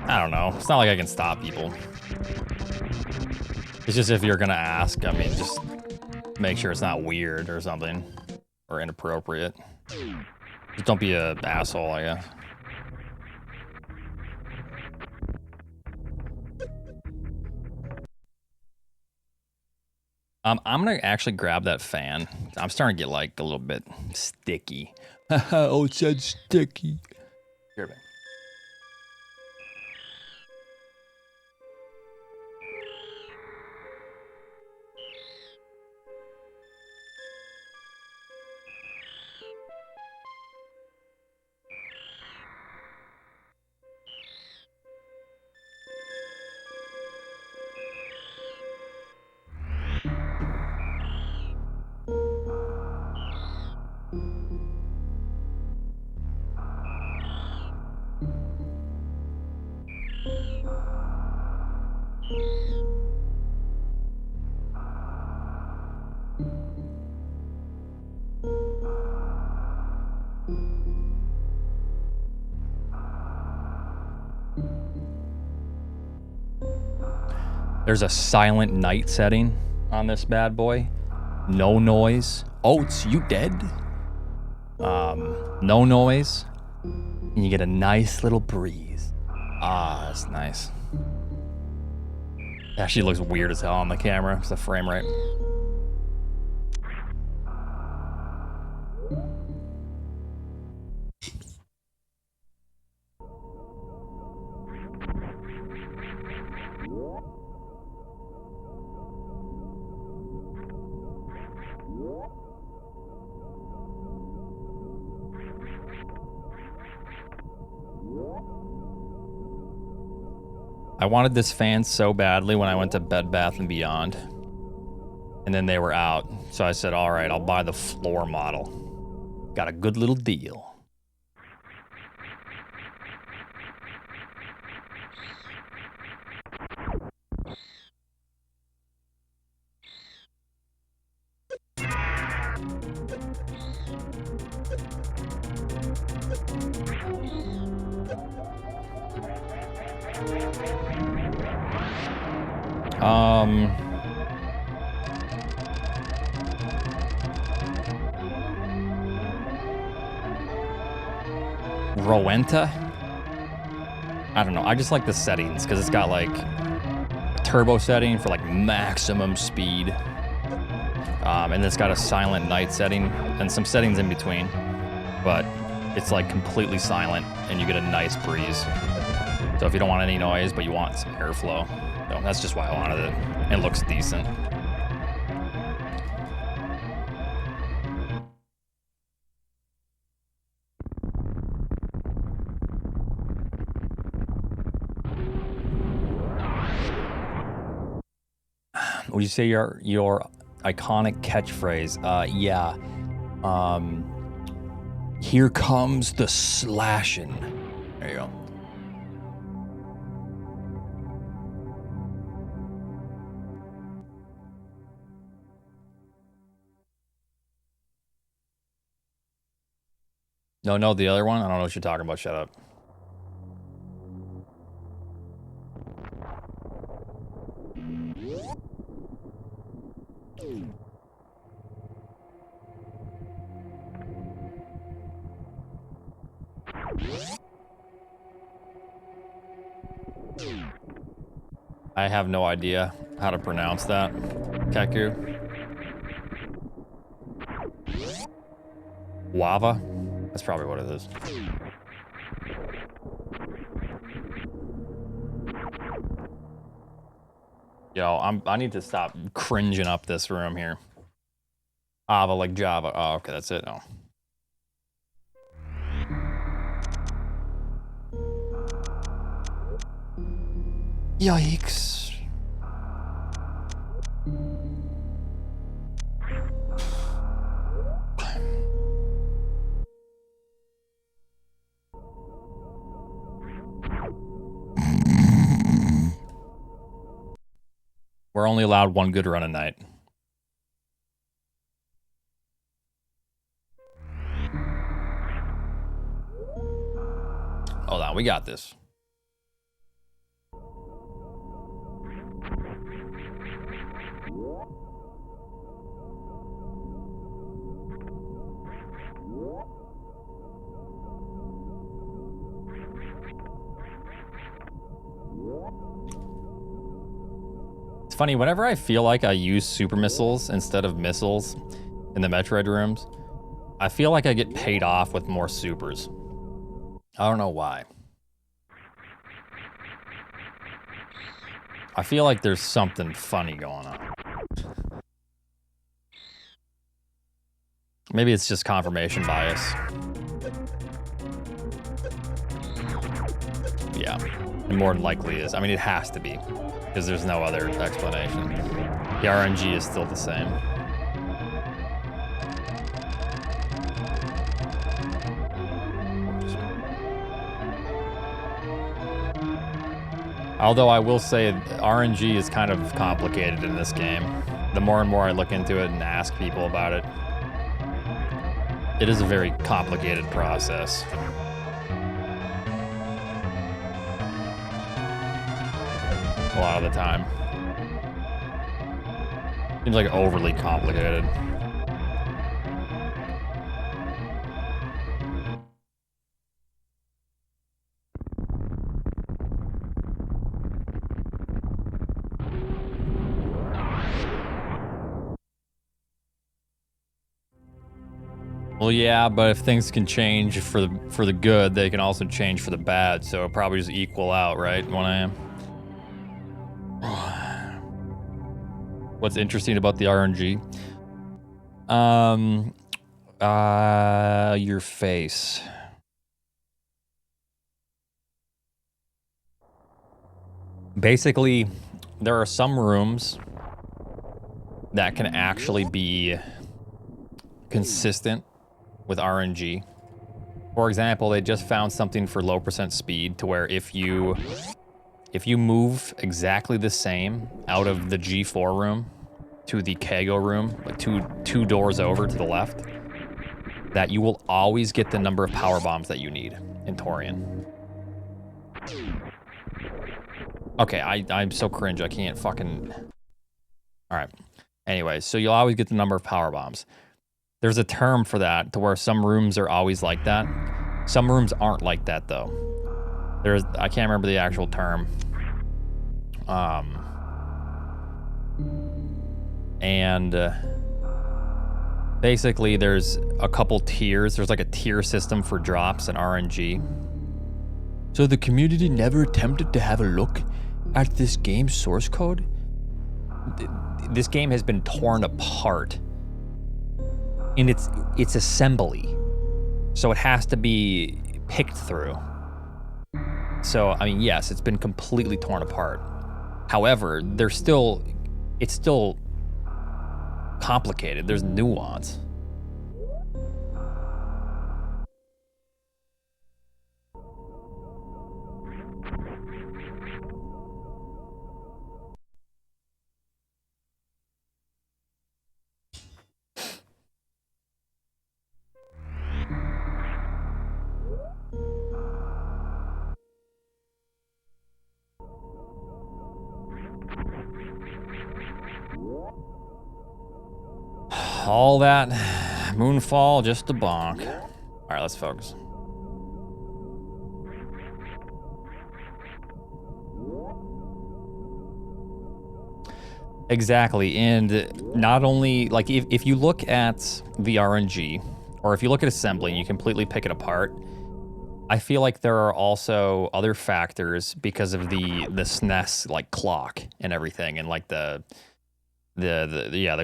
I don't know. It's not like I can stop people. It's just if you're gonna ask, I mean, just make sure it's not weird or something. Or inappropriate. Just don't be an asshole, I guess. I'm gonna actually grab that fan. I'm starting to get like a little bit sticky. Oh, it said sticky. Here, man. There's a silent night setting on this bad boy. No noise. Oats, you dead? No noise. And you get a nice little breeze. Ah, that's nice. It actually looks weird as hell on the camera. It's the frame rate. I wanted this fan so badly when I went to Bed Bath & Beyond. And then they were out. So I said, all right, I'll buy the floor model. Got a good little deal. Rowenta? I don't know. I just like the settings because it's got like a turbo setting for like maximum speed. And it's got a silent night setting and some settings in between. But it's like completely silent and you get a nice breeze. So if you don't want any noise, but you want some airflow, so that's just why I wanted it. It looks decent. Would you say your iconic catchphrase? Yeah. Here comes the slashing. There you go. No, the other one? I don't know what you're talking about. Shut up. I have no idea how to pronounce that. Keku. Wava? That's probably what it is. Yo, I need to stop cringing up this room here. Ava like Java. Oh, okay, that's it. Oh. Yikes. We're only allowed one good run a night. Hold on, we got this. It's funny, whenever I feel like I use super missiles instead of missiles in the Metroid rooms, I feel like I get paid off with more supers. I don't know why. I feel like there's something funny going on. Maybe it's just confirmation bias. Yeah, it more than likely is. I mean, it has to be, because there's no other explanation. The RNG is still the same. Although I will say RNG is kind of complicated in this game. The more and more I look into it and ask people about it, it is a very complicated process. A lot of the time. Seems like overly complicated. Well, yeah, but if things can change for the good, they can also change for the bad. So it'll probably just equal out, right? When I am. What's interesting about the RNG? Your face. Basically, there are some rooms that can actually be consistent with RNG. For example, they just found something for low % speed to where if you move exactly the same out of the G4 room to the Kago room, like two doors over to the left, that you will always get the number of power bombs that you need in Torian. Okay, I'm so cringe, I can't fucking... Alright. Anyway, so you'll always get the number of power bombs. There's a term for that, to where some rooms are always like that. Some rooms aren't like that, though. I can't remember the actual term. Basically, there's a couple tiers. There's like a tier system for drops and RNG. So the community never attempted to have a look at this game's source code? This game has been torn apart in its assembly. So it has to be picked through. So, I mean, yes, it's been completely torn apart. However, it's still complicated. There's nuance. All that moonfall, just a bonk. All right, let's focus. Exactly, and not only, like, if you look at the RNG, or if you look at assembly and you completely pick it apart, I feel like there are also other factors because of the SNES like clock and everything, and like the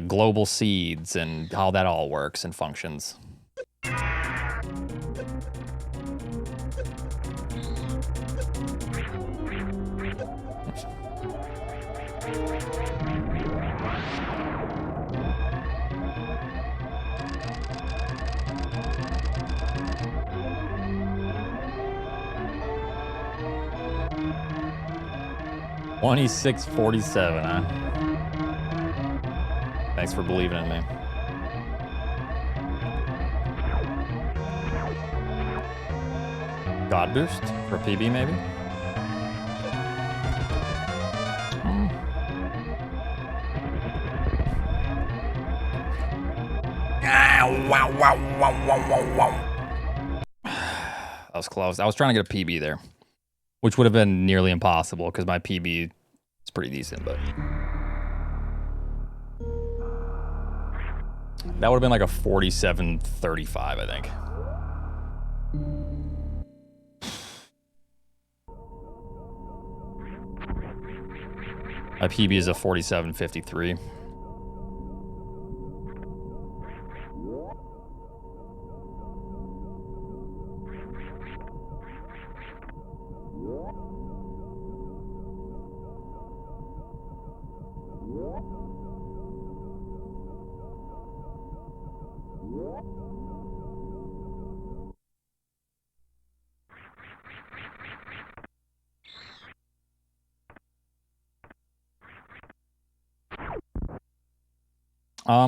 global seeds and how that all works and functions. $26.47, huh? Thanks for believing in me. God boost for PB, maybe? That was close. I was trying to get a PB there, which would have been nearly impossible because my PB is pretty decent, but that would have been like a 47.35, I think. My PB is a 47.53.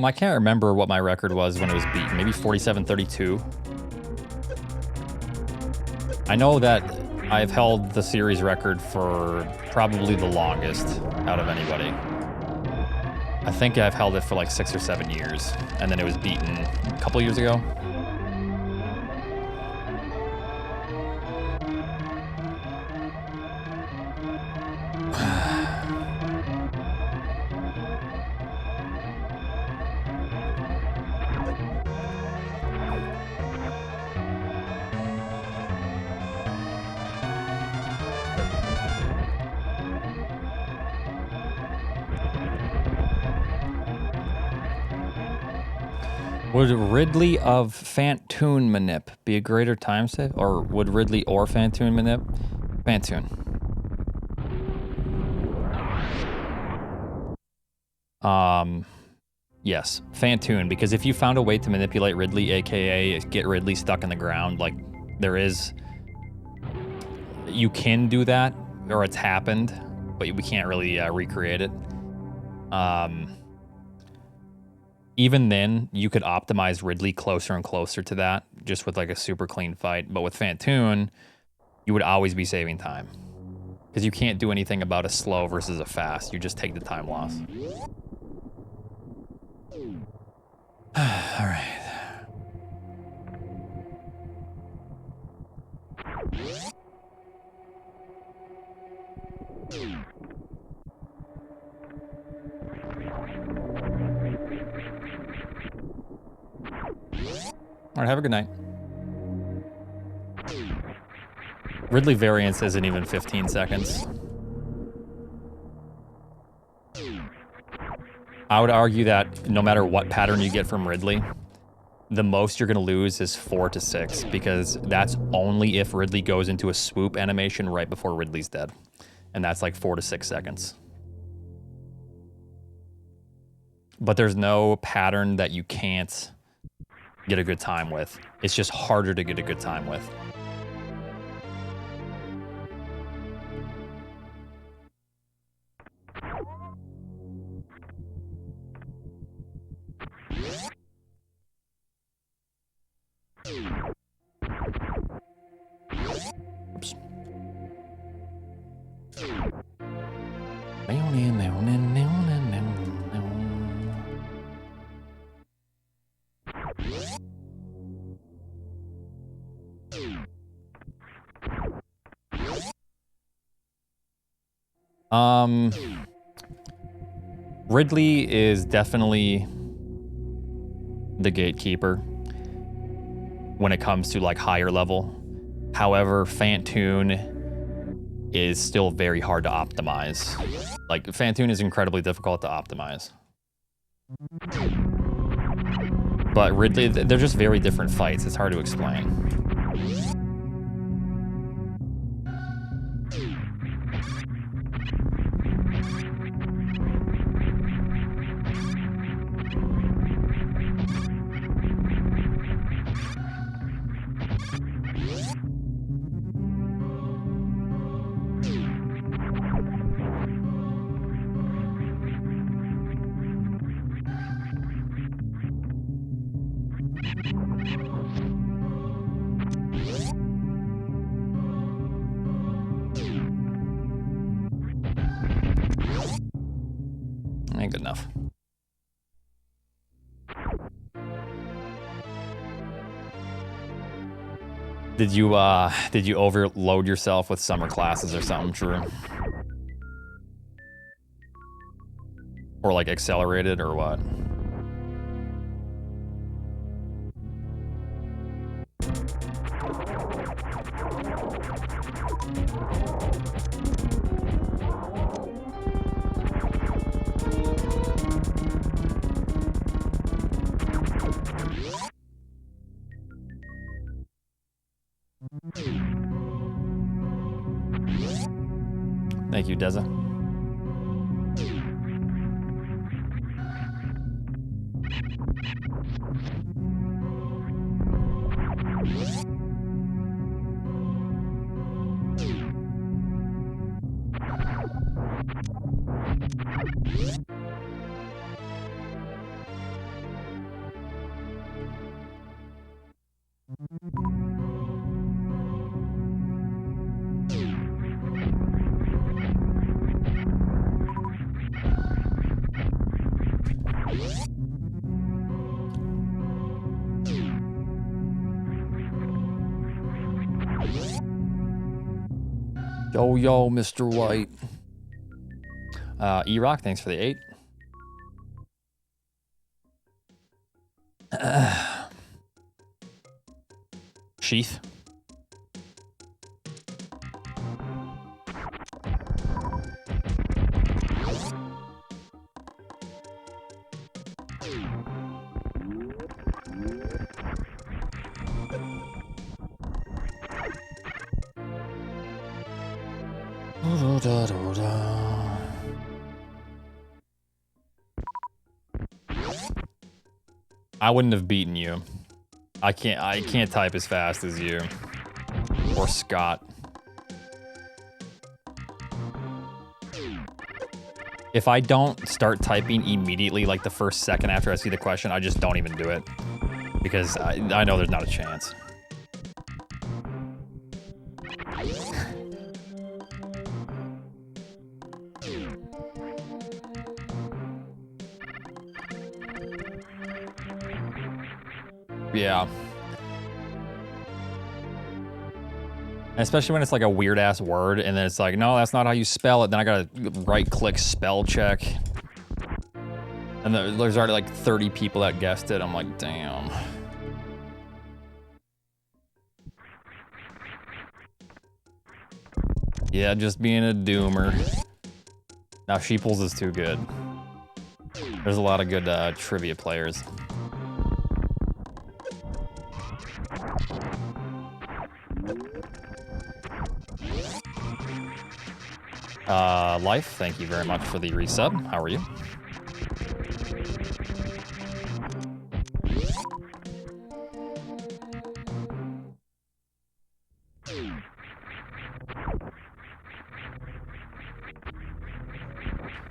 I can't remember what my record was when it was beaten. Maybe 47.32. I know that I've held the series record for probably the longest out of anybody. I think I've held it for like 6 or 7 years, and then it was beaten a couple years ago. Would Ridley of Fantoon Manip be a greater time save? Or would Ridley or Fantoon Manip? Fantoon. Yes, Fantoon, because if you found a way to manipulate Ridley, aka get Ridley stuck in the ground, like there is, you can do that, or it's happened, but we can't really recreate it. Even then, you could optimize Ridley closer and closer to that, just with like a super clean fight. But with Fantoon, you would always be saving time, because you can't do anything about a slow versus a fast. You just take the time loss. All right. All right, have a good night. Ridley variance isn't even 15 seconds. I would argue that no matter what pattern you get from Ridley, the most you're going to lose is 4 to 6, because that's only if Ridley goes into a swoop animation right before Ridley's dead. And that's like 4 to 6 seconds. But there's no pattern that you can't get a good time with. It's just harder to get a good time with. Oops. Ridley is definitely the gatekeeper when it comes to like higher level. However, Fantoon is still very hard to optimize. Like, Fantoon is incredibly difficult to optimize. But Ridley, they're just very different fights. It's hard to explain. Ain't good enough. Did you overload yourself with summer classes or something, Drew? Or like accelerated or what? Thank you, Deza. Yo, Mr. White. E-Rock, thanks for the 8. Sheath. I wouldn't have beaten you. I can't type as fast as you. Or Scott. If I don't start typing immediately, like the first second after I see the question, I just don't even do it. Because I know there's not a chance. Yeah. Especially when it's like a weird ass word and then it's like, no, that's not how you spell it. Then I gotta right click spell check. And there's already like 30 people that guessed it. I'm like, damn. Yeah, just being a doomer. Now Sheeples is too good. There's a lot of good trivia players. Life, thank you very much for the resub. How are you?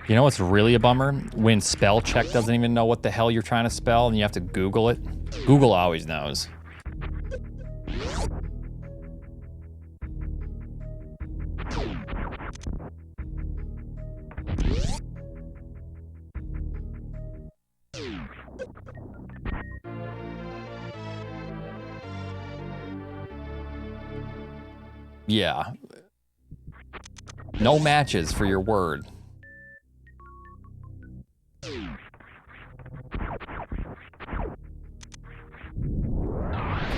You know what's really a bummer? When spell check doesn't even know what the hell you're trying to spell and you have to Google it. Google always knows. Yeah. No matches for your word.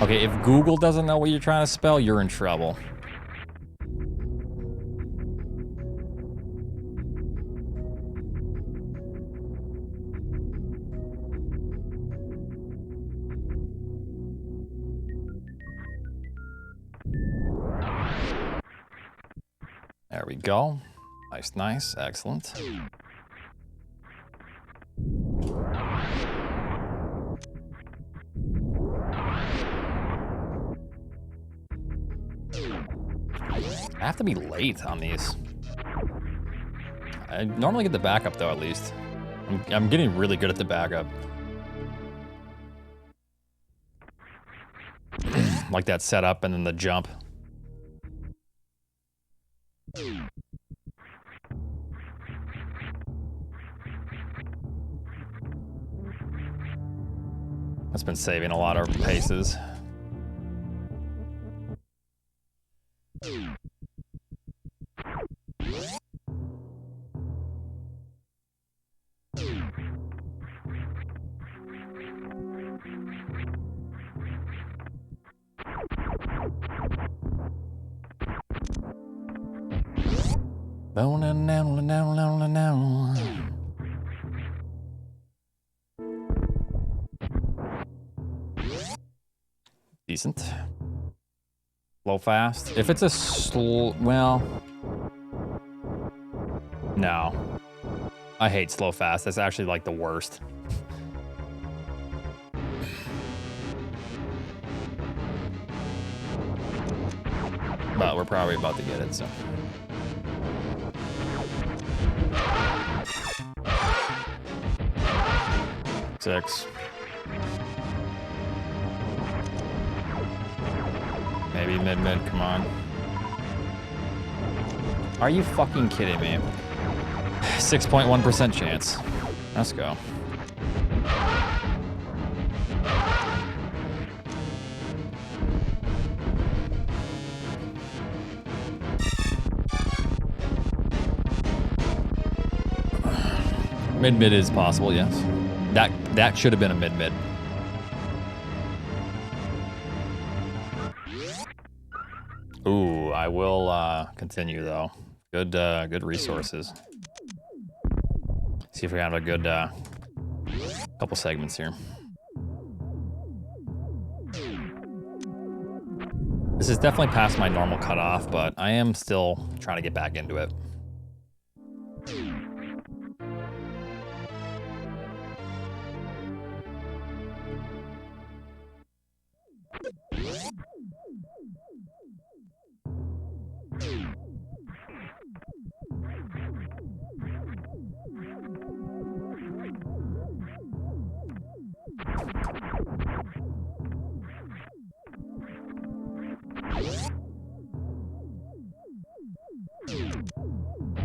Okay, if Google doesn't know what you're trying to spell, you're in trouble. There we go. Nice, nice, excellent. I have to be late on these. I normally get the backup though, at least. I'm getting really good at the backup. Like that setup and then the jump. That's been saving a lot of paces. Decent. Slow fast. If it's a slow, well, no. I hate slow fast. That's actually like the worst. But we're probably about to get it, so. Six. Maybe mid-mid, come on. Are you fucking kidding me? 6.1% chance. Let's go. Mid-mid is possible, yes. That should have been a mid-mid. Ooh, I will continue though. Good resources. See if we have a good couple segments here. This is definitely past my normal cutoff, but I am still trying to get back into it.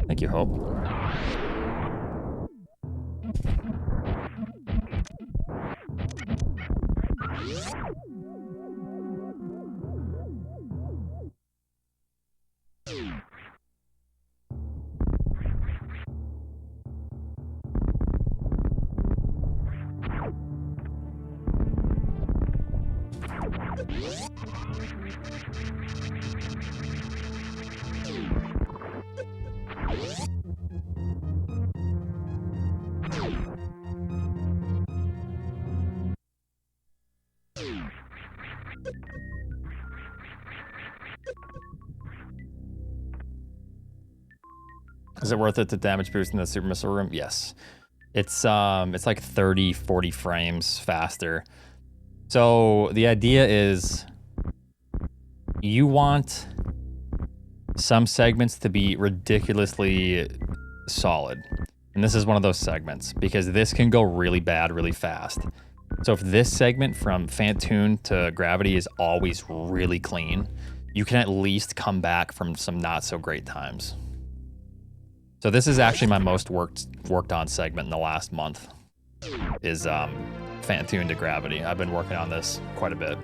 Thank you, Hope. Is it worth it to damage boost in the super missile room? Yes. It's like 30, 40 frames faster. So the idea is you want some segments to be ridiculously solid. And this is one of those segments because this can go really bad really fast. So if this segment from Fantoon to Gravity is always really clean, you can at least come back from some not so great times. So this is actually my most worked on segment in the last month is Fantoon to Gravity. I've been working on this quite a bit.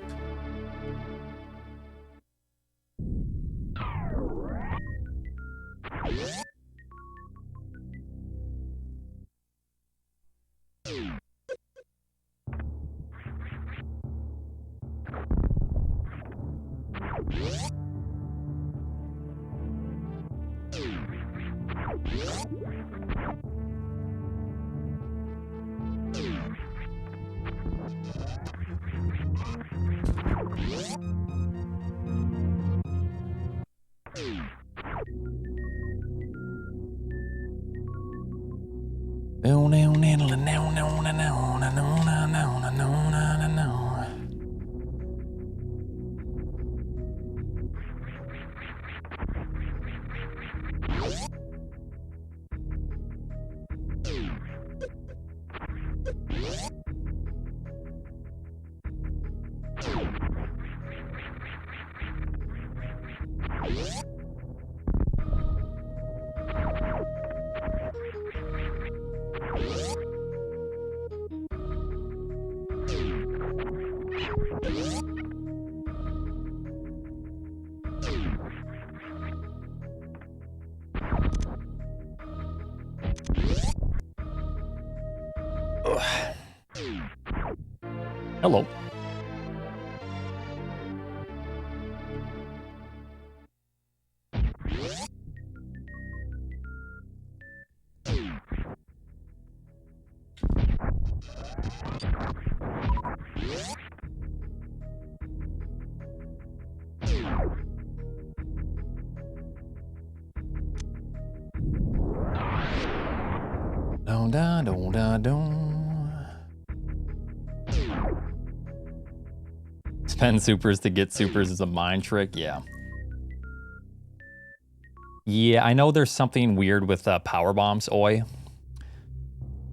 Hello. Dun, dun, dun, dun, dun. Spend supers to get supers is a mind trick. Yeah. Yeah, I know there's something weird with power bombs, Oi,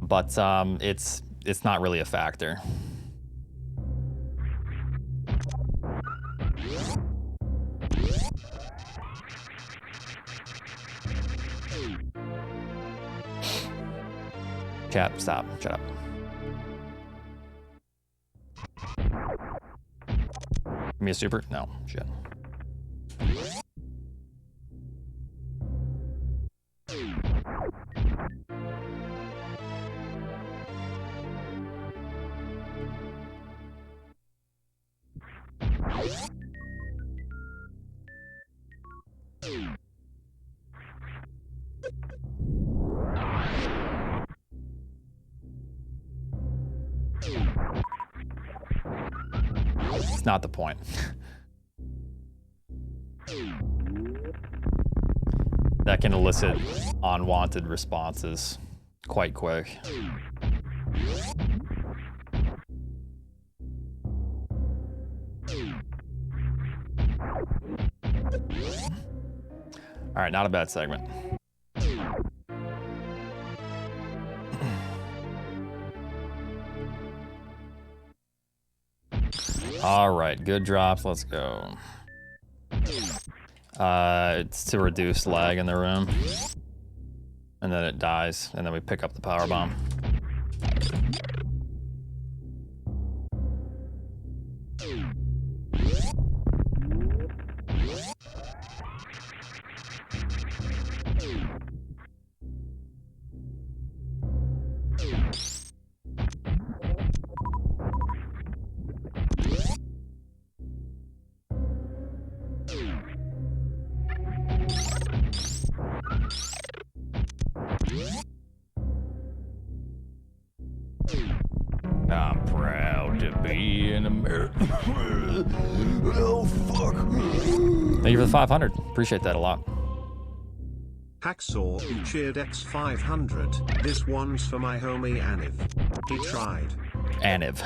but it's not really a factor. Chat, stop. Shut up. Give me a super? No, shit. It's not the point. That can elicit unwanted responses quite quick. All right, not a bad segment. All right, good drops. Let's go. It's to reduce lag in the room. And then it dies, and then we pick up the power bomb. I'm proud to be an American. Oh, fuck. Thank you for the 500. Appreciate that a lot. Hacksaw who cheered X500. This one's for my homie Aniv. He tried. Aniv.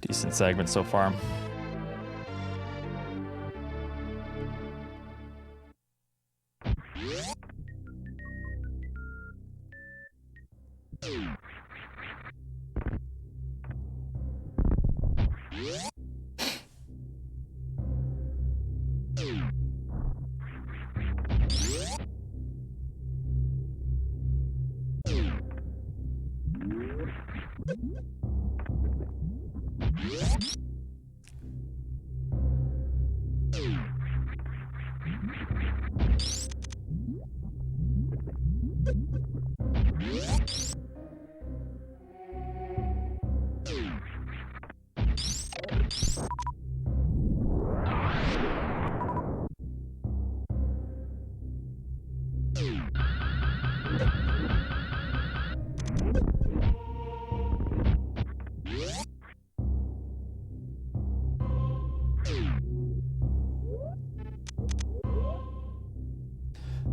Decent segment so far.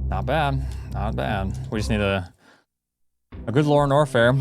Not bad, not bad. We just need a good lore and warfare.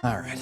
All right.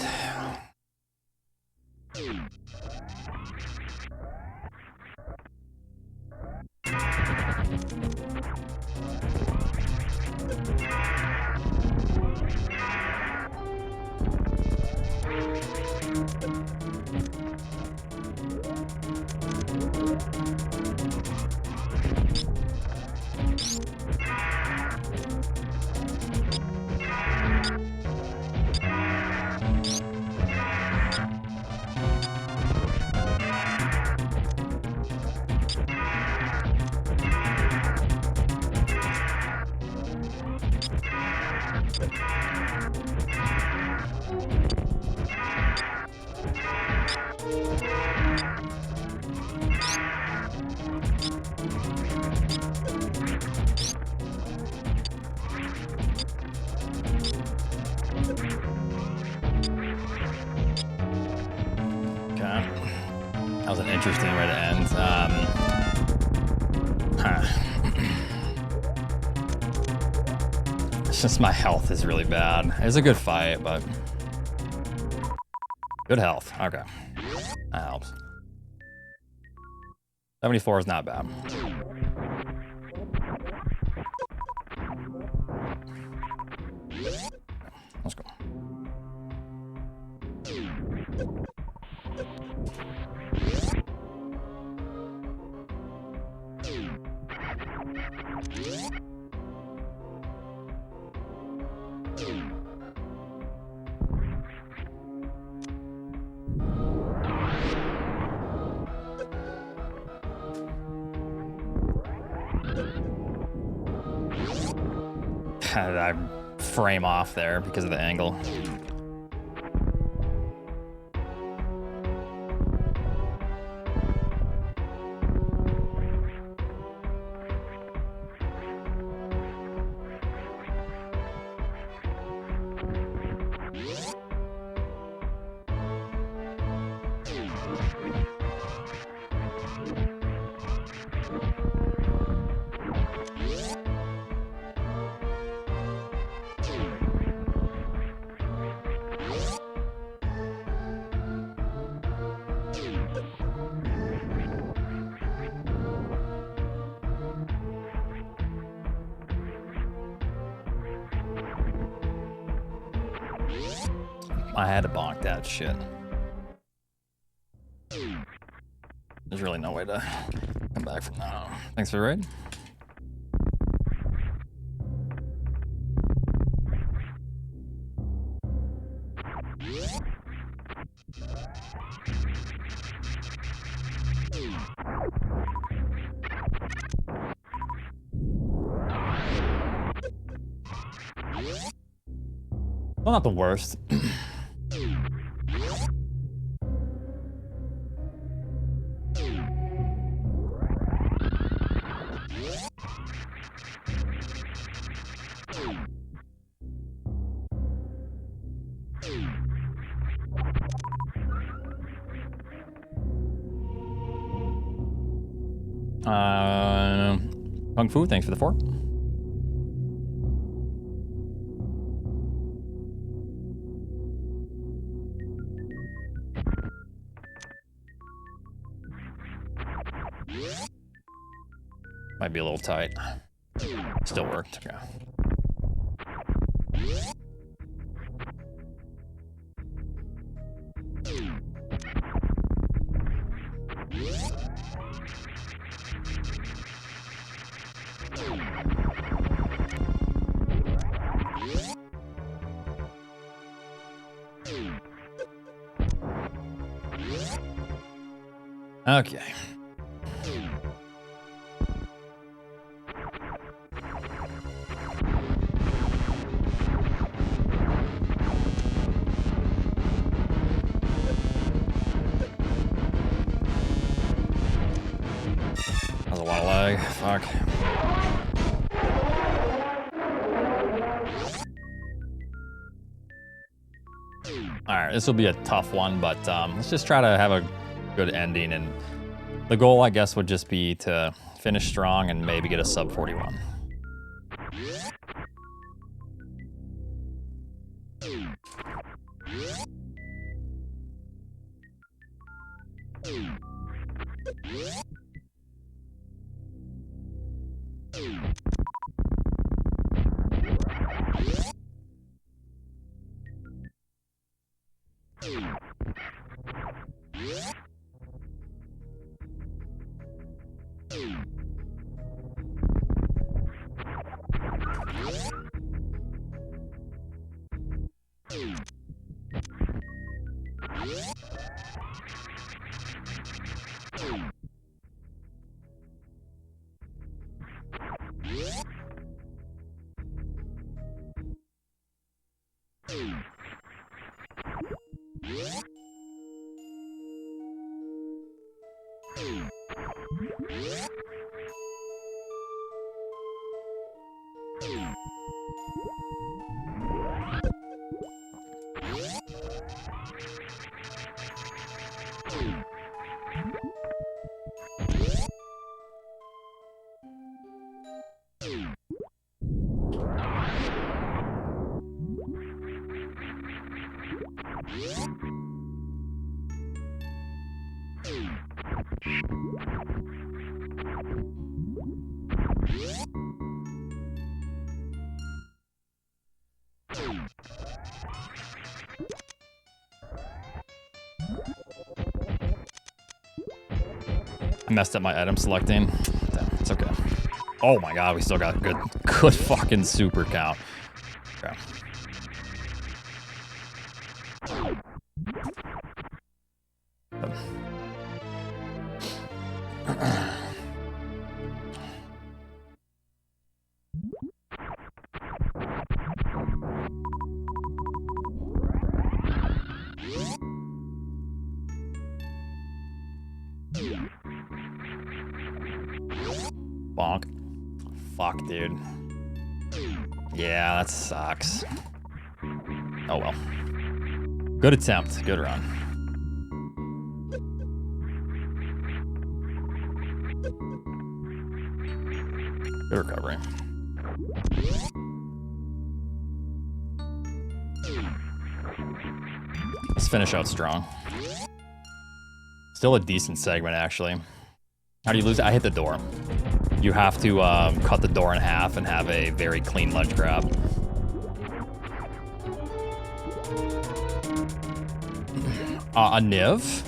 That was an interesting way to end. It's just my health is really bad. It was a good fight, but good health. Okay, that helps. 74 is not bad. Let's go. I frame off there because of the angle. I had to bonk that shit. There's really no way to come back from that. Thanks for the raid. Well, not the worst. Kung Fu, thanks for the 4. Might be a little tight. Still worked. Yeah. Okay. That was a lot of lag. Fuck. Alright, this will be a tough one, but let's just try to have a good ending, and the goal, I guess, would just be to finish strong and maybe get a sub 41. I messed up my item selecting. Damn, it's okay. Oh my god, we still got a good fucking super count. Okay. fuck, dude. Yeah, that sucks. Oh well. Good attempt. Good run. Good recovery. Let's finish out strong. Still a decent segment, actually. How do you lose it? I hit the door. You have to cut the door in half and have a very clean ledge grab. A Niv?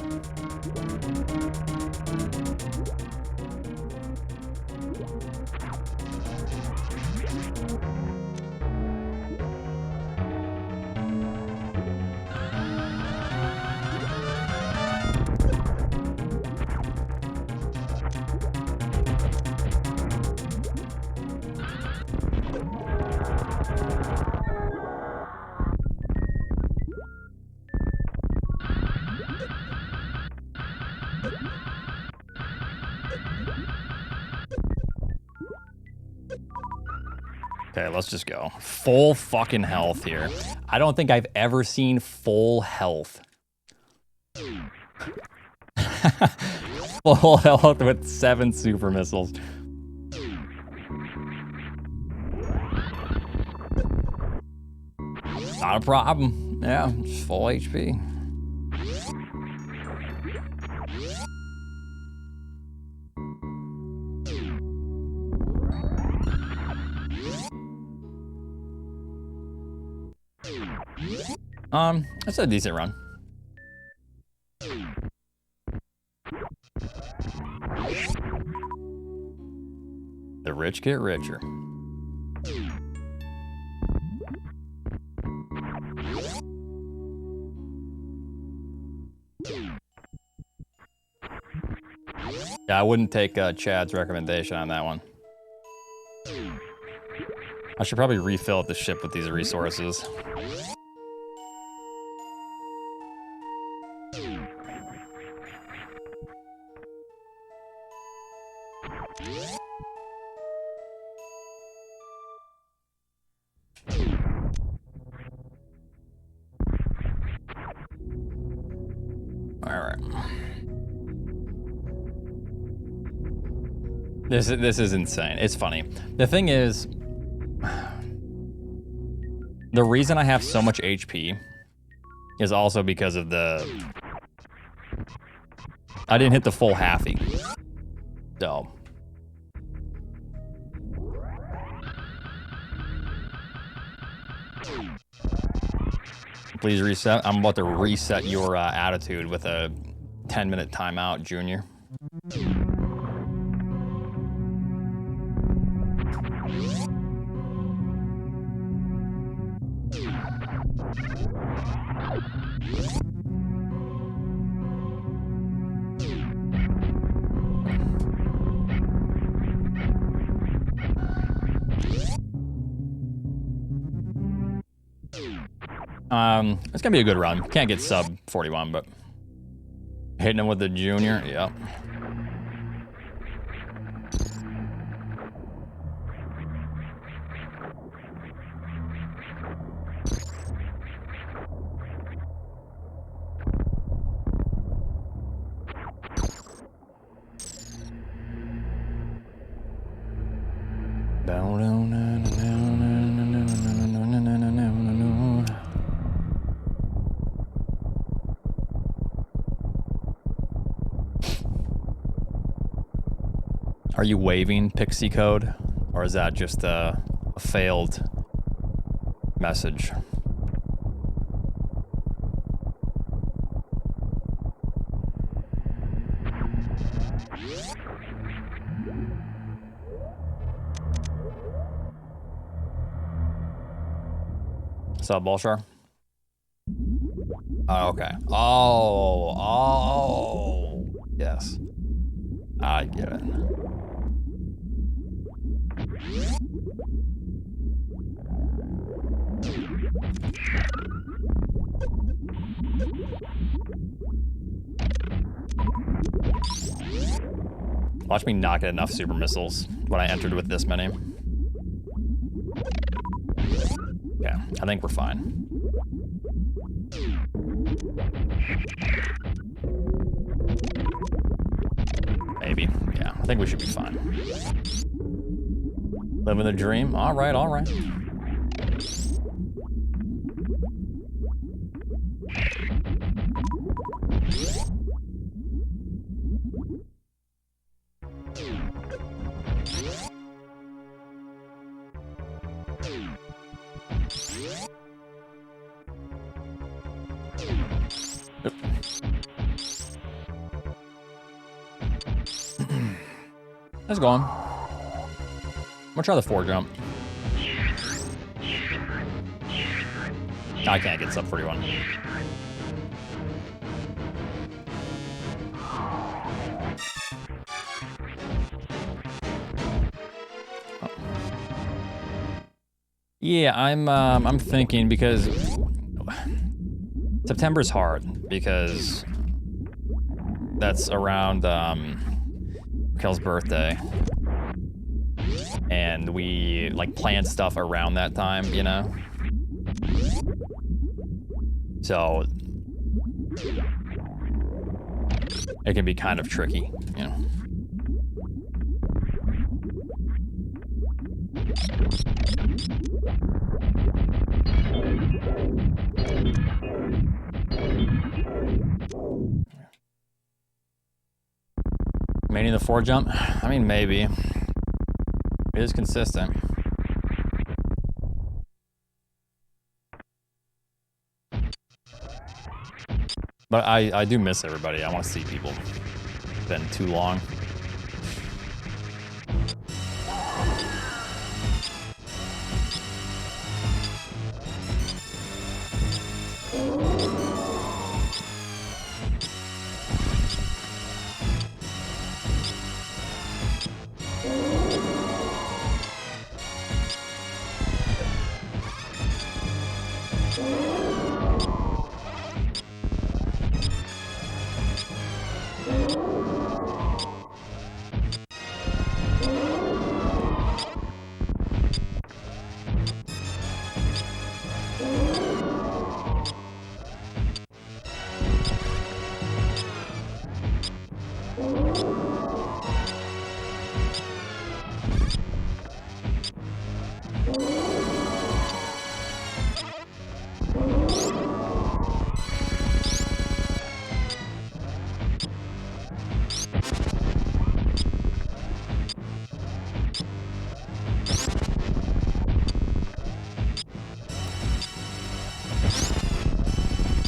Okay, let's just go. Full fucking health here. I don't think I've ever seen full health. Full health with 7 super missiles. Not a problem. Yeah, just full HP. That's a decent run. The rich get richer. Yeah, I wouldn't take Chad's recommendation on that one. I should probably refill the ship with these resources. This is insane. It's funny. The thing is, the reason I have so much HP is also because of I didn't hit the full halfie. So. Please reset. I'm about to reset your attitude with a 10-minute timeout, Junior. It's gonna be a good run. Can't get sub 41, but hitting him with the Junior, yep. Are you waving Pixie code, or is that just a failed message? What's up, Bolshar? Oh, okay. Oh, yes. I get it. Watch me not get enough super missiles when I entered with this many. Okay, I think we're fine. Maybe. Yeah, I think we should be fine. Living the dream. All right, all right. Let's go on. I'm gonna try the 4 jump. No, I can't get sub 41. Oh. Yeah, I'm thinking because September's hard because that's around Kel's birthday, and we like plan stuff around that time, you know? So it can be kind of tricky, you know? Maining the 4 jump? I mean, maybe. It is consistent. But I do miss everybody. I want to see people. It's been too long.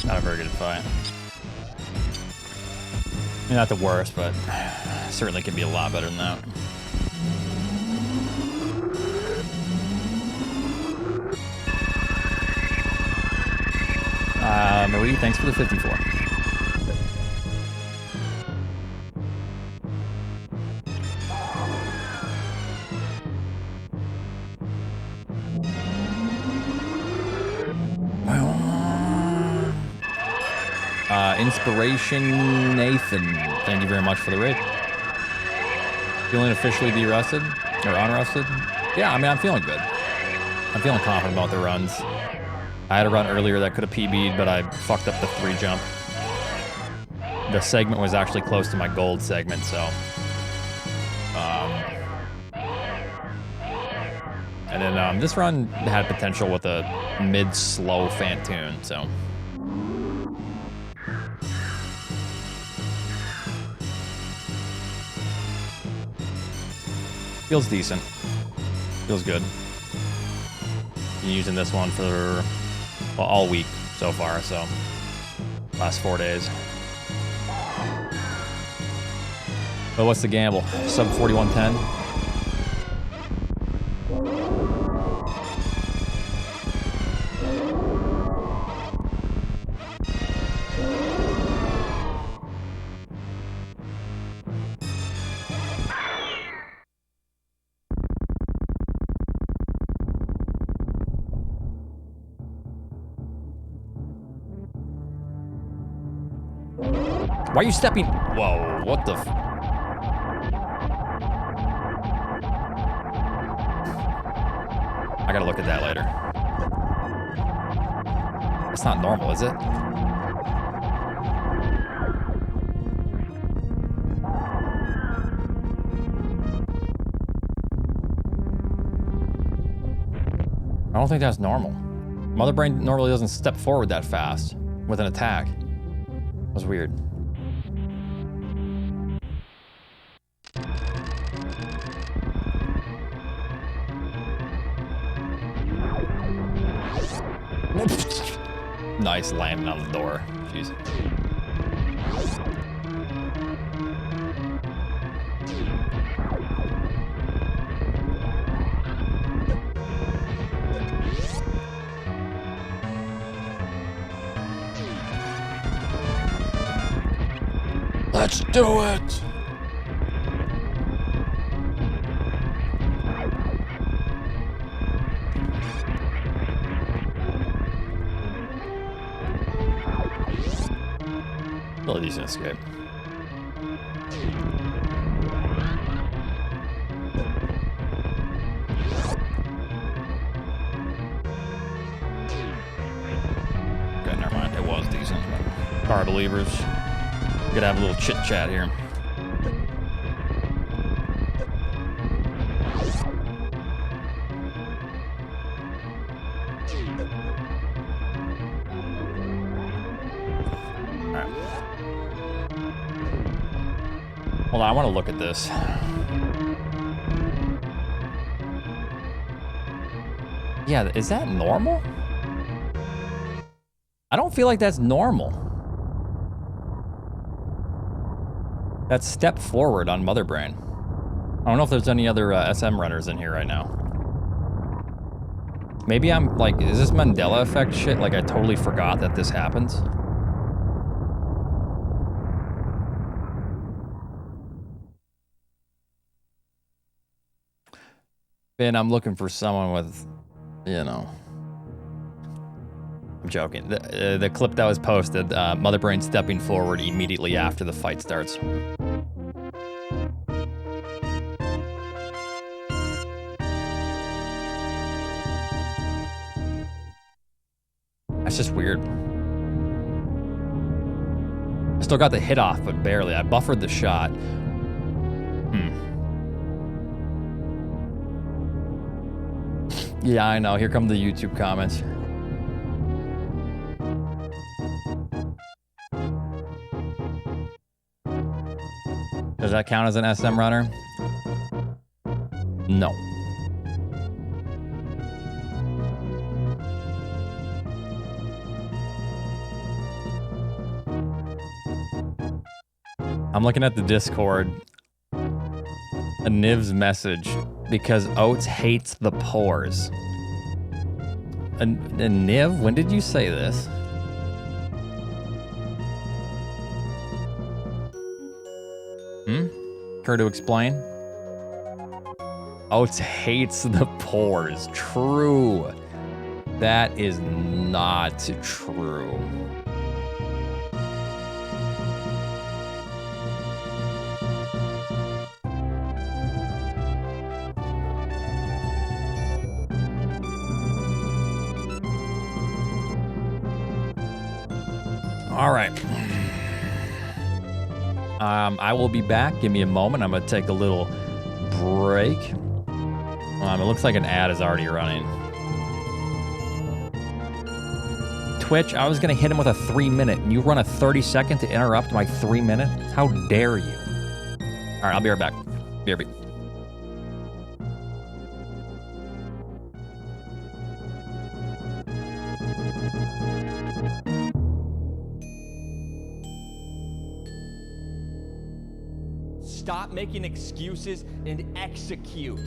Not a very good fight. I mean, not the worst, but certainly can be a lot better than that. Marie, thanks for the 54. Inspiration Nathan, thank you very much for the raid. Feeling officially de-rusted or unrusted? Yeah, I mean, I'm feeling good. I'm feeling confident about the runs. I had a run earlier that could have PB'd, but I fucked up the 3 jump. The segment was actually close to my gold segment, so. And then this run had potential with a mid-slow Fantoon, so. Feels decent. Feels good. Been using this one for, well, all week so far, so last 4 days. But what's the gamble? Sub 4110? Why are you stepping? Whoa, what the f... I gotta look at that later. That's not normal, is it? I don't think that's normal. Mother Brain normally doesn't step forward that fast with an attack. That was weird. Nice landing on the door. Jeez. Let's do it! Really decent escape. Okay, never mind. It was decent. Car believers. We're gonna have a little chit chat here. Hold on, I want to look at this. Yeah, is that normal? I don't feel like that's normal. That step forward on Mother Brain. I don't know if there's any other SM runners in here right now. Maybe I'm like, is this Mandela effect shit? Like I totally forgot that this happens. Ben, I'm looking for someone with, you know. I'm joking. The clip that was posted, Mother Brain stepping forward immediately after the fight starts. That's just weird. I still got the hit off, but barely. I buffered the shot. Yeah, I know. Here come the YouTube comments. Does that count as an SM runner? No. I'm looking at the Discord. A Niv's message because Oats hates the pores. A Niv, when did you say this? Care to explain? Oats hates the pores. True. That is not true. All right. I will be back. Give me a moment. I'm going to take a little break. It looks like an ad is already running. Twitch, I was going to hit him with a 3-minute, and you run a 30-second to interrupt my 3-minute? How dare you? All right, I'll be right back. Be right back. Stop making excuses and execute.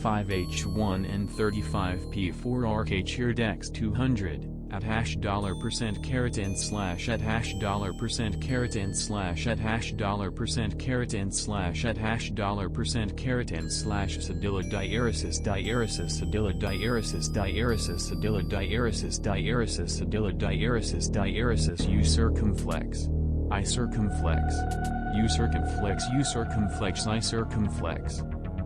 5H1 and 35P4RK cheered X200 at $% and slash at $% and slash at $% and slash at $% and slash Sedilla diaresis Sedilla diaresis Sedilla diaresis you circumflex. I circumflex. You circumflex. You circumflex. I circumflex.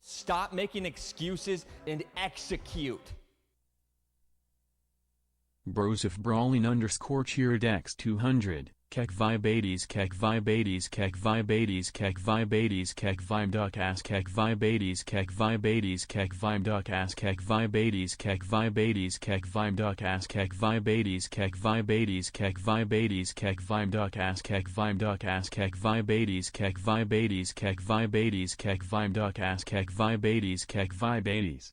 Stop making excuses and execute. Brosif brawling underscore cheered x 200. Kek vibades kek vibades kek vibades kek vibades kek vibe duck ass kek vibades kek vibades kek vibe duck ass kek vibades kek vibades kek vibe duck ass kek vibades kek vibades kek vibades kek vibe duck ass kek vibe duck ass kek vibades kek vibades kek vibades kek vibe duck ass kek vibades kek vibades. .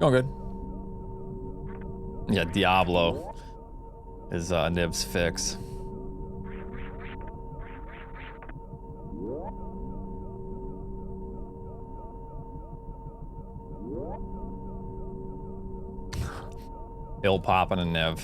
Going good. Yeah, Diablo is Nib's fix. Bill popping a Niv.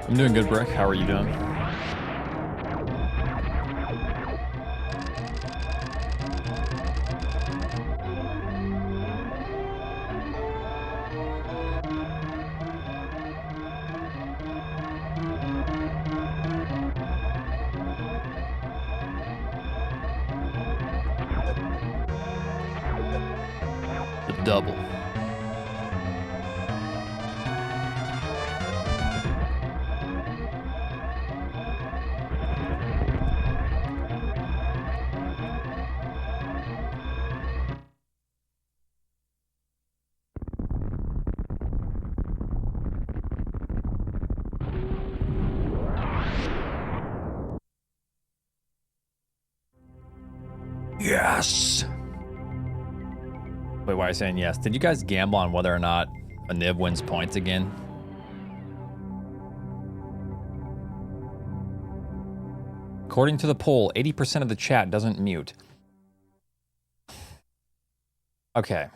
I'm doing good, Brick. How are you doing? The double. Yes. Wait, why are you saying yes? Did you guys gamble on whether or not a Nib wins points again? According to the poll, 80% of the chat doesn't mute. Okay.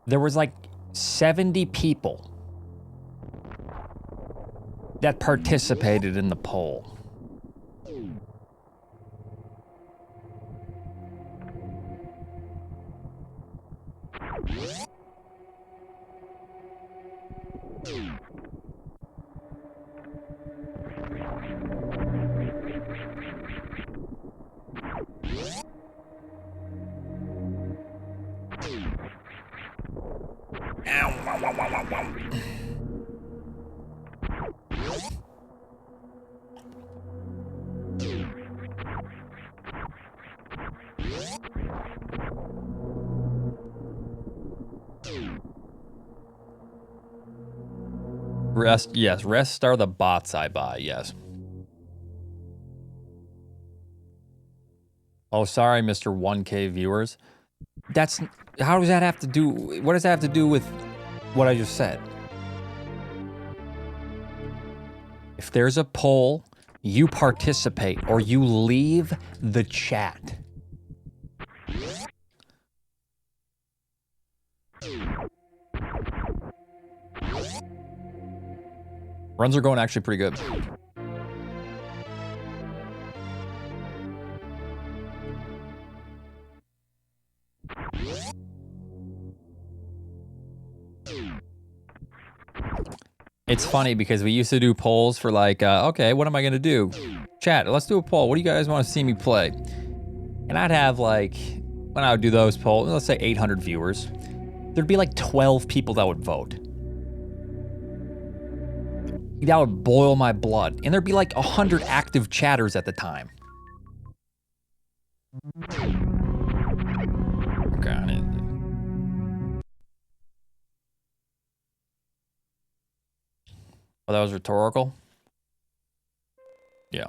There was like 70 people that participated in the poll. Rest, yes. Rest are the bots I buy, yes. Oh, sorry, Mr. 1K viewers. That's, how does that have to do, what does that have to do with what I just said? If there's a poll, you participate or you leave the chat. Runs are going actually pretty good. It's funny because we used to do polls for like, okay, what am I gonna do? Chat, let's do a poll. What do you guys want to see me play? And I'd have like, when I would do those polls, let's say 800 viewers, there'd be like 12 people that would vote. That would boil my blood. And there'd be like 100 active chatters at the time. Okay, I need... Oh, that was rhetorical? Yeah.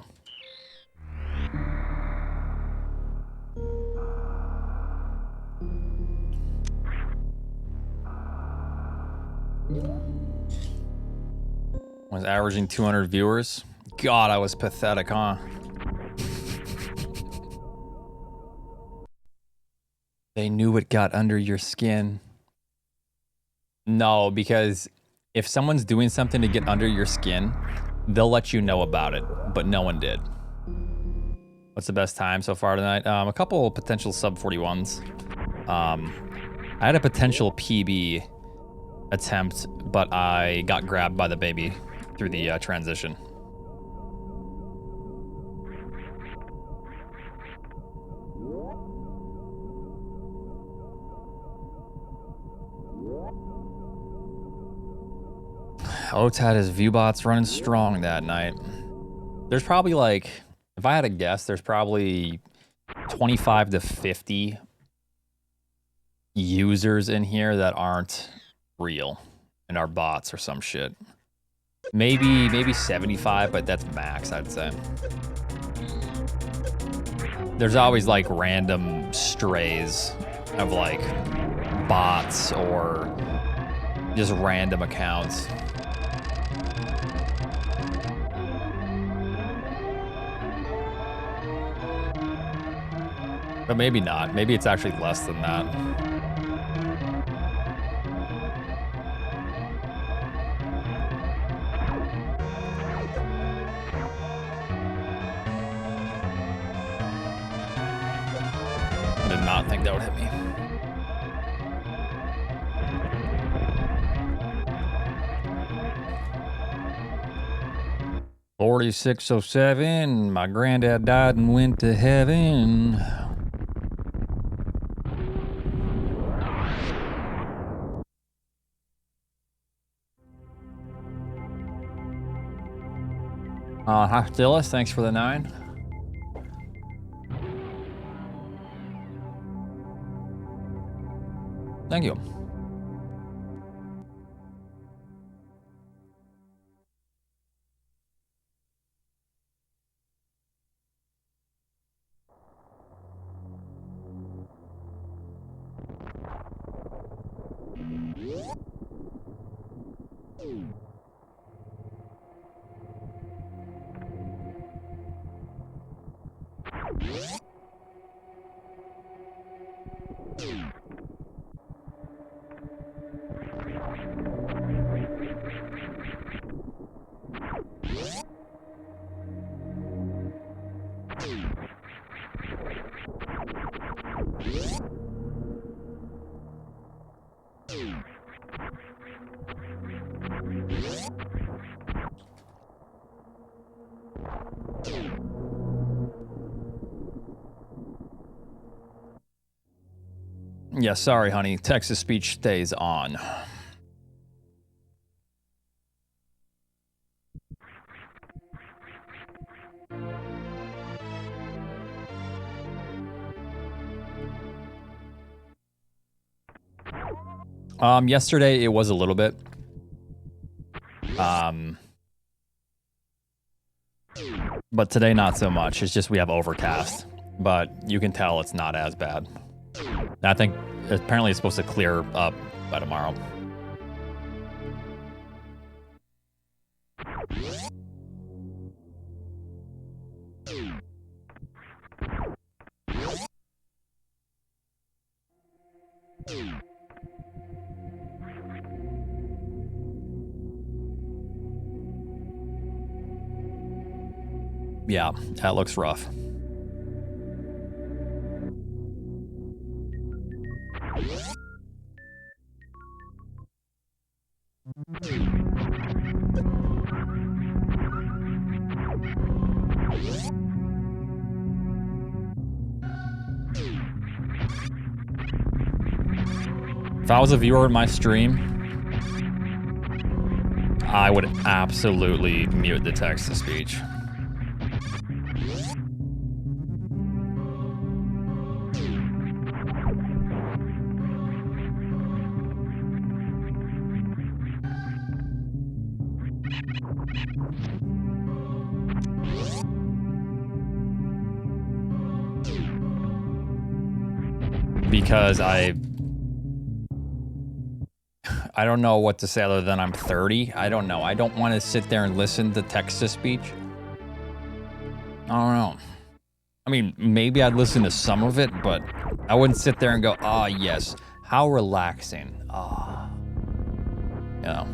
Was averaging 200 viewers. God, I was pathetic, huh? They knew it got under your skin. No, because if someone's doing something to get under your skin, they'll let you know about it, but no one did. What's the best time so far tonight? A couple potential sub 41s. I had a potential PB attempt, but I got grabbed by the baby through the transition. Oats had his viewbots running strong that night. There's probably like, if I had to guess, there's probably 25 to 50 users in here that aren't real and are bots or some shit. Maybe 75, but that's max, I'd say. There's always like random strays of like bots or just random accounts. But maybe not. Maybe it's actually less than that. I did not think that would hit me. $46.07. My granddad died and went to heaven. Hostilis, thanks for the 9. Thank you. Yeah, sorry, honey. Text-to-speech stays on. Yesterday it was a little bit. But today not so much. It's just we have overcast. But you can tell it's not as bad. I think apparently it's supposed to clear up by tomorrow. Yeah, that looks rough. If I was a viewer in my stream, I would absolutely mute the text-to-speech. Because I don't know what to say other than I'm 30. I don't know. I don't want to sit there and listen to text-to-speech. I don't know. I mean, maybe I'd listen to some of it, but I wouldn't sit there and go, "Ah, yes, how relaxing." Ah, you know.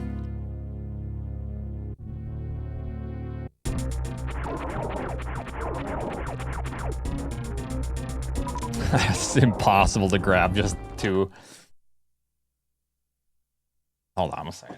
It's impossible to grab just two. Hold on a second.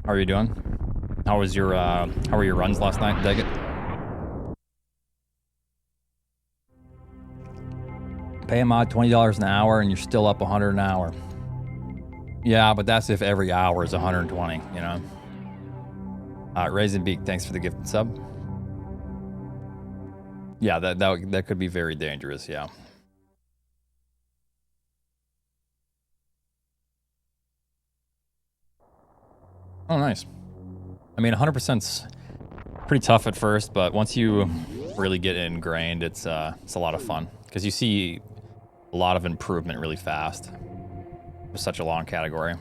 How are you doing? How were your runs last night, Daggett? Pay a mod $20 an hour and you're still up 100 an hour. Yeah, but that's if every hour is 120, you know? Raisin Beak, thanks for the gift and sub. Yeah, that could be very dangerous, yeah. Oh, nice. I mean, 100%'s pretty tough at first, but once you really get ingrained, it's a lot of fun because you see a lot of improvement really fast. It's such a long category.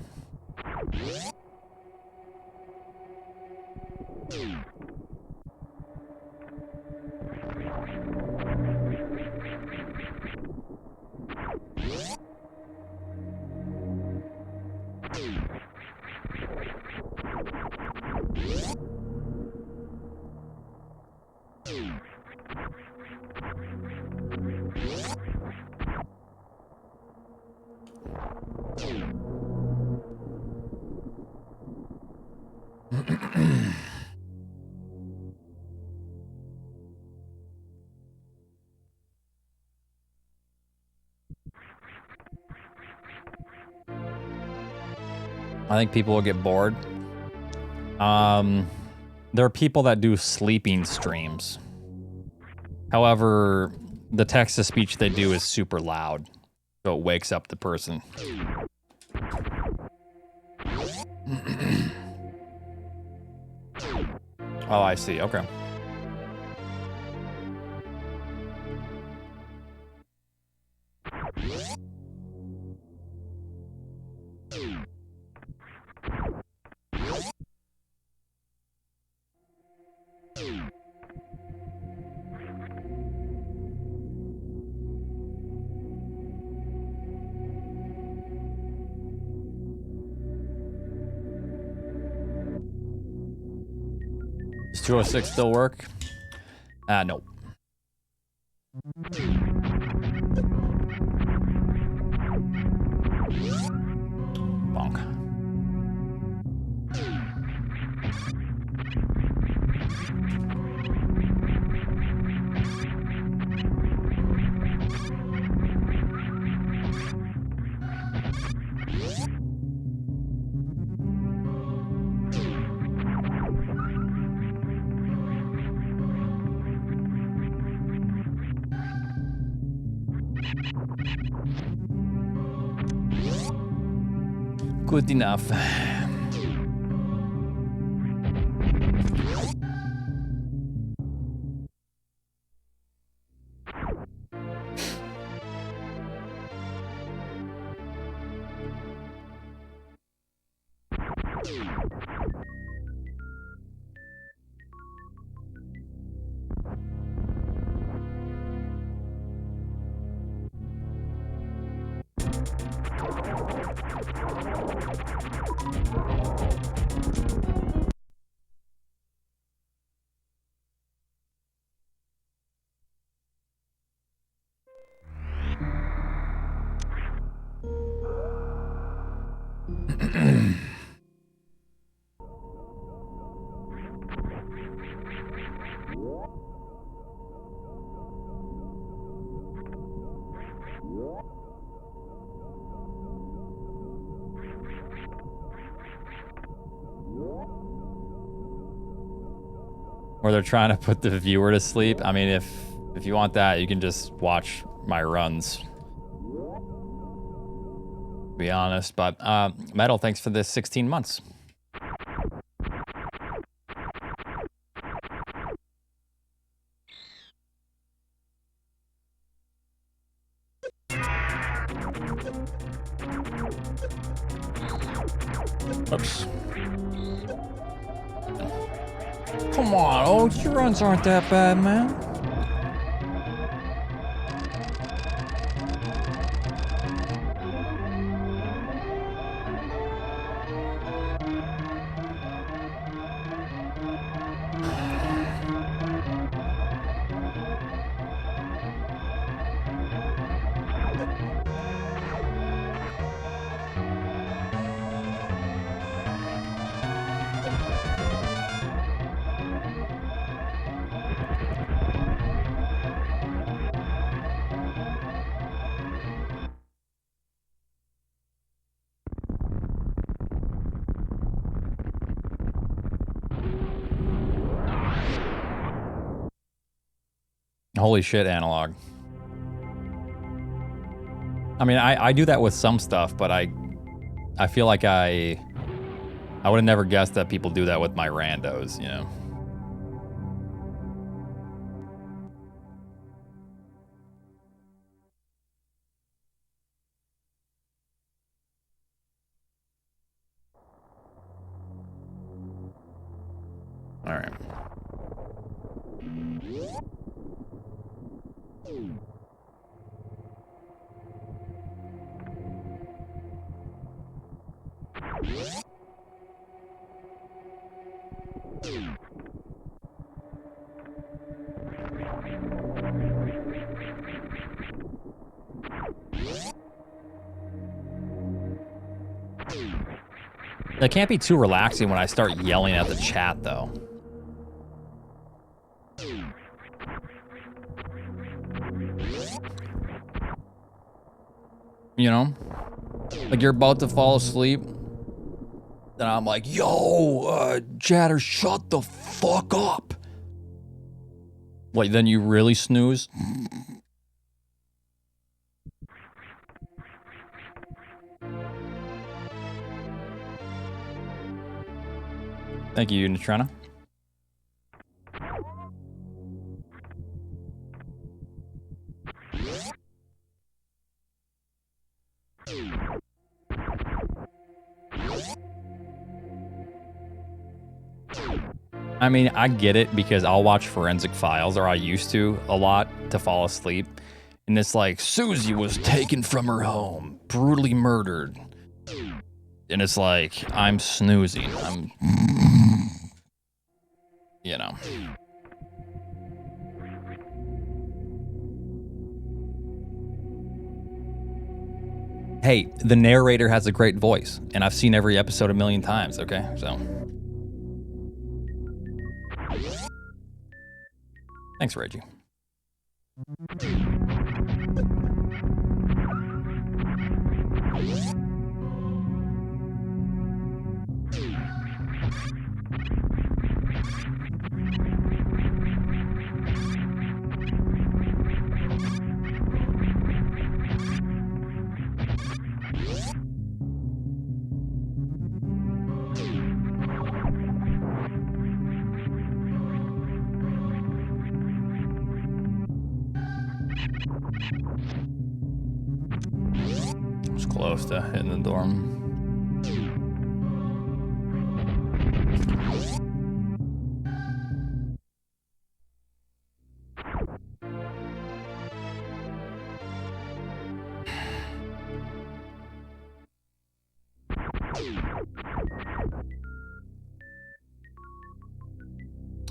I think people will get bored. There are people that do sleeping streams. However, the text-to-speech they do is super loud, so it wakes up the person. Oh, I see. Okay. Does 206 still work? No. Bonk. Good enough. Or they're trying to put the viewer to sleep. I mean, if you want that, you can just watch my runs. To be honest, but Metal, thanks for the 16 months. Oops. Come on, Oats, your runs aren't that bad, man. Holy shit, analog. I mean, I do that with some stuff, but I feel like I would have never guessed that people do that with my randos, you know? All right. It can't be too relaxing when I start yelling at the chat, though. You know? Like you're about to fall asleep, then I'm like, yo, chatter, shut the fuck up. Like, then you really snooze? Thank you, Neutrona. I mean, I get it because I'll watch Forensic Files, or I used to a lot, to fall asleep. And it's like, Susie was taken from her home, brutally murdered. And it's like, I'm snoozing. I'm... You know. Hey, the narrator has a great voice, and I've seen every episode a million times, okay? So... Thanks, Reggie. It's close to hitting the dorm.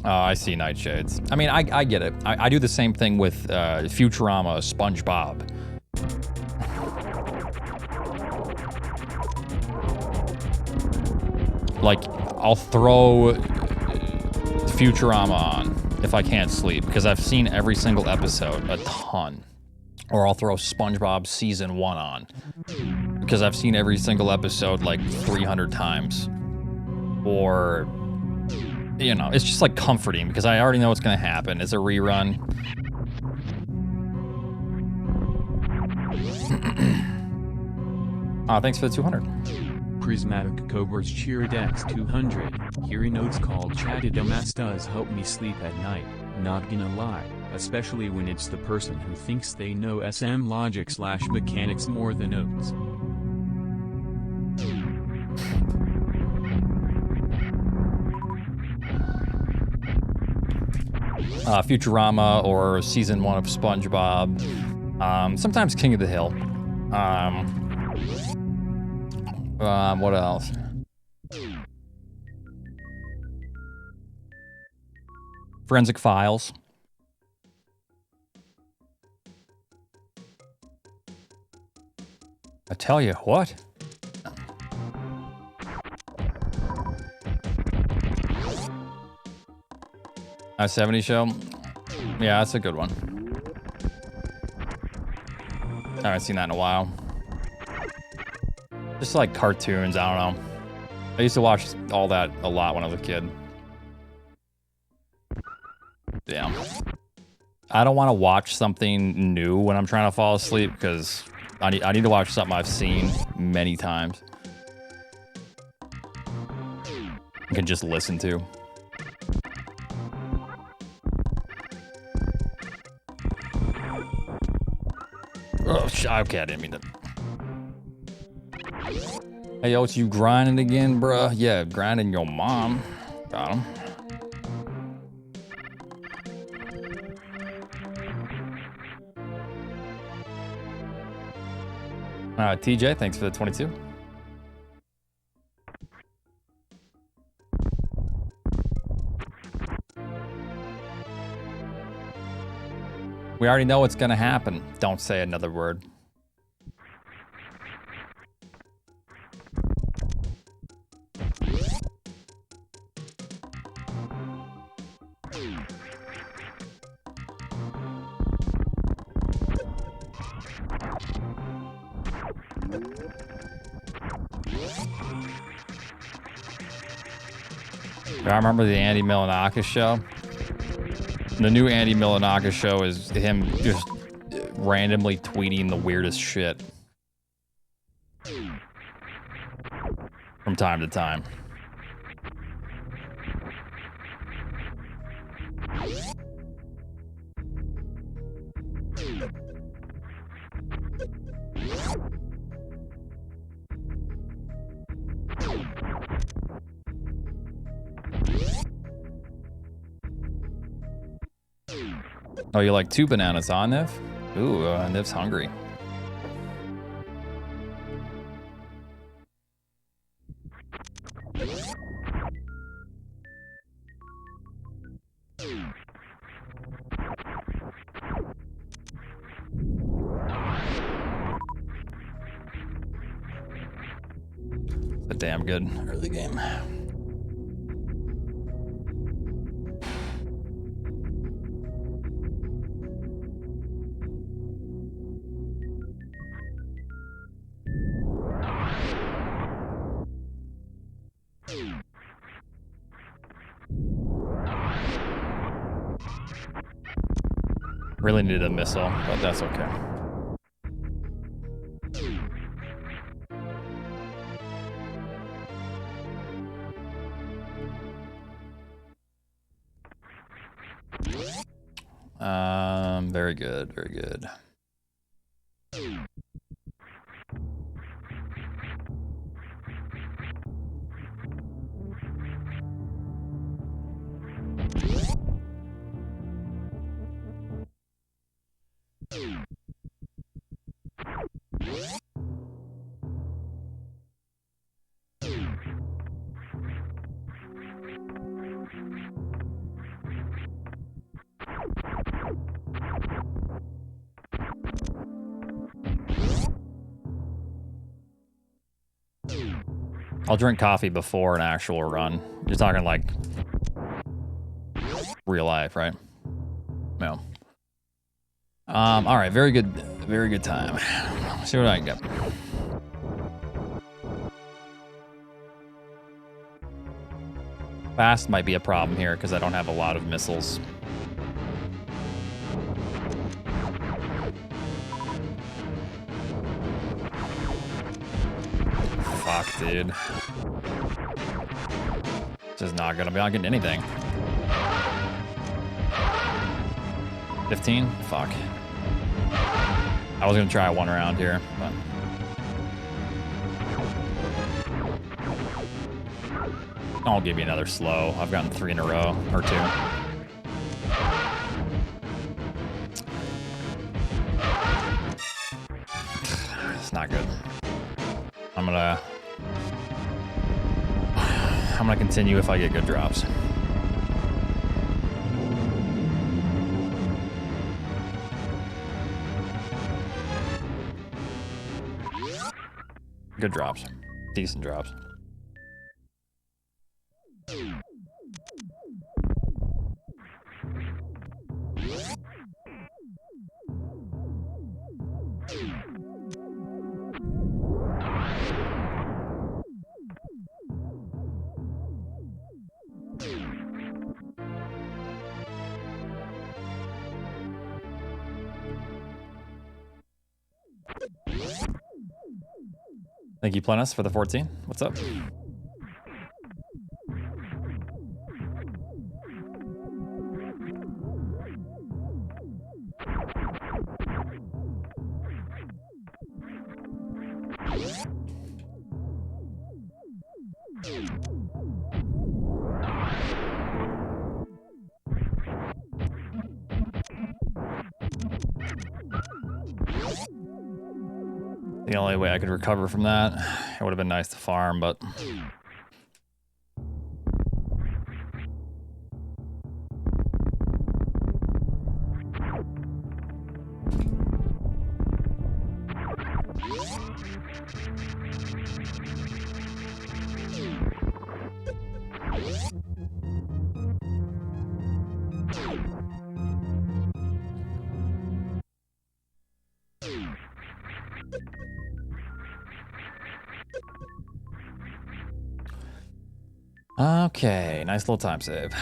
Oh, I see Nightshades. I mean, I get it. I do the same thing with Futurama, SpongeBob. Like, I'll throw Futurama on if I can't sleep, because I've seen every single episode a ton. Or I'll throw SpongeBob Season 1 on, because I've seen every single episode like 300 times. Or, you know, it's just like comforting, because I already know what's going to happen. It's a rerun. Thanks for the 200. Prismatic Cobra's cheered X200. Hearing notes called chatted dumbass does help me sleep at night, not gonna lie, especially when it's the person who thinks they know SM logic / mechanics more than oats. Futurama or Season 1 of SpongeBob. Sometimes King of the Hill. What else? Forensic Files. I tell you what. A 70 Show? Yeah, that's a good one. I haven't seen that in a while. Just like cartoons, I don't know. I used to watch all that a lot when I was a kid. Damn. I don't want to watch something new when I'm trying to fall asleep because I need to watch something I've seen many times. I can just listen to. Oh, okay, I didn't mean to. Hey, Oats, you grinding again, bruh? Yeah, grinding your mom. Got him. TJ, thanks for the 22. We already know what's gonna happen. Don't say another word. I remember the Andy Milonakis show. The new Andy Milonakis show is him just randomly tweeting the weirdest shit from time to time. Oh, you like 2 bananas, huh, Niv? Ooh, Niv's hungry. It's a damn good early game. Really needed a missile, but that's okay. Very good, very good. I'll drink coffee before an actual run. You're talking like real life, right? No. All right, very good time. See what I can get. Fast might be a problem here because I don't have a lot of missiles. Fuck, dude. This is not gonna be. I'm getting anything. 15? Fuck. I was gonna try one round here, but. I'll give you another slow. I've gotten 3 in a row, or 2. It's not good. I'm gonna continue if I get good drops. Good drops. Decent drops. Thank you, Plenus, for the 14. What's up? The only way I could recover from that, it would have been nice to farm, but... Okay, nice little time save.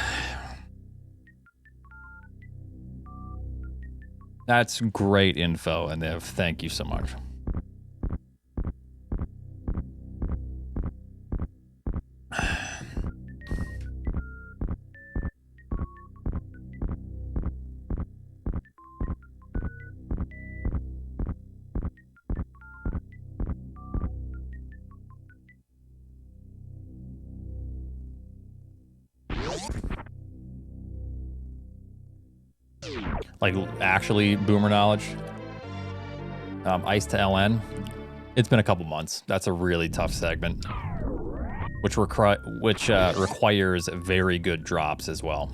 That's great info, and Niv, thank you so much. Like, actually boomer knowledge. Ice to LN. It's been a couple months. That's a really tough segment, which requires very good drops as well.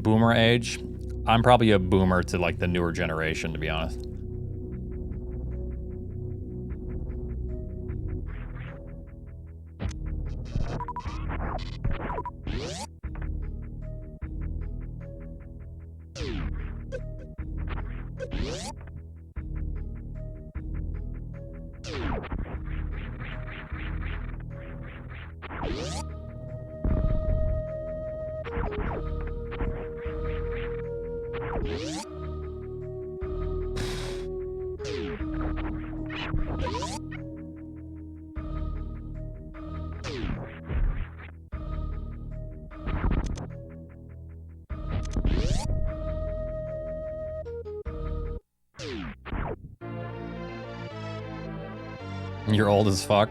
Boomer age, I'm probably a boomer to like the newer generation, to be honest. You're old as fuck.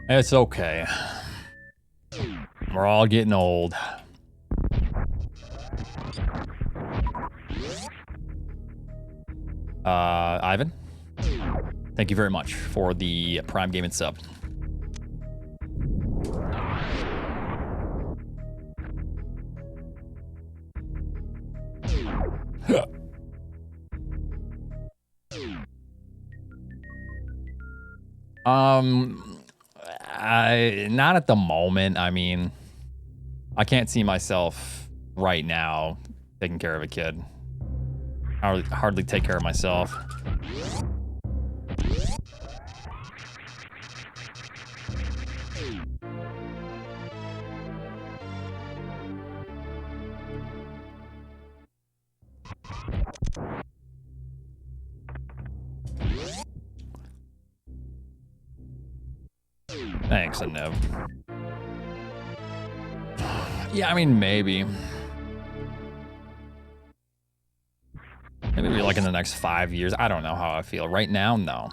It's okay. We're all getting old. Ivan, thank you very much for the Prime Gaming sub. Not at the moment. I mean, I can't see myself right now taking care of a kid. I hardly take care of myself. Thanks, Nev. Yeah, I mean, maybe. Maybe like in the next 5 years. I don't know how I feel. Right now, no.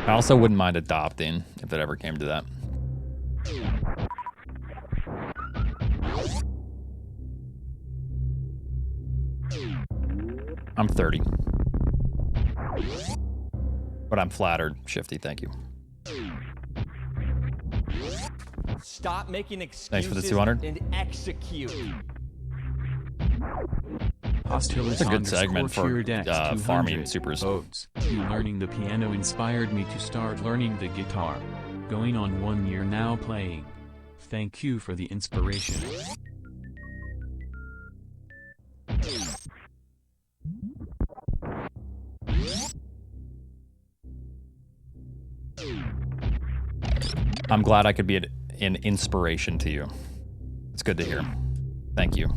I also wouldn't mind adopting if it ever came to that. I'm 30. But I'm flattered. Shifty, thank you. Stop making excuses. Thanks for the 200. And execute. Hostilis It's a good segment for farming supers. Oats. You learning the piano inspired me to start learning the guitar. Going on 1 year now playing. Thank you for the inspiration. I'm glad I could be an inspiration to you. It's good to hear. Thank you.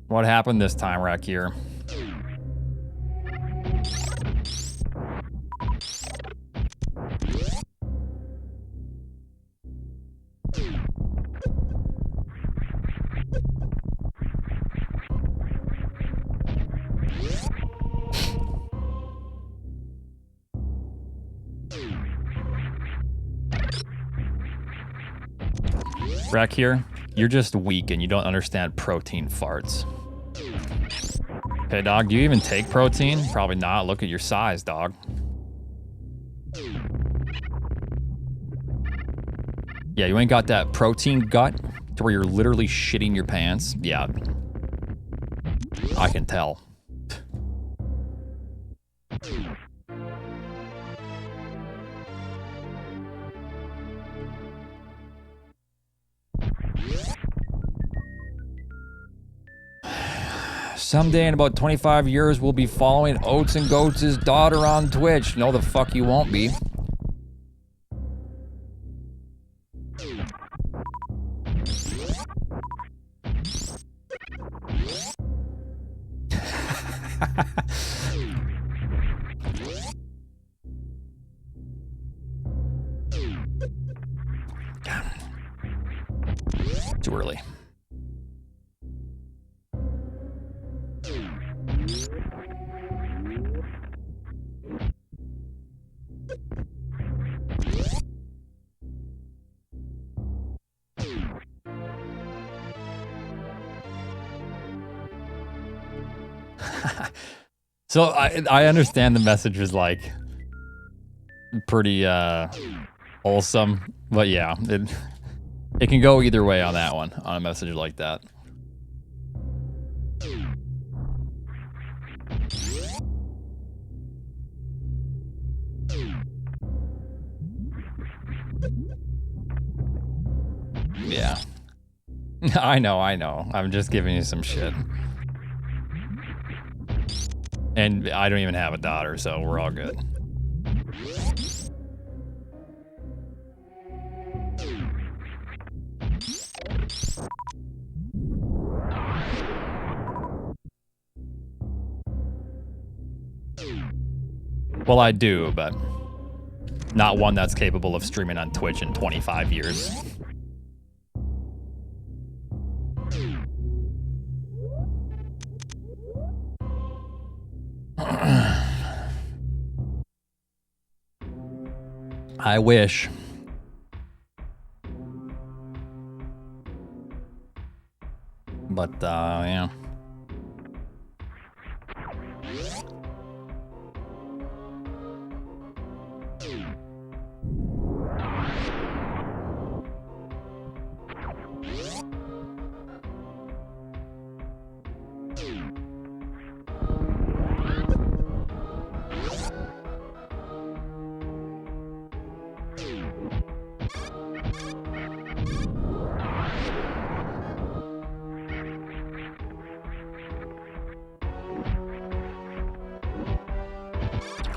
What happened this time, Rakir? Rakir, you're just weak and you don't understand protein farts. Hey, dog, do you even take protein? Probably not. Look at your size, dog. Yeah, you ain't got that protein gut to where you're literally shitting your pants? Yeah. I can tell. Someday in about 25 years, we'll be following Oatsngoats' daughter on Twitch. No, the fuck you won't be. Too early. So I understand the message is like pretty wholesome, but yeah, it can go either way on that one, on a message like that. Yeah. I know. I'm just giving you some shit. And I don't even have a daughter, so we're all good. Well, I do, but not one that's capable of streaming on Twitch in 25 years. I wish. But, yeah.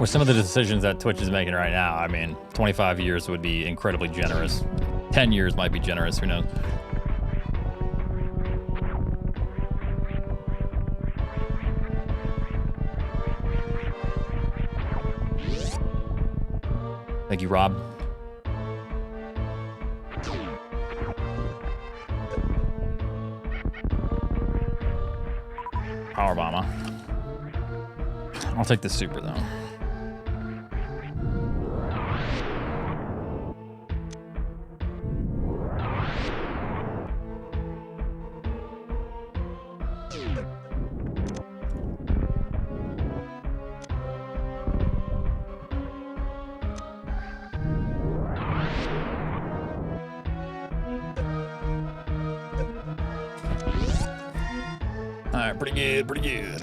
With some of the decisions that Twitch is making right now, I mean, 25 years would be incredibly generous. 10 years might be generous, who knows? Thank you, Rob. Power bomber. I'll take the super, though. Pretty good, pretty good.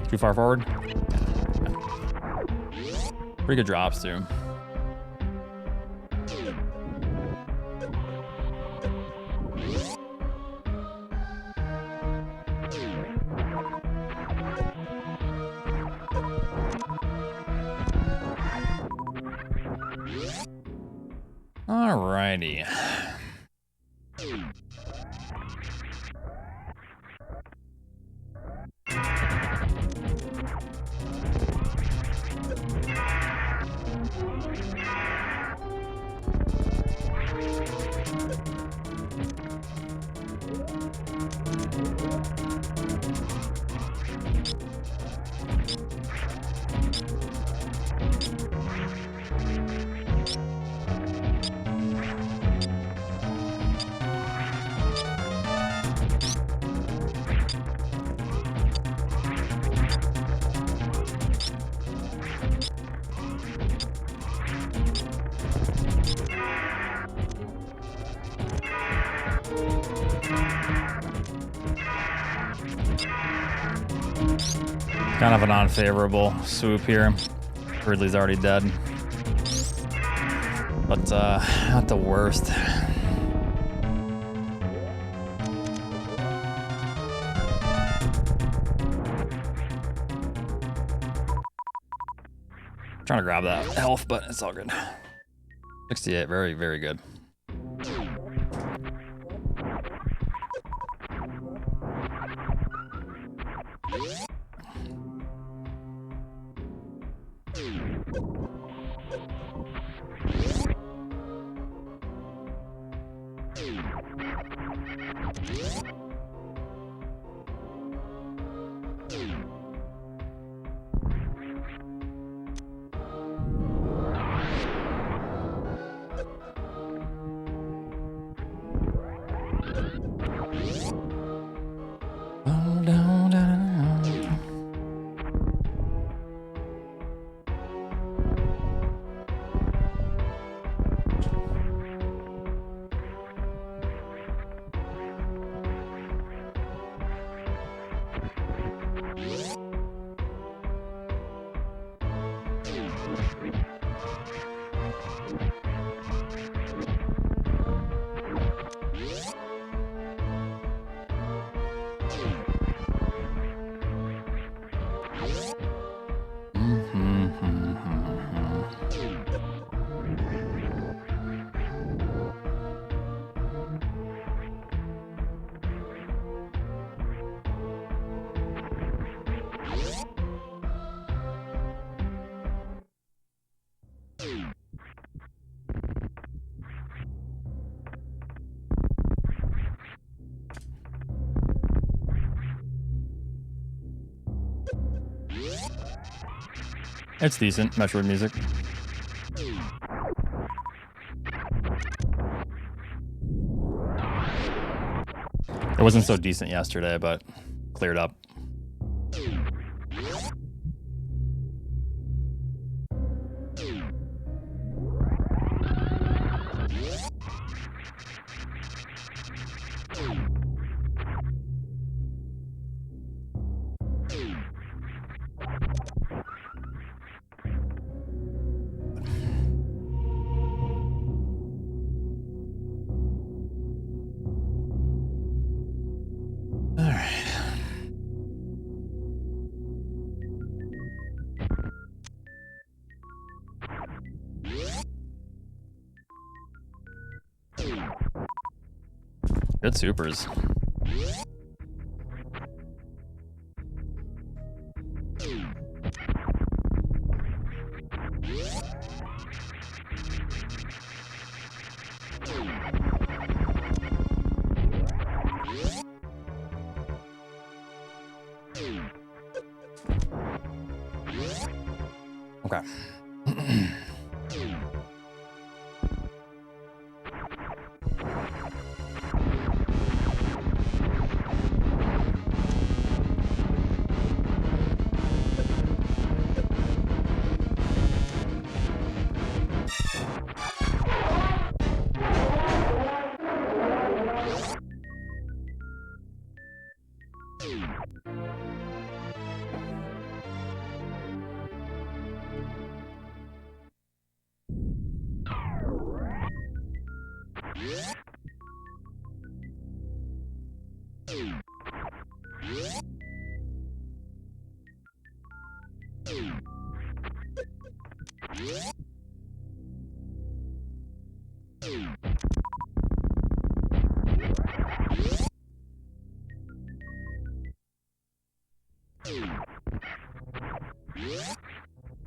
Too far forward? Pretty good drops, too. Alrighty. Kind of an unfavorable swoop here. Ridley's already dead. But not the worst. Trying to grab that health, but it's all good. 68, very, very good. It's decent, Metroid music. It wasn't so decent yesterday, but cleared up. Good supers. Okay.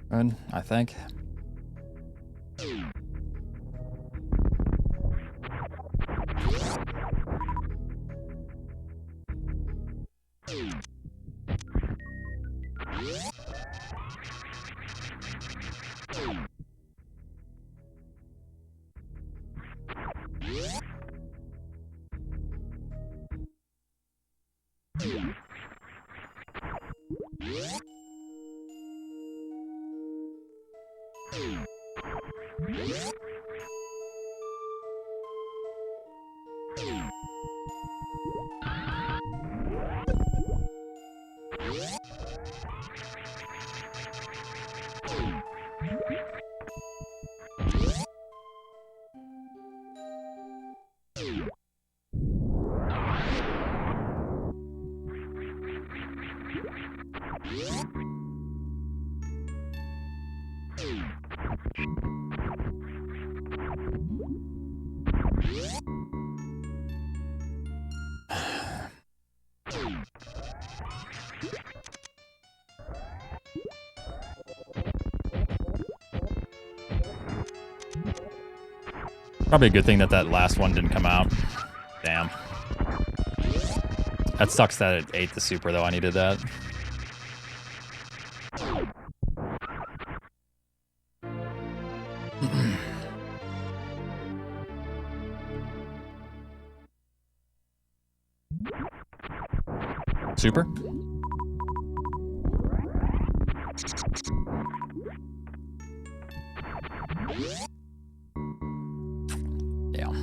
Good, I think. Probably a good thing that that last one didn't come out. Damn. That sucks that it ate the super, though. I needed that. Super? Yeah.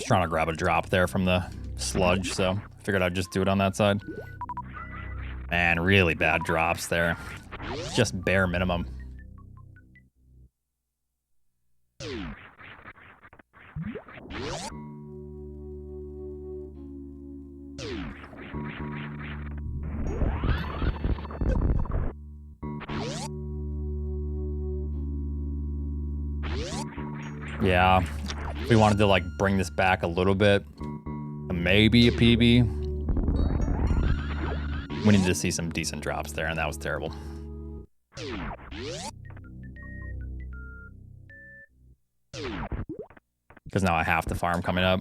Trying to grab a drop there from the sludge, so figured I'd just do it on that side. Man, really bad drops there. Just bare minimum. Yeah. We wanted to like bring this back a little bit, maybe a PB. We needed to see some decent drops there, and that was terrible. Because now I have to farm coming up.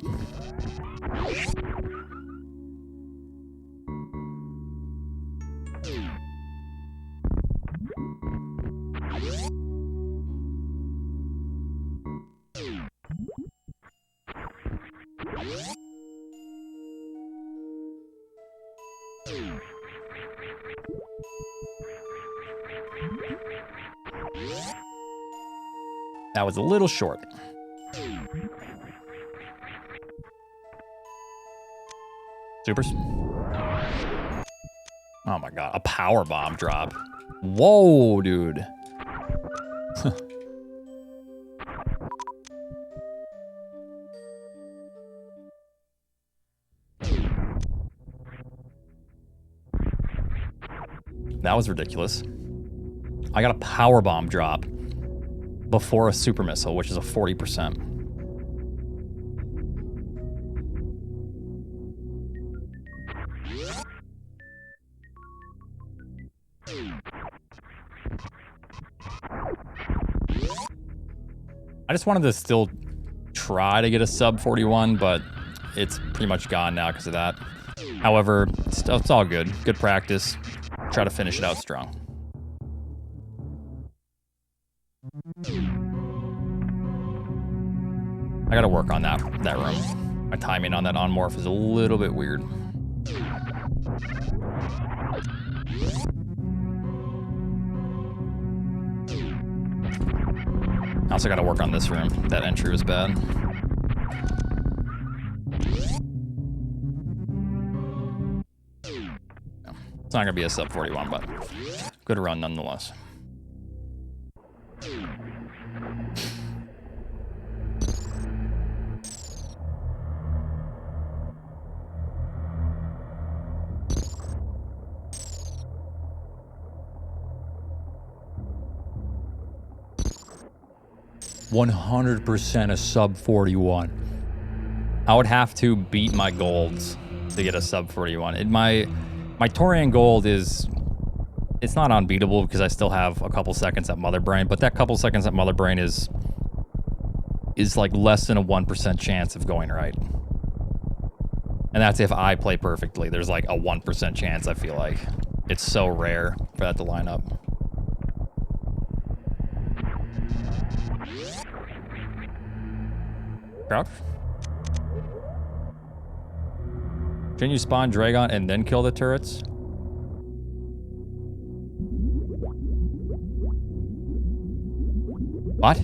That was a little short. Supers. Oh my god, a power bomb drop. Whoa, dude. That was ridiculous. I got a power bomb drop before a super missile, which is a 40%. I just wanted to still try to get a sub 41, but it's pretty much gone now because of that. However, it's all good. Good practice. Try to finish it out strong. I gotta work on that room. My timing on that on-morph is a little bit weird. I also gotta work on this room. That entry was bad. It's not gonna be a sub 41, but good run nonetheless. %, a sub 41. I would have to beat my golds to get a sub 41. My Torian gold is, it's not unbeatable because I still have a couple seconds at Mother Brain, but that couple seconds at Mother Brain is like less than a 1% chance of going right. And that's if I play perfectly. There's like a 1% chance, I feel like. It's so rare for that to line up. Crouch. Can you spawn Dragon and then kill the turrets? What?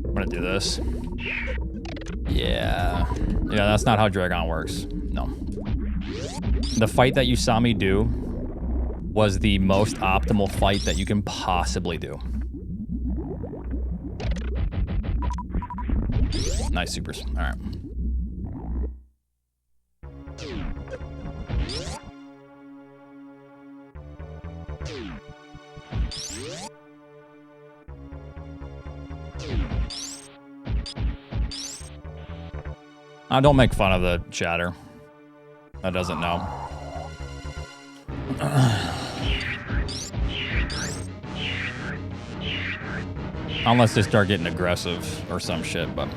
I'm gonna do this. Yeah, that's not how Dragon works. No. The fight that you saw me do was the most optimal fight that you can possibly do. Nice supers. All right. Don't make fun of the chatter. That doesn't know. Unless they start getting aggressive or some shit, but...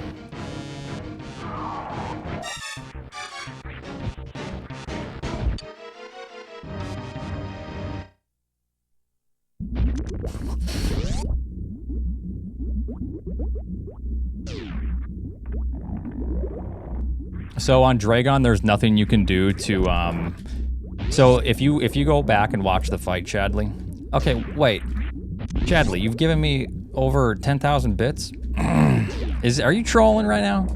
So on Dragon, there's nothing you can do to, so if you go back and watch the fight, Chadley. Okay, wait. Chadley, you've given me over 10,000 bits? Are you trolling right now?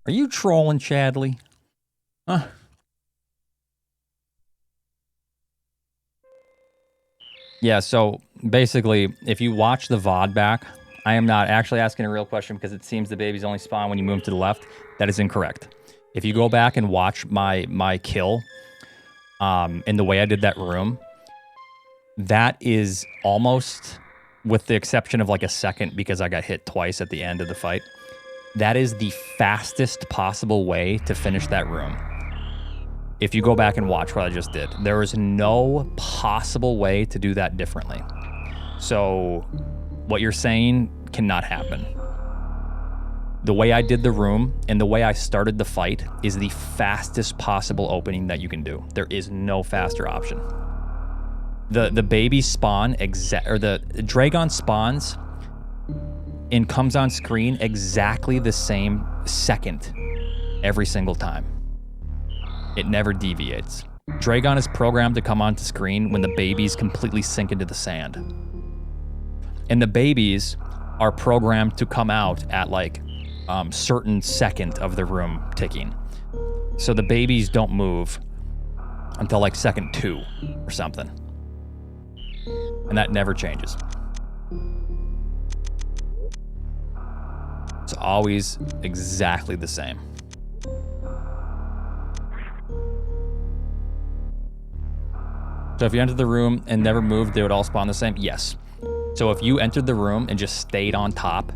Are you trolling, Chadley? Huh? Yeah, so basically, if you watch the VOD back, I am not actually asking a real question because it seems the babies only spawn when you move to the left. That is incorrect. If you go back and watch my kill, in the way I did that room, that is almost, with the exception of like a second because I got hit twice at the end of the fight, that is the fastest possible way to finish that room. If you go back and watch what I just did, there is no possible way to do that differently. So what you're saying cannot happen. The way I did the room and the way I started the fight is the fastest possible opening that you can do. There is no faster option. The babies spawn the Dragon spawns and comes on screen exactly the same second every single time. It never deviates. Dragon is programmed to come onto screen when the babies completely sink into the sand. And the babies are programmed to come out at like certain second of the room ticking. So the babies don't move until like second 2 or something. And that never changes. It's always exactly the same. So if you entered the room and never moved, they would all spawn the same? Yes. So if you entered the room and just stayed on top,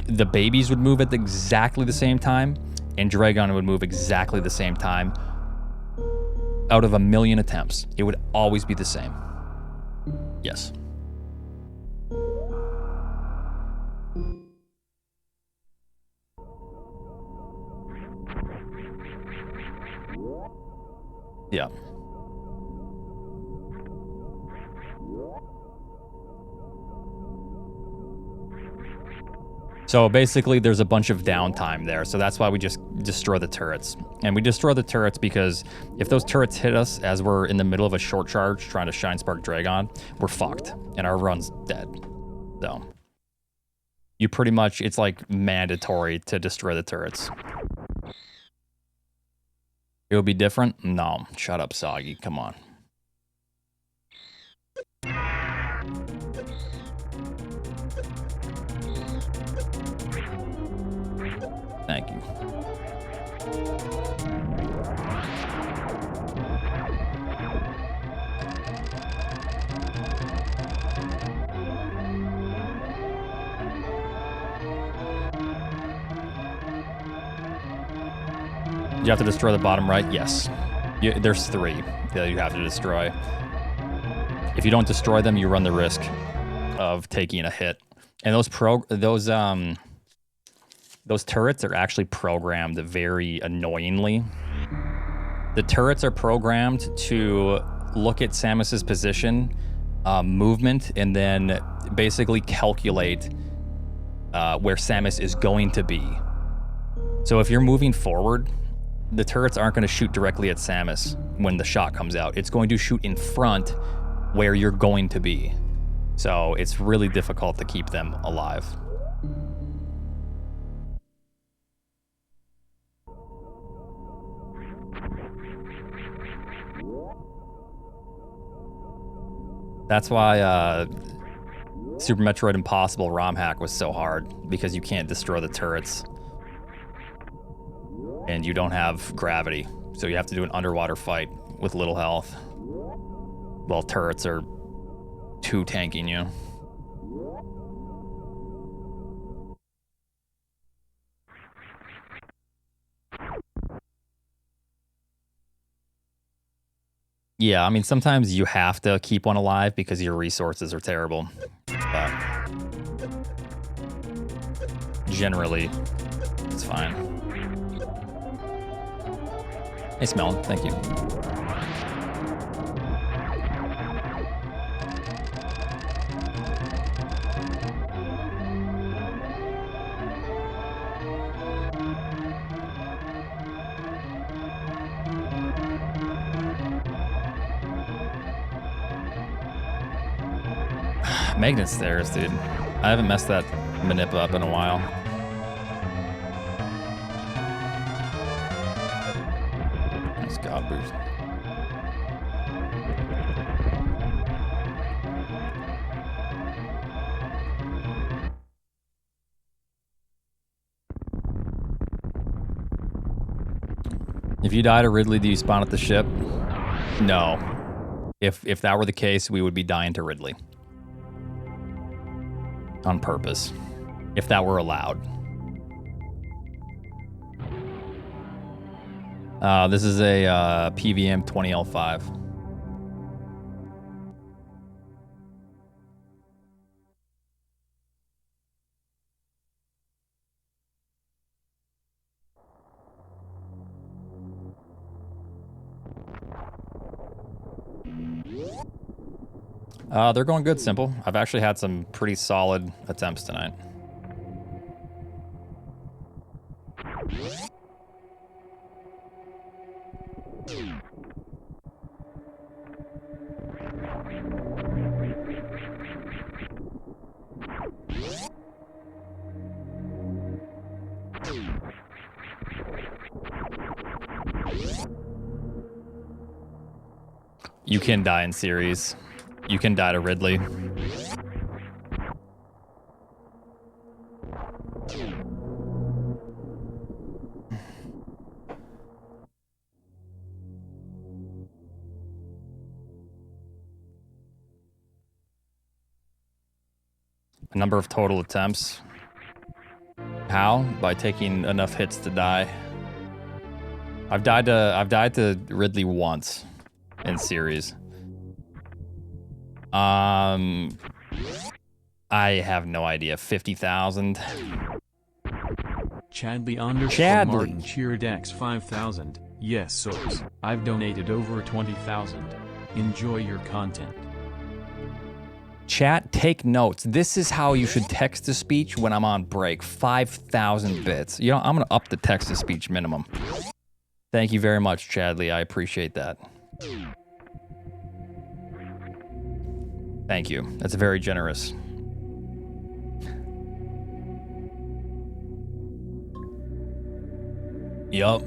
the babies would move at exactly the same time, and Dragon would move exactly the same time. Out of 1,000,000 attempts, it would always be the same. Yes. Yeah. So basically there's a bunch of downtime there, so that's why we just destroy the turrets. And we destroy the turrets because if those turrets hit us as we're in the middle of a short charge trying to Shine Spark Dragon, we're fucked, and our run's dead. So you pretty much, it's like mandatory to destroy the turrets. It would be different? No. Shut up, Soggy. Come on. Thank you. You have to destroy the bottom right? Yes. There's 3 that you have to destroy. If you don't destroy them, you run the risk of taking a hit. And those turrets are actually programmed very annoyingly. The turrets are programmed to look at Samus's position, movement, and then basically calculate where Samus is going to be. So if you're moving forward, the turrets aren't going to shoot directly at Samus when the shot comes out. It's going to shoot in front where you're going to be. So it's really difficult to keep them alive. That's why Super Metroid Impossible ROM hack was so hard, because you can't destroy the turrets. And you don't have gravity, so you have to do an underwater fight with little health. While turrets are too tanking you. Yeah, I mean, sometimes you have to keep one alive because your resources are terrible. But generally, it's fine. Hey, Smell, thank you. Magnet stairs, dude. I haven't messed that manip up in a while. Nice God boost. If you die to Ridley, do you spawn at the ship? No. If that were the case, we would be dying to Ridley. On purpose. If that were allowed. This is a PVM 20L5. They're going good, Simple. I've actually had some pretty solid attempts tonight. You can die in series. You can die to Ridley. A number of total attempts. How? By taking enough hits to die. I've died to Ridley once in series. I have no idea. 50,000. Chadley _ Chadley. Martin cheered X 5,000. Yes, source. I've donated over 20,000. Enjoy your content. Chat, take notes. This is how you should text-to-speech when I'm on break. 5,000 bits. You know, I'm gonna up the text-to-speech minimum. Thank you very much, Chadley. I appreciate that. Thank you. That's very generous. Yup.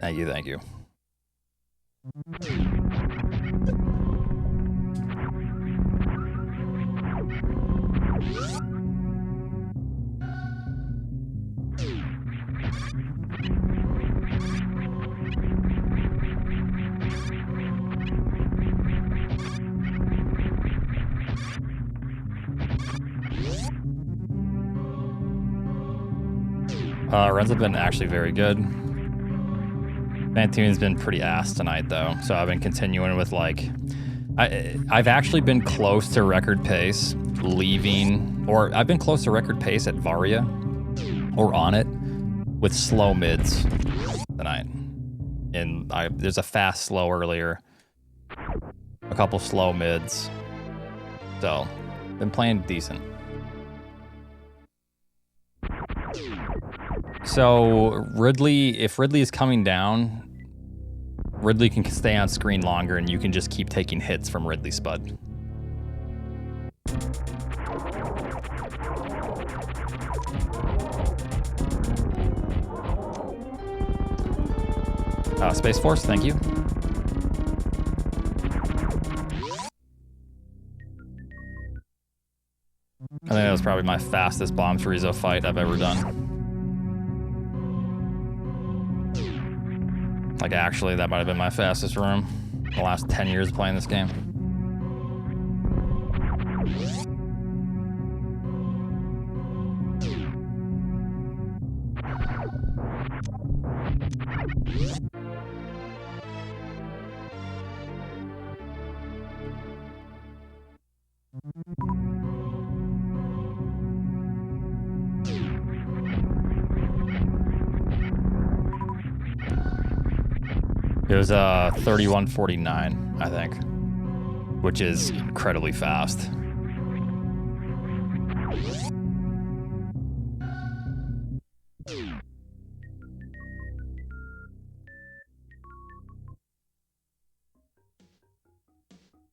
Thank you, thank you. Runs have been actually very good. Fantoon's been pretty ass tonight though, so I've been continuing with like, I've actually been close to record pace leaving, or I've been close to record pace at Varia, or on it, with slow mids tonight. And there's a fast slow earlier, a couple slow mids, so been playing decent. So Ridley, if Ridley is coming down, Ridley can stay on screen longer and you can just keep taking hits from Ridley Spud. Space Force, thank you. I think that was probably my fastest Bomb Chorizo fight I've ever done. Like, actually, that might have been my fastest room the last 10 years playing this game. It was 31:49, I think, which is incredibly fast.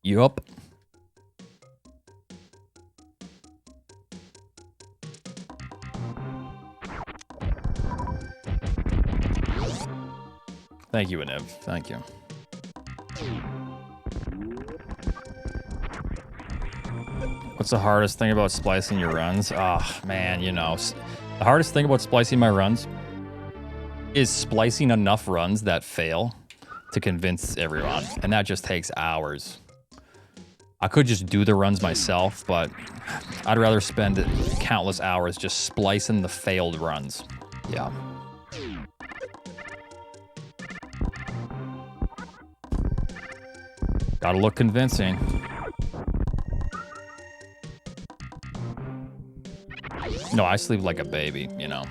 Yup. Thank you, Aniv. Thank you. What's the hardest thing about splicing your runs? Oh, man, you know. The hardest thing about splicing my runs is splicing enough runs that fail to convince everyone. And that just takes hours. I could just do the runs myself, but I'd rather spend countless hours just splicing the failed runs. Yeah. Gotta look convincing. No, I sleep like a baby, you know.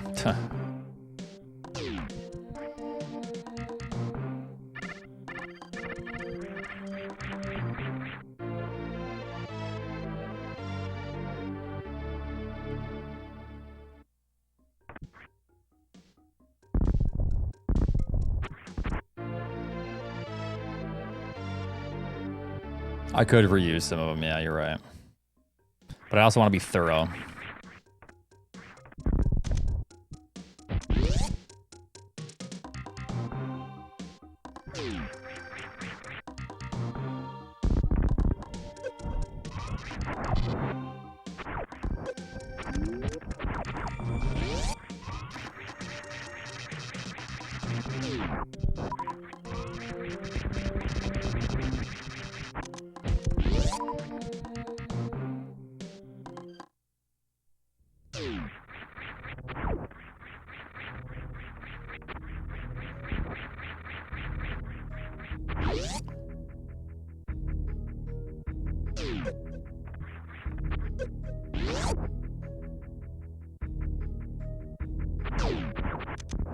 I could reuse some of them, yeah, you're right. But I also want to be thorough.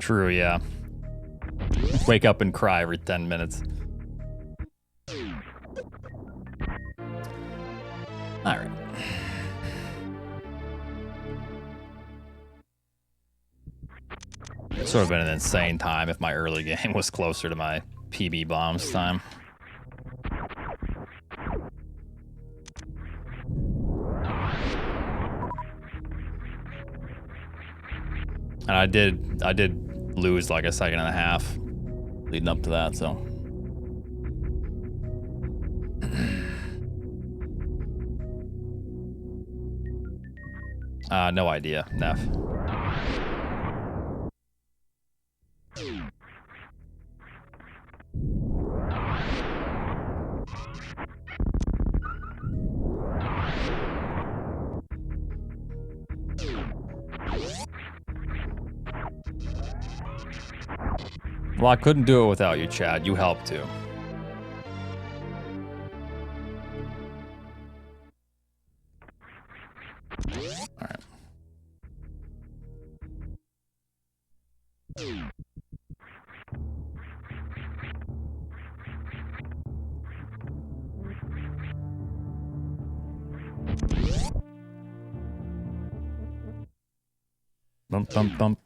True, yeah. Wake up and cry every 10 minutes. All right. Sort of been an insane time if my early game was closer to my PB bombs time. And I did lose like a second and a half leading up to that, so. No idea, Neff. Well, I couldn't do it without you, Chad. You helped too. All right. Bump, bump, bump.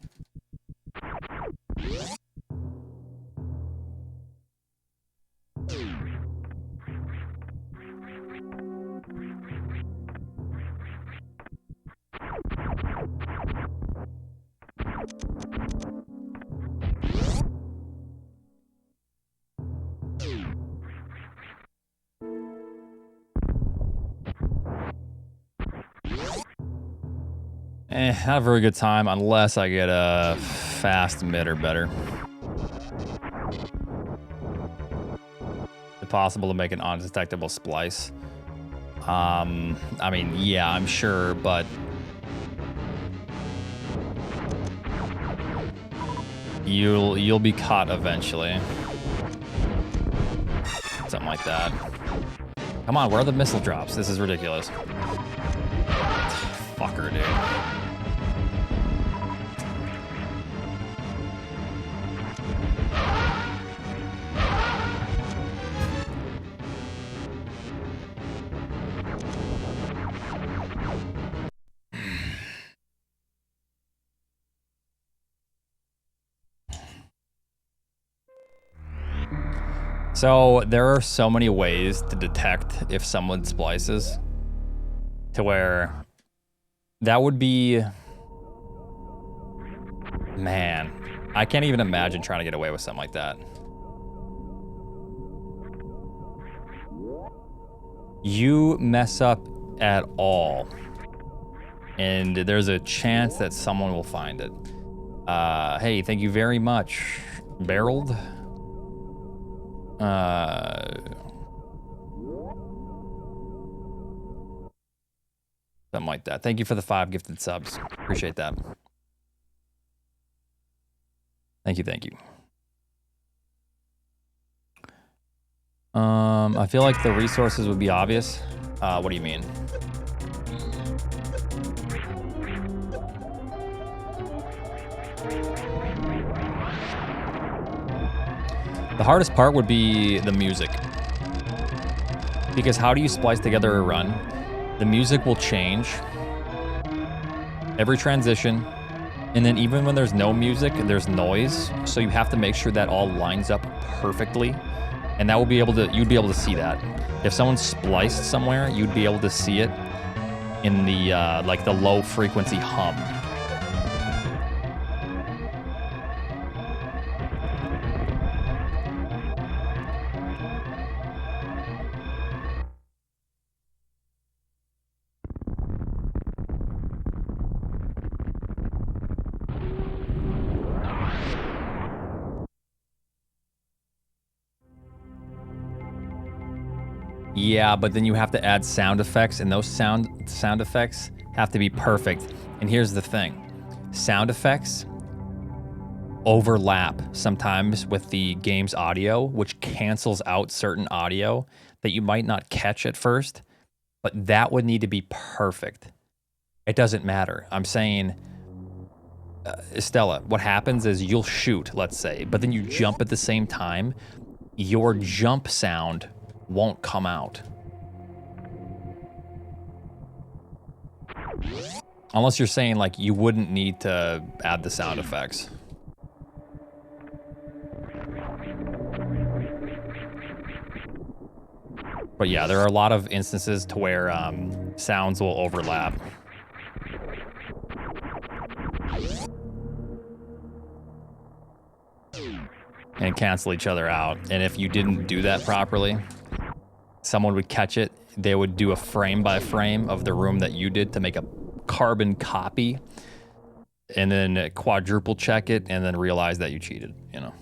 Not a very good time unless I get a fast mid or better. Is it possible to make an undetectable splice? I mean, yeah, I'm sure, but you'll be caught eventually. Something like that. Come on, where are the missile drops? This is ridiculous. Fucker, dude. So there are so many ways to detect if someone splices to where that would be, man, I can't even imagine trying to get away with something like that. You mess up at all, and there's a chance that someone will find it. Hey, thank you very much, Barreled. Something like that. Thank you for the 5 gifted subs. Appreciate that. Thank you, thank you. I feel like the resources would be obvious. What do you mean? The hardest part would be the music. Because how do you splice together a run? The music will change every transition, and then even when there's no music, there's noise, so you have to make sure that all lines up perfectly. And that will be able to, you'd be able to see that. If someone spliced somewhere, you'd be able to see it in the, like the low frequency hum. Yeah, but then you have to add sound effects, and those sound effects have to be perfect. And here's the thing. Sound effects overlap sometimes with the game's audio, which cancels out certain audio that you might not catch at first, but that would need to be perfect. It doesn't matter. I'm saying, Estella, what happens is you'll shoot, let's say, but then you jump at the same time. Your jump sound won't come out. Unless you're saying like you wouldn't need to add the sound effects. But yeah, there are a lot of instances to where sounds will overlap. And cancel each other out. And if you didn't do that properly, someone would catch it. They would do a frame by frame of the room that you did to make a carbon copy, and then quadruple check it, and then realize that you cheated, you know?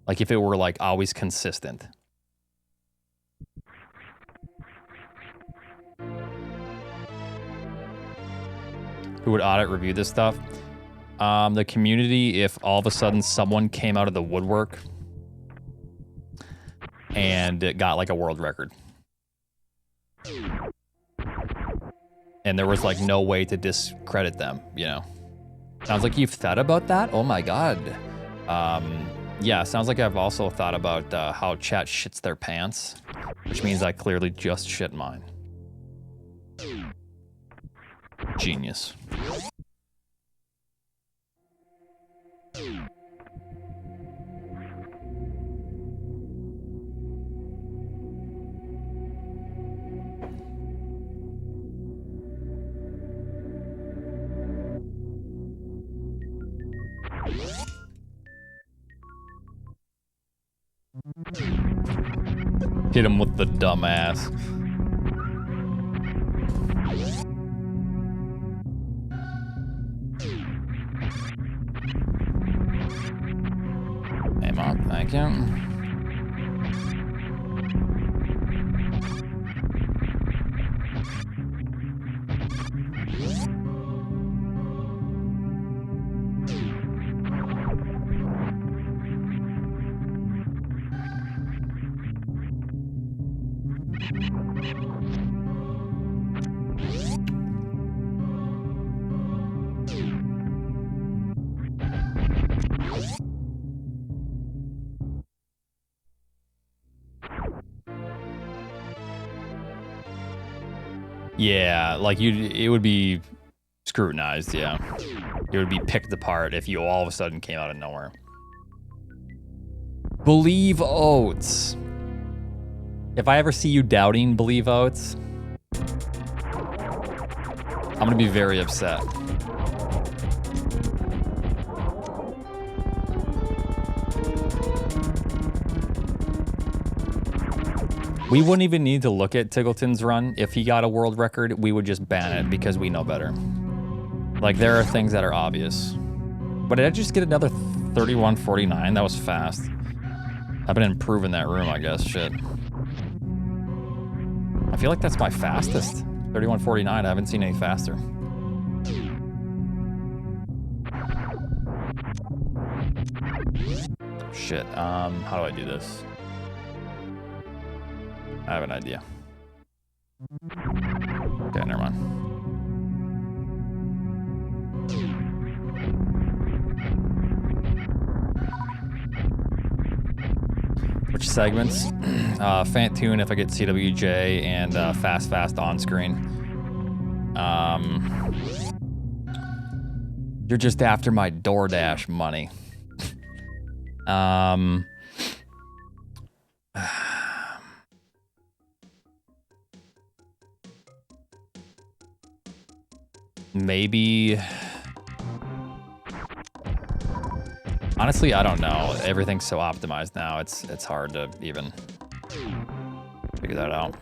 Like if it were like always consistent. Who would audit review this stuff? The community, if all of a sudden someone came out of the woodwork and it got like a world record. And there was like no way to discredit them, you know? Sounds like you've thought about that? Oh my God. Yeah, sounds like I've also thought about how chat shits their pants, which means I clearly just shit mine. Genius. Hit him with the dumbass. Hey, Mom, thank you. Yeah, like it would be scrutinized, yeah. It would be picked apart if you all of a sudden came out of nowhere. Believe Oats. If I ever see you doubting Believe Oats, I'm gonna be very upset. We wouldn't even need to look at Tiggleton's run. If he got a world record, we would just ban it because we know better. Like, there are things that are obvious. But did I just get another 3149? That was fast. I've been improving that room, I guess. Shit. I feel like that's my fastest. 3149, I haven't seen any faster. Shit, how do I do this? I have an idea. Okay, never mind. Which segments? Fantune if I get CWJ, and Fast on screen. You're just after my DoorDash money. maybe... Honestly, I don't know. Everything's so optimized now. It's hard to even figure that out.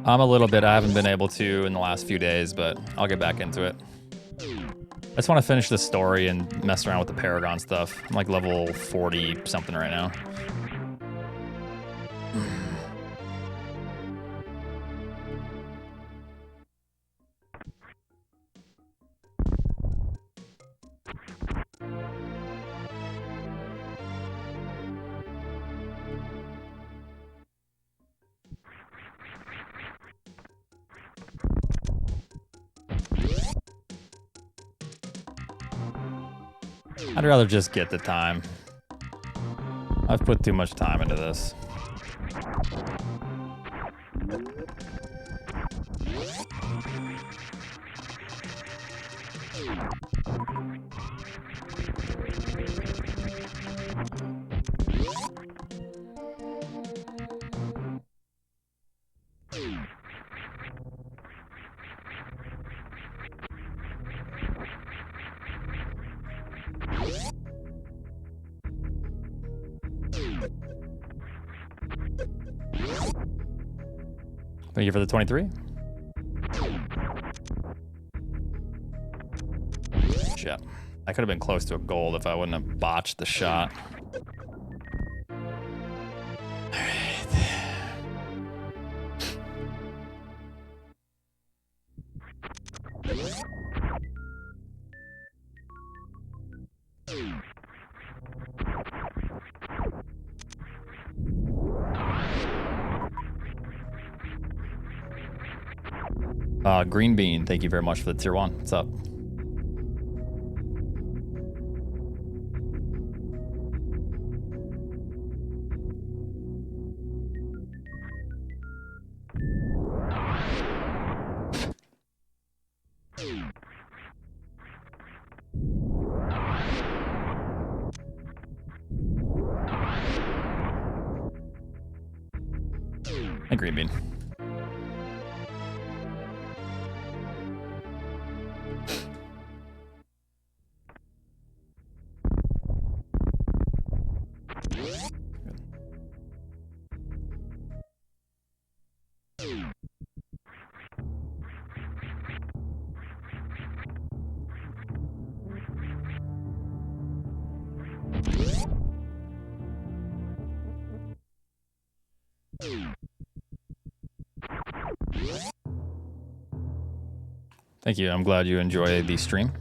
I'm a little bit, I haven't been able to in the last few days, but I'll get back into it. I just want to finish the story and mess around with the Paragon stuff. I'm like level 40 something right now. I'd rather just get the time. I've put too much time into this. Thank you for the 23. Shit. I could have been close to a gold if I wouldn't have botched the shot. Green Bean, thank you very much for the tier 1. What's up? Hey, Green Bean. Thank you. I'm glad you enjoy the stream.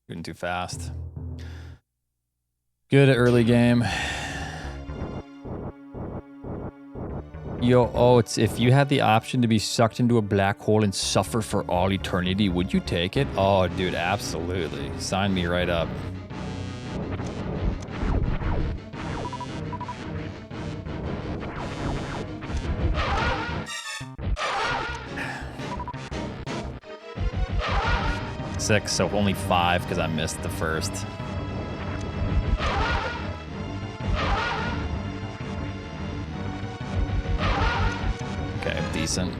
Getting too fast. Good early game. Yo, Oats, if you had the option to be sucked into a black hole and suffer for all eternity, would you take it? Oh, dude, absolutely. Sign me right up. Six, so only 5 because I missed the first. Okay, decent.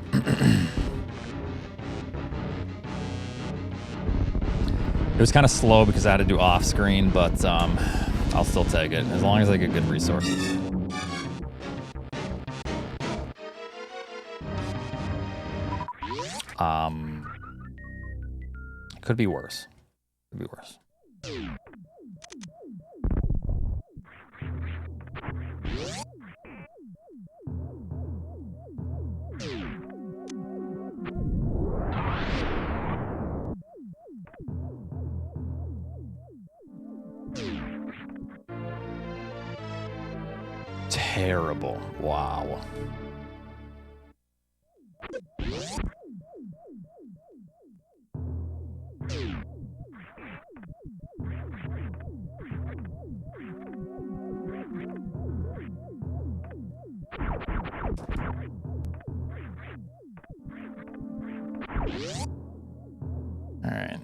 It was kind of slow because I had to do off screen, but I'll still take it as long as I get good resources. Could be worse. Could be worse. Terrible. Wow. All right.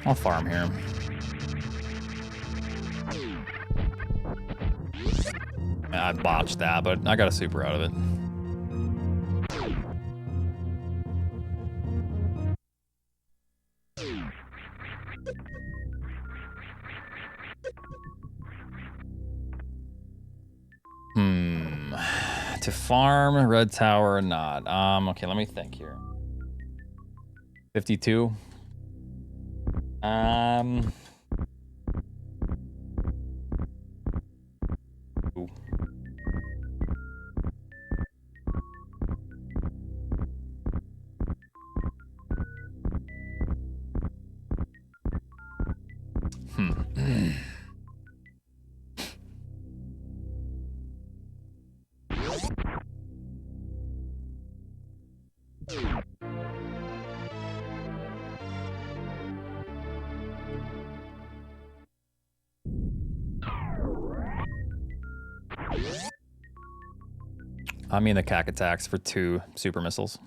I'll farm here. I botched that, but I got a super out of it. To farm red tower or not? Okay, let me think here. 52. Ooh. I mean the cack attacks for 2 super missiles.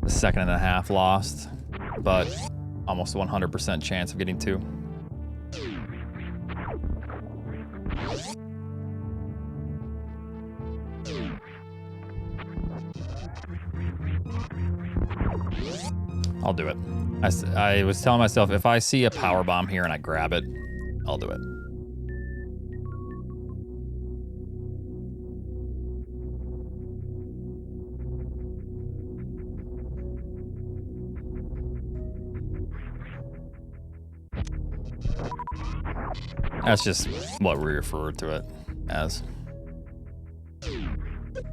A second and a half lost, but almost 100% chance of getting 2. I'll do it. I was telling myself, if I see a power bomb here and I grab it, I'll do it. That's just what we refer to it as. When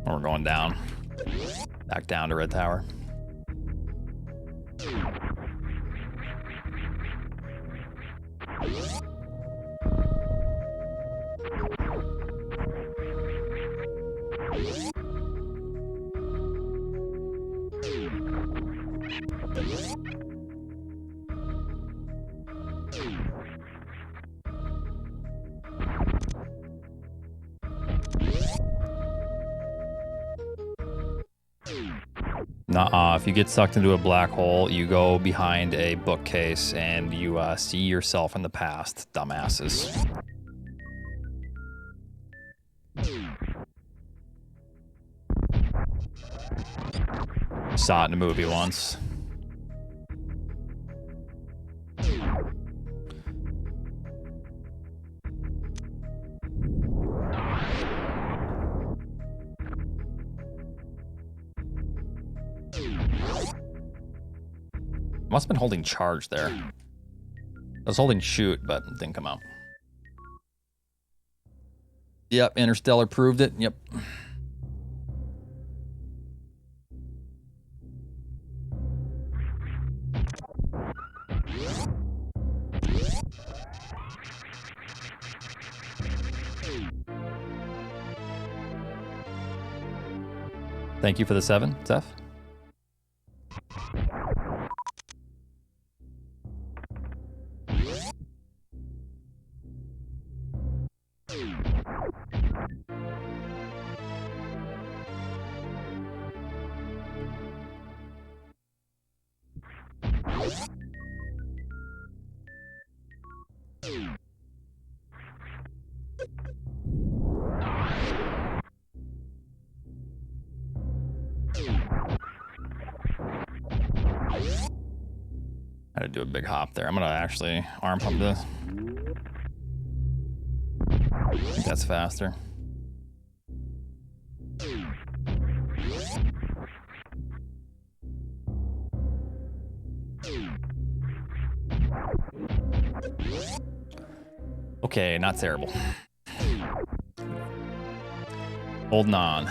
we're going down. Back down to red tower. If you get sucked into a black hole, you go behind a bookcase and you see yourself in the past, dumbasses. Saw it in a movie once. Must have been holding charge there. I was holding shoot, but it didn't come out. Yep, Interstellar proved it. Yep. Thank you for the 7, Zeph. I had to do a big hop there. I'm gonna actually arm pump this. I think that's faster. Okay, not terrible. Holding on.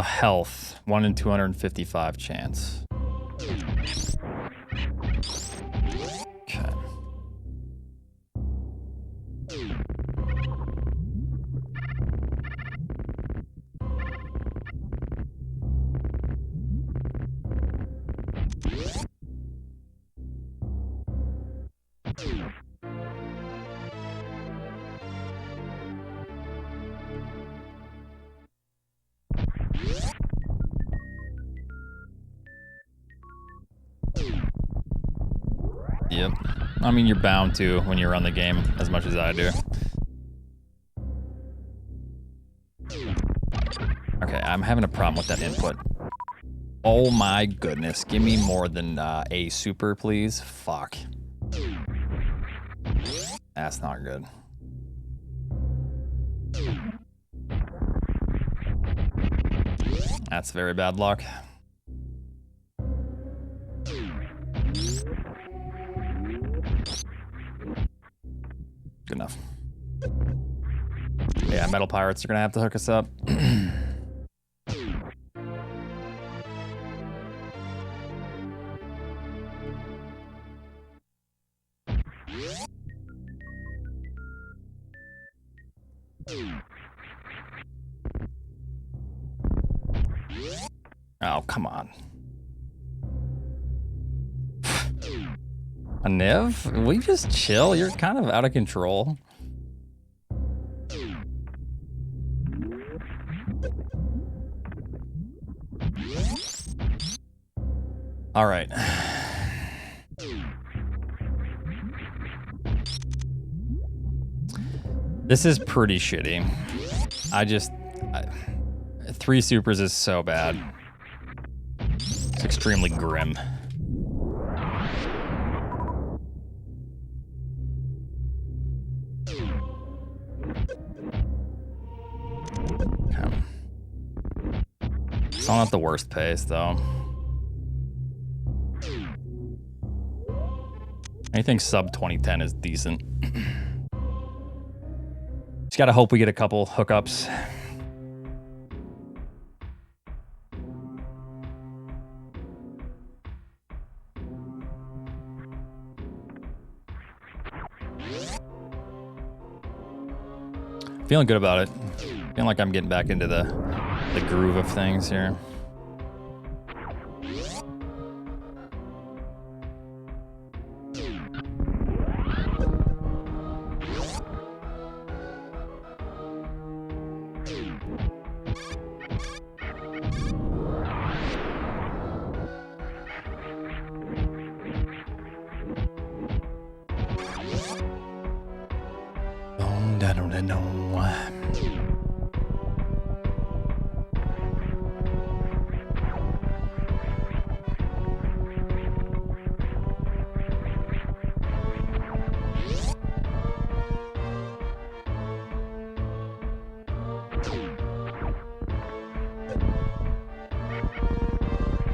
Health. 1 in 255 chance. Okay. Yep. I mean, you're bound to when you run the game as much as I do. Okay, I'm having a problem with that input. Oh my goodness. Give me more than a super, please. Fuck. That's not good. That's very bad luck. Good enough. Yeah, Metal Pirates are gonna have to hook us up. Oh, come on. A Niv? Will you just chill? You're kind of out of control. All right. This is pretty shitty. 3 supers is so bad. It's extremely grim. It's not the worst pace, though. Anything sub 2010 is decent. Just gotta hope we get a couple hookups. Feeling good about it. Feeling like I'm getting back into the groove of things here.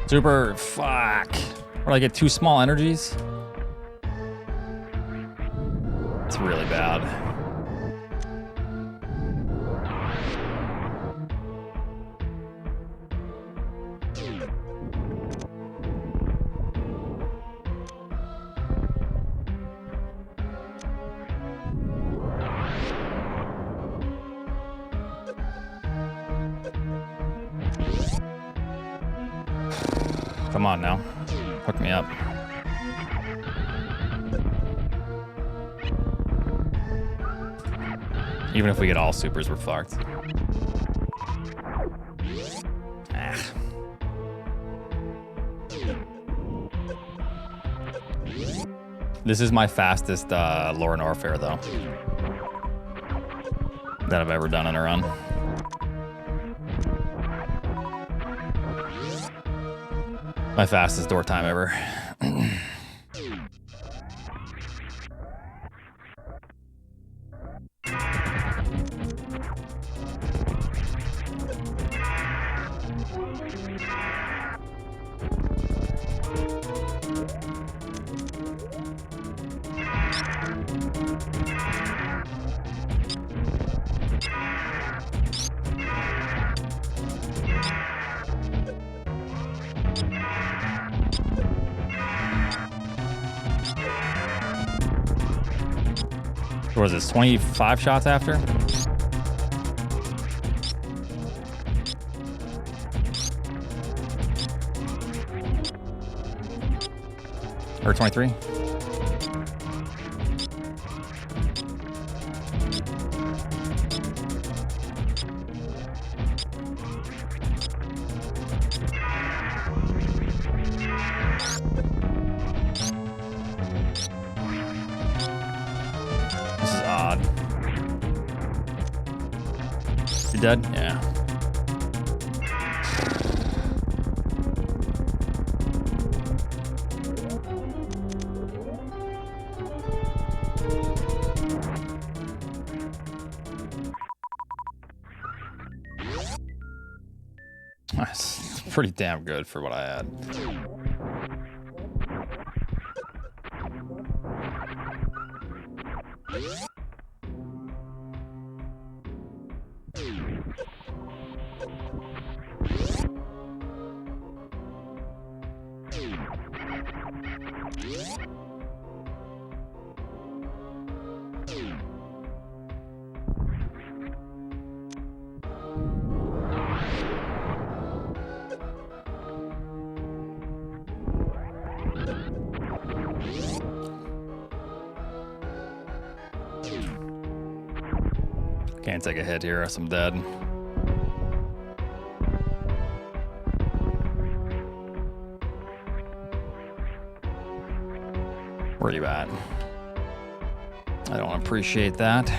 Super, fuck. Or I get 2 small energies? It's really bad. Come on now. Hook me up. Even if we get all supers, we're fucked. Ah. This is my fastest Lore and Warfare, though, that I've ever done in a run. My fastest door time ever. What is this, 25 shots after? Or 23? Dead? Yeah. That's pretty damn good for what I had. Can't take a hit here, or else I'm dead. Where are you at? I don't appreciate that.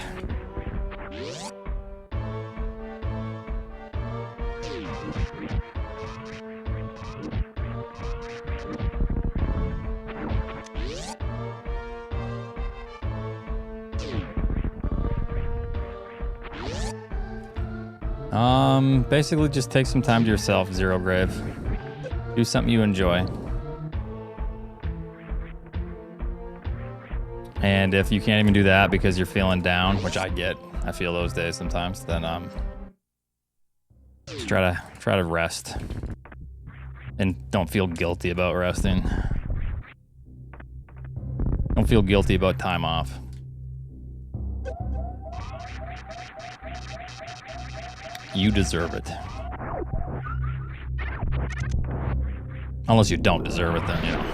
Basically just take some time to yourself, Zero Grave. Do something you enjoy. And if you can't even do that because you're feeling down, which I get, I feel those days sometimes, then just try to rest. And don't feel guilty about resting. Don't feel guilty about time off. You deserve it. Unless you don't deserve it, then, you know.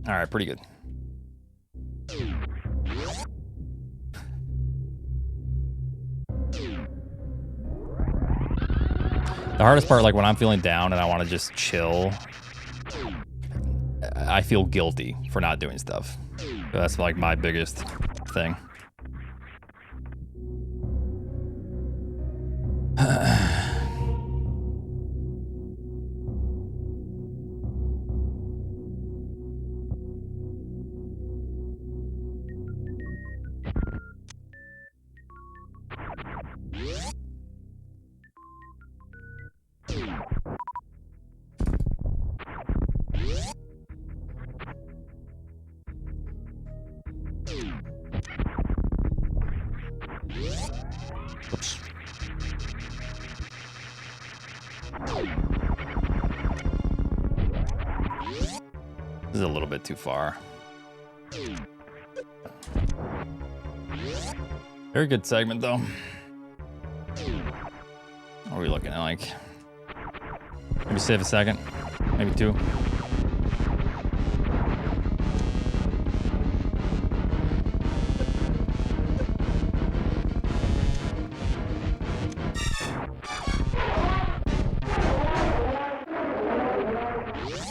All right, pretty good. The hardest part, like when I'm feeling down and I want to just chill, I feel guilty for not doing stuff. So that's like my biggest thing. Oops. This is a little bit too far. Very good segment, though. What are we looking at, like Maybe save a second. Maybe 2.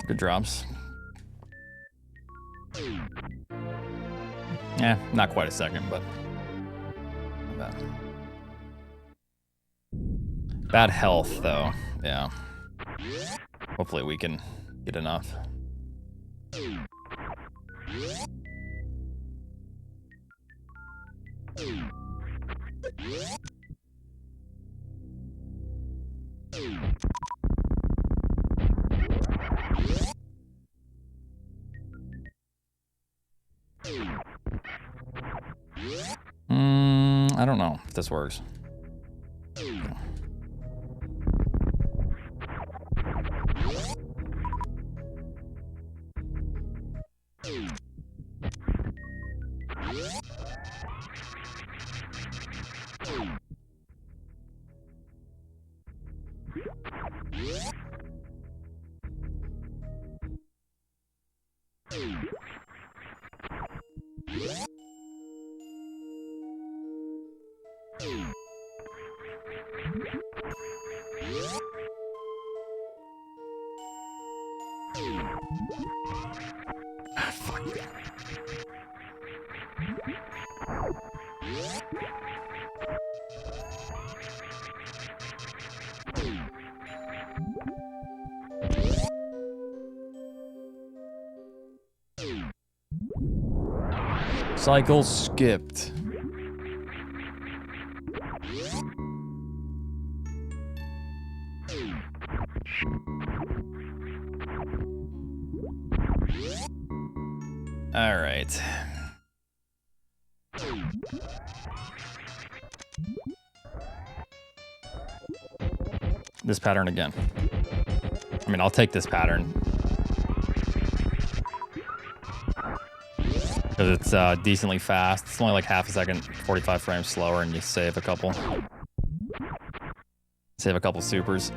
Good drops. Yeah, not quite a second, but not bad. Bad health, though. Yeah. Hopefully we can get enough. I don't know if this works. Cycle skipped. All right. This pattern again. I mean, I'll take this pattern. Because it's decently fast. It's only like half a second, 45 frames slower, and you save a couple. Save a couple supers.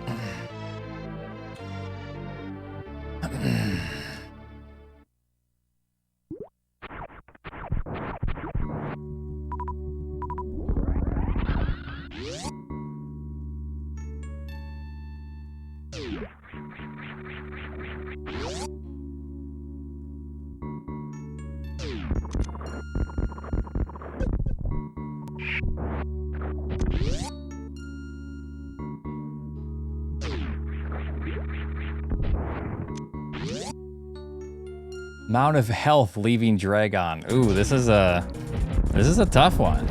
Amount of health leaving Dragon. Ooh, this is a tough one.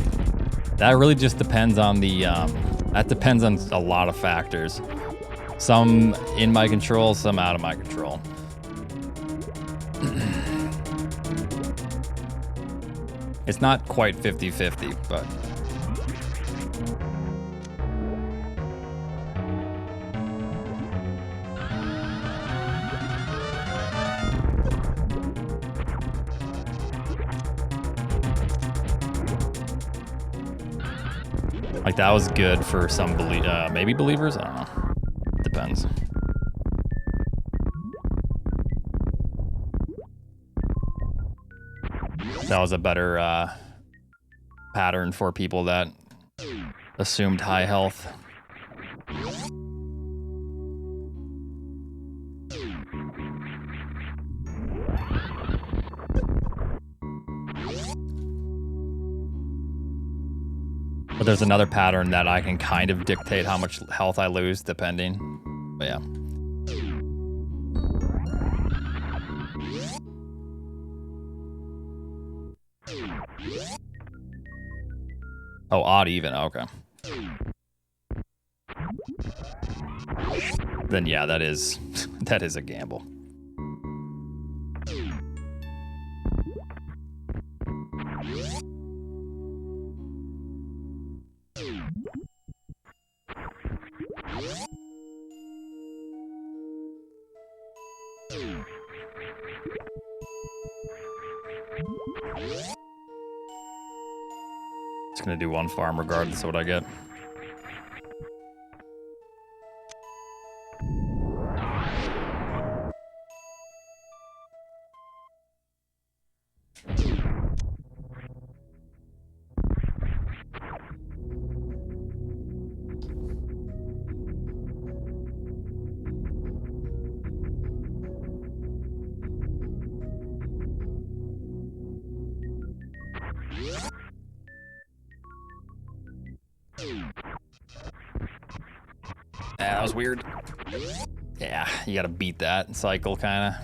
That really just depends on the that depends on a lot of factors. Some in my control, some out of my control. It's not quite 50-50, but like that was good for some maybe believers. I don't know. Depends. That was a better pattern for people that assumed high health. But there's another pattern that I can kind of dictate how much health I lose depending. But yeah. Oh, odd even. Okay. Then yeah, that is a gamble. Just gonna do one farm regardless of what I get. That was weird. Yeah, you gotta beat that cycle, kinda.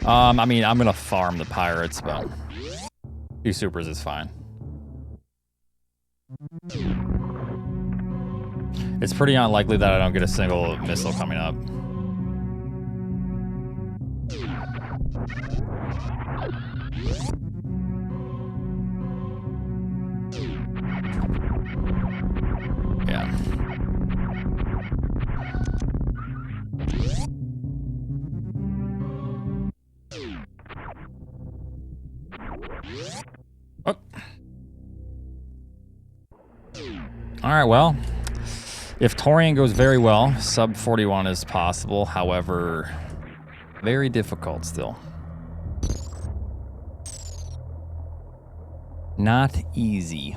I mean, I'm gonna farm the pirates, but 2 supers is fine. It's pretty unlikely that I don't get a single missile coming up. Yeah. Oh. All right, well, if Torian goes very well, sub 41 is possible. However, very difficult still. Not easy.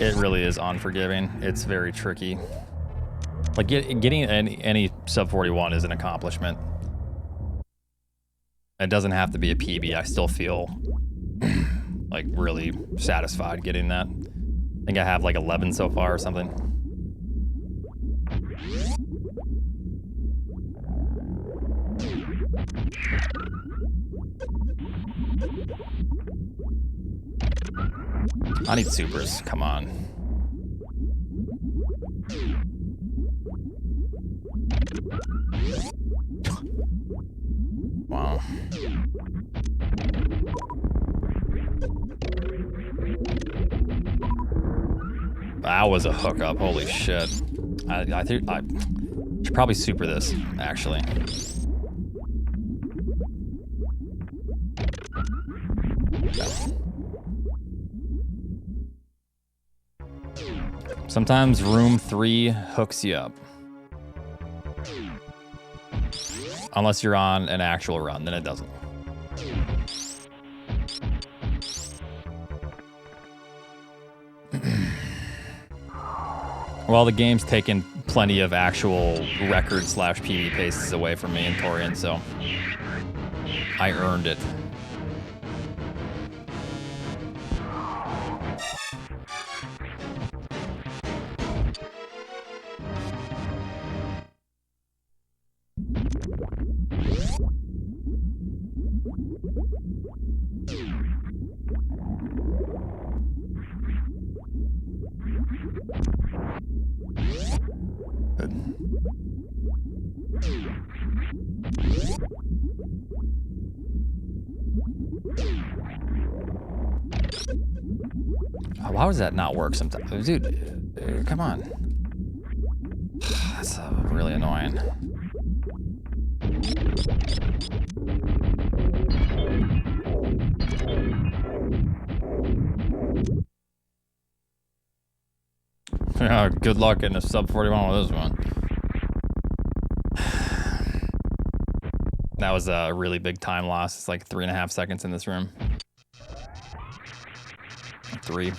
It really is unforgiving. It's very tricky. Like getting any sub 41 is an accomplishment. It doesn't have to be a PB. I still feel like really satisfied getting that. I think I have like 11 so far or something. I need supers, come on. Wow. That was a hookup, holy shit. I think I should probably super this, actually. Sometimes room 3 hooks you up. Unless you're on an actual run, then it doesn't. Well, the game's taken plenty of actual record/PB paces away from me in Torian, so I earned it. Why does that not work sometimes? Dude, come on. That's really annoying. Good luck getting a sub 41 with this one. That was a really big time loss. It's like 3.5 seconds in this room. 3.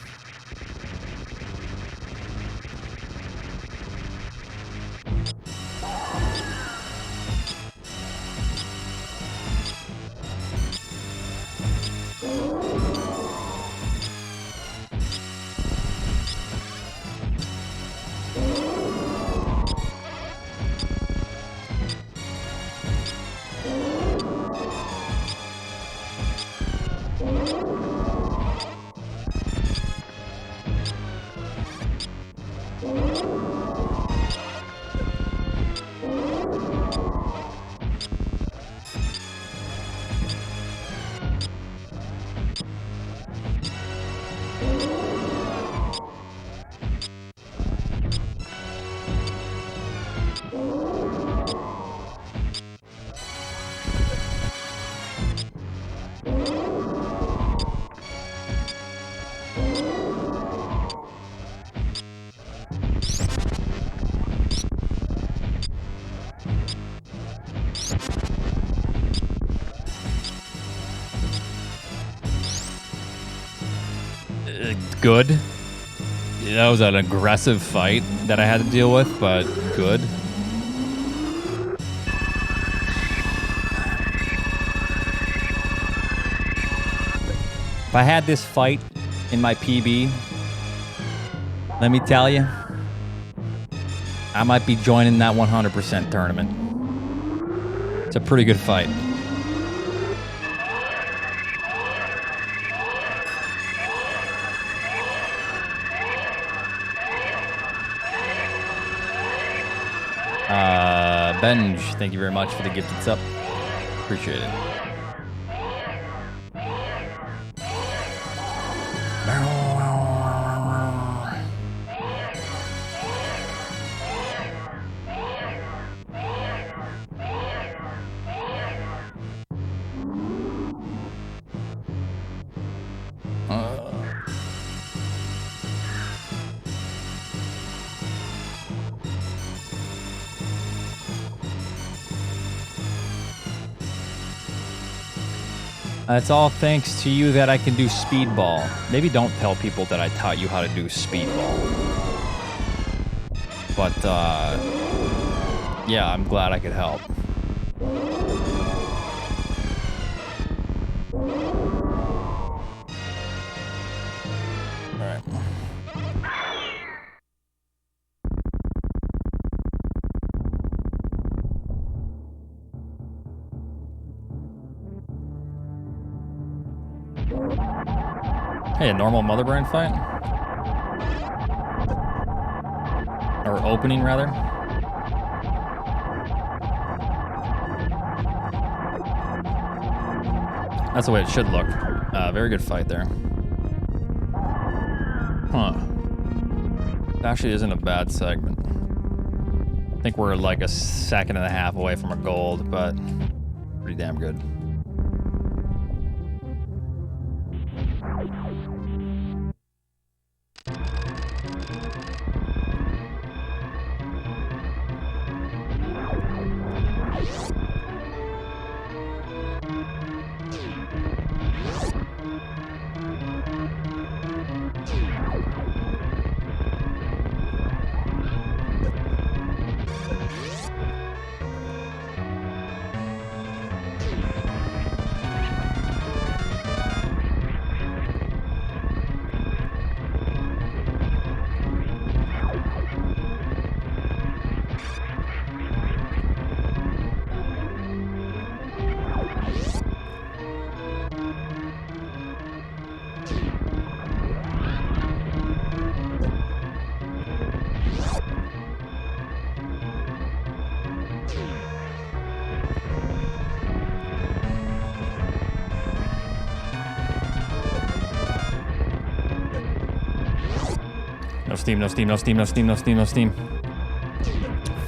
Good. That was an aggressive fight that I had to deal with, but good. If I had this fight in my PB, let me tell you, I might be joining that 100% tournament. It's a pretty good fight. Benj, thank you very much for the gifted sub. Appreciate it. It's all thanks to you that I can do speedball. Maybe don't tell people that I taught you how to do speedball. But, yeah, I'm glad I could help. Alright. Hey, a normal Mother Brain fight? Or opening, rather? That's the way it should look. Very good fight there. Huh. It actually isn't a bad segment. I think we're like a second and a half away from a gold, but pretty damn good. No steam, no steam, no steam, no steam, no steam, no steam.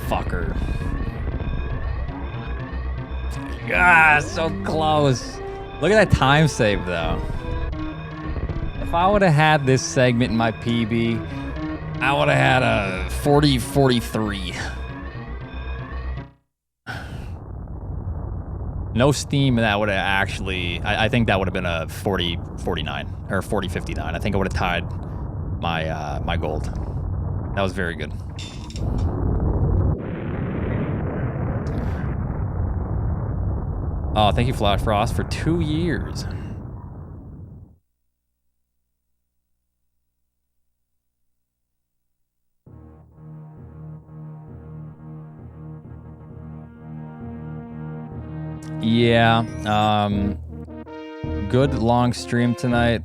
Fucker. Ah, so close. Look at that time save, though. If I would have had this segment in my PB, I would have had a 40-43. No steam, that would have actually... I think that would have been a 40-49, or 40-59. I think I would have tied my gold. That was very good. Oh, thank you, Flat Frost, for 2 years. Yeah, good long stream tonight.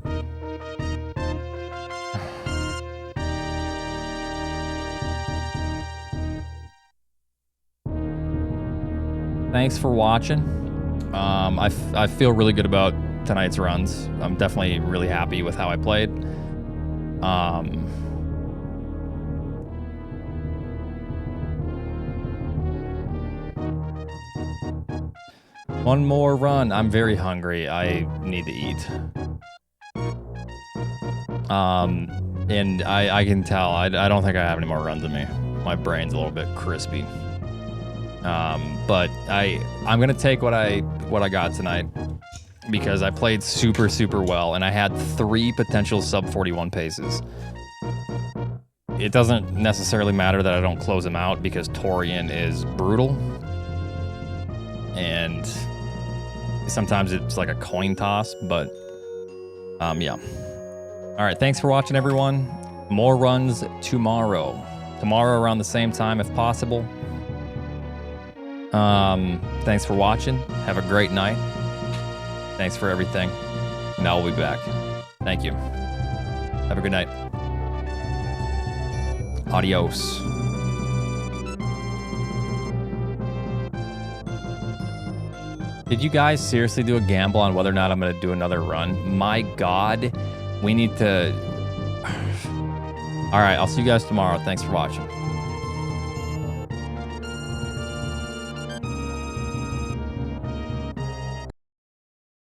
Thanks for watching. I feel really good about tonight's runs. I'm definitely really happy with how I played. One more run. I'm very hungry. I need to eat. And I can tell. I don't think I have any more runs in me. My brain's a little bit crispy. But I'm gonna take what I got tonight, because I played super, super well, and I had 3 potential sub 41 paces. It doesn't necessarily matter that I don't close him out because Torian is brutal. And sometimes it's like a coin toss, but yeah. All right, thanks for watching, everyone. More runs tomorrow. Tomorrow around the same time if possible. Thanks for watching. Have a great night. Thanks for everything. And I'll be back. Thank you. Have a good night. Adios. Did you guys seriously do a gamble on whether or not I'm going to do another run? My God, we need to... All right, I'll see you guys tomorrow. Thanks for watching.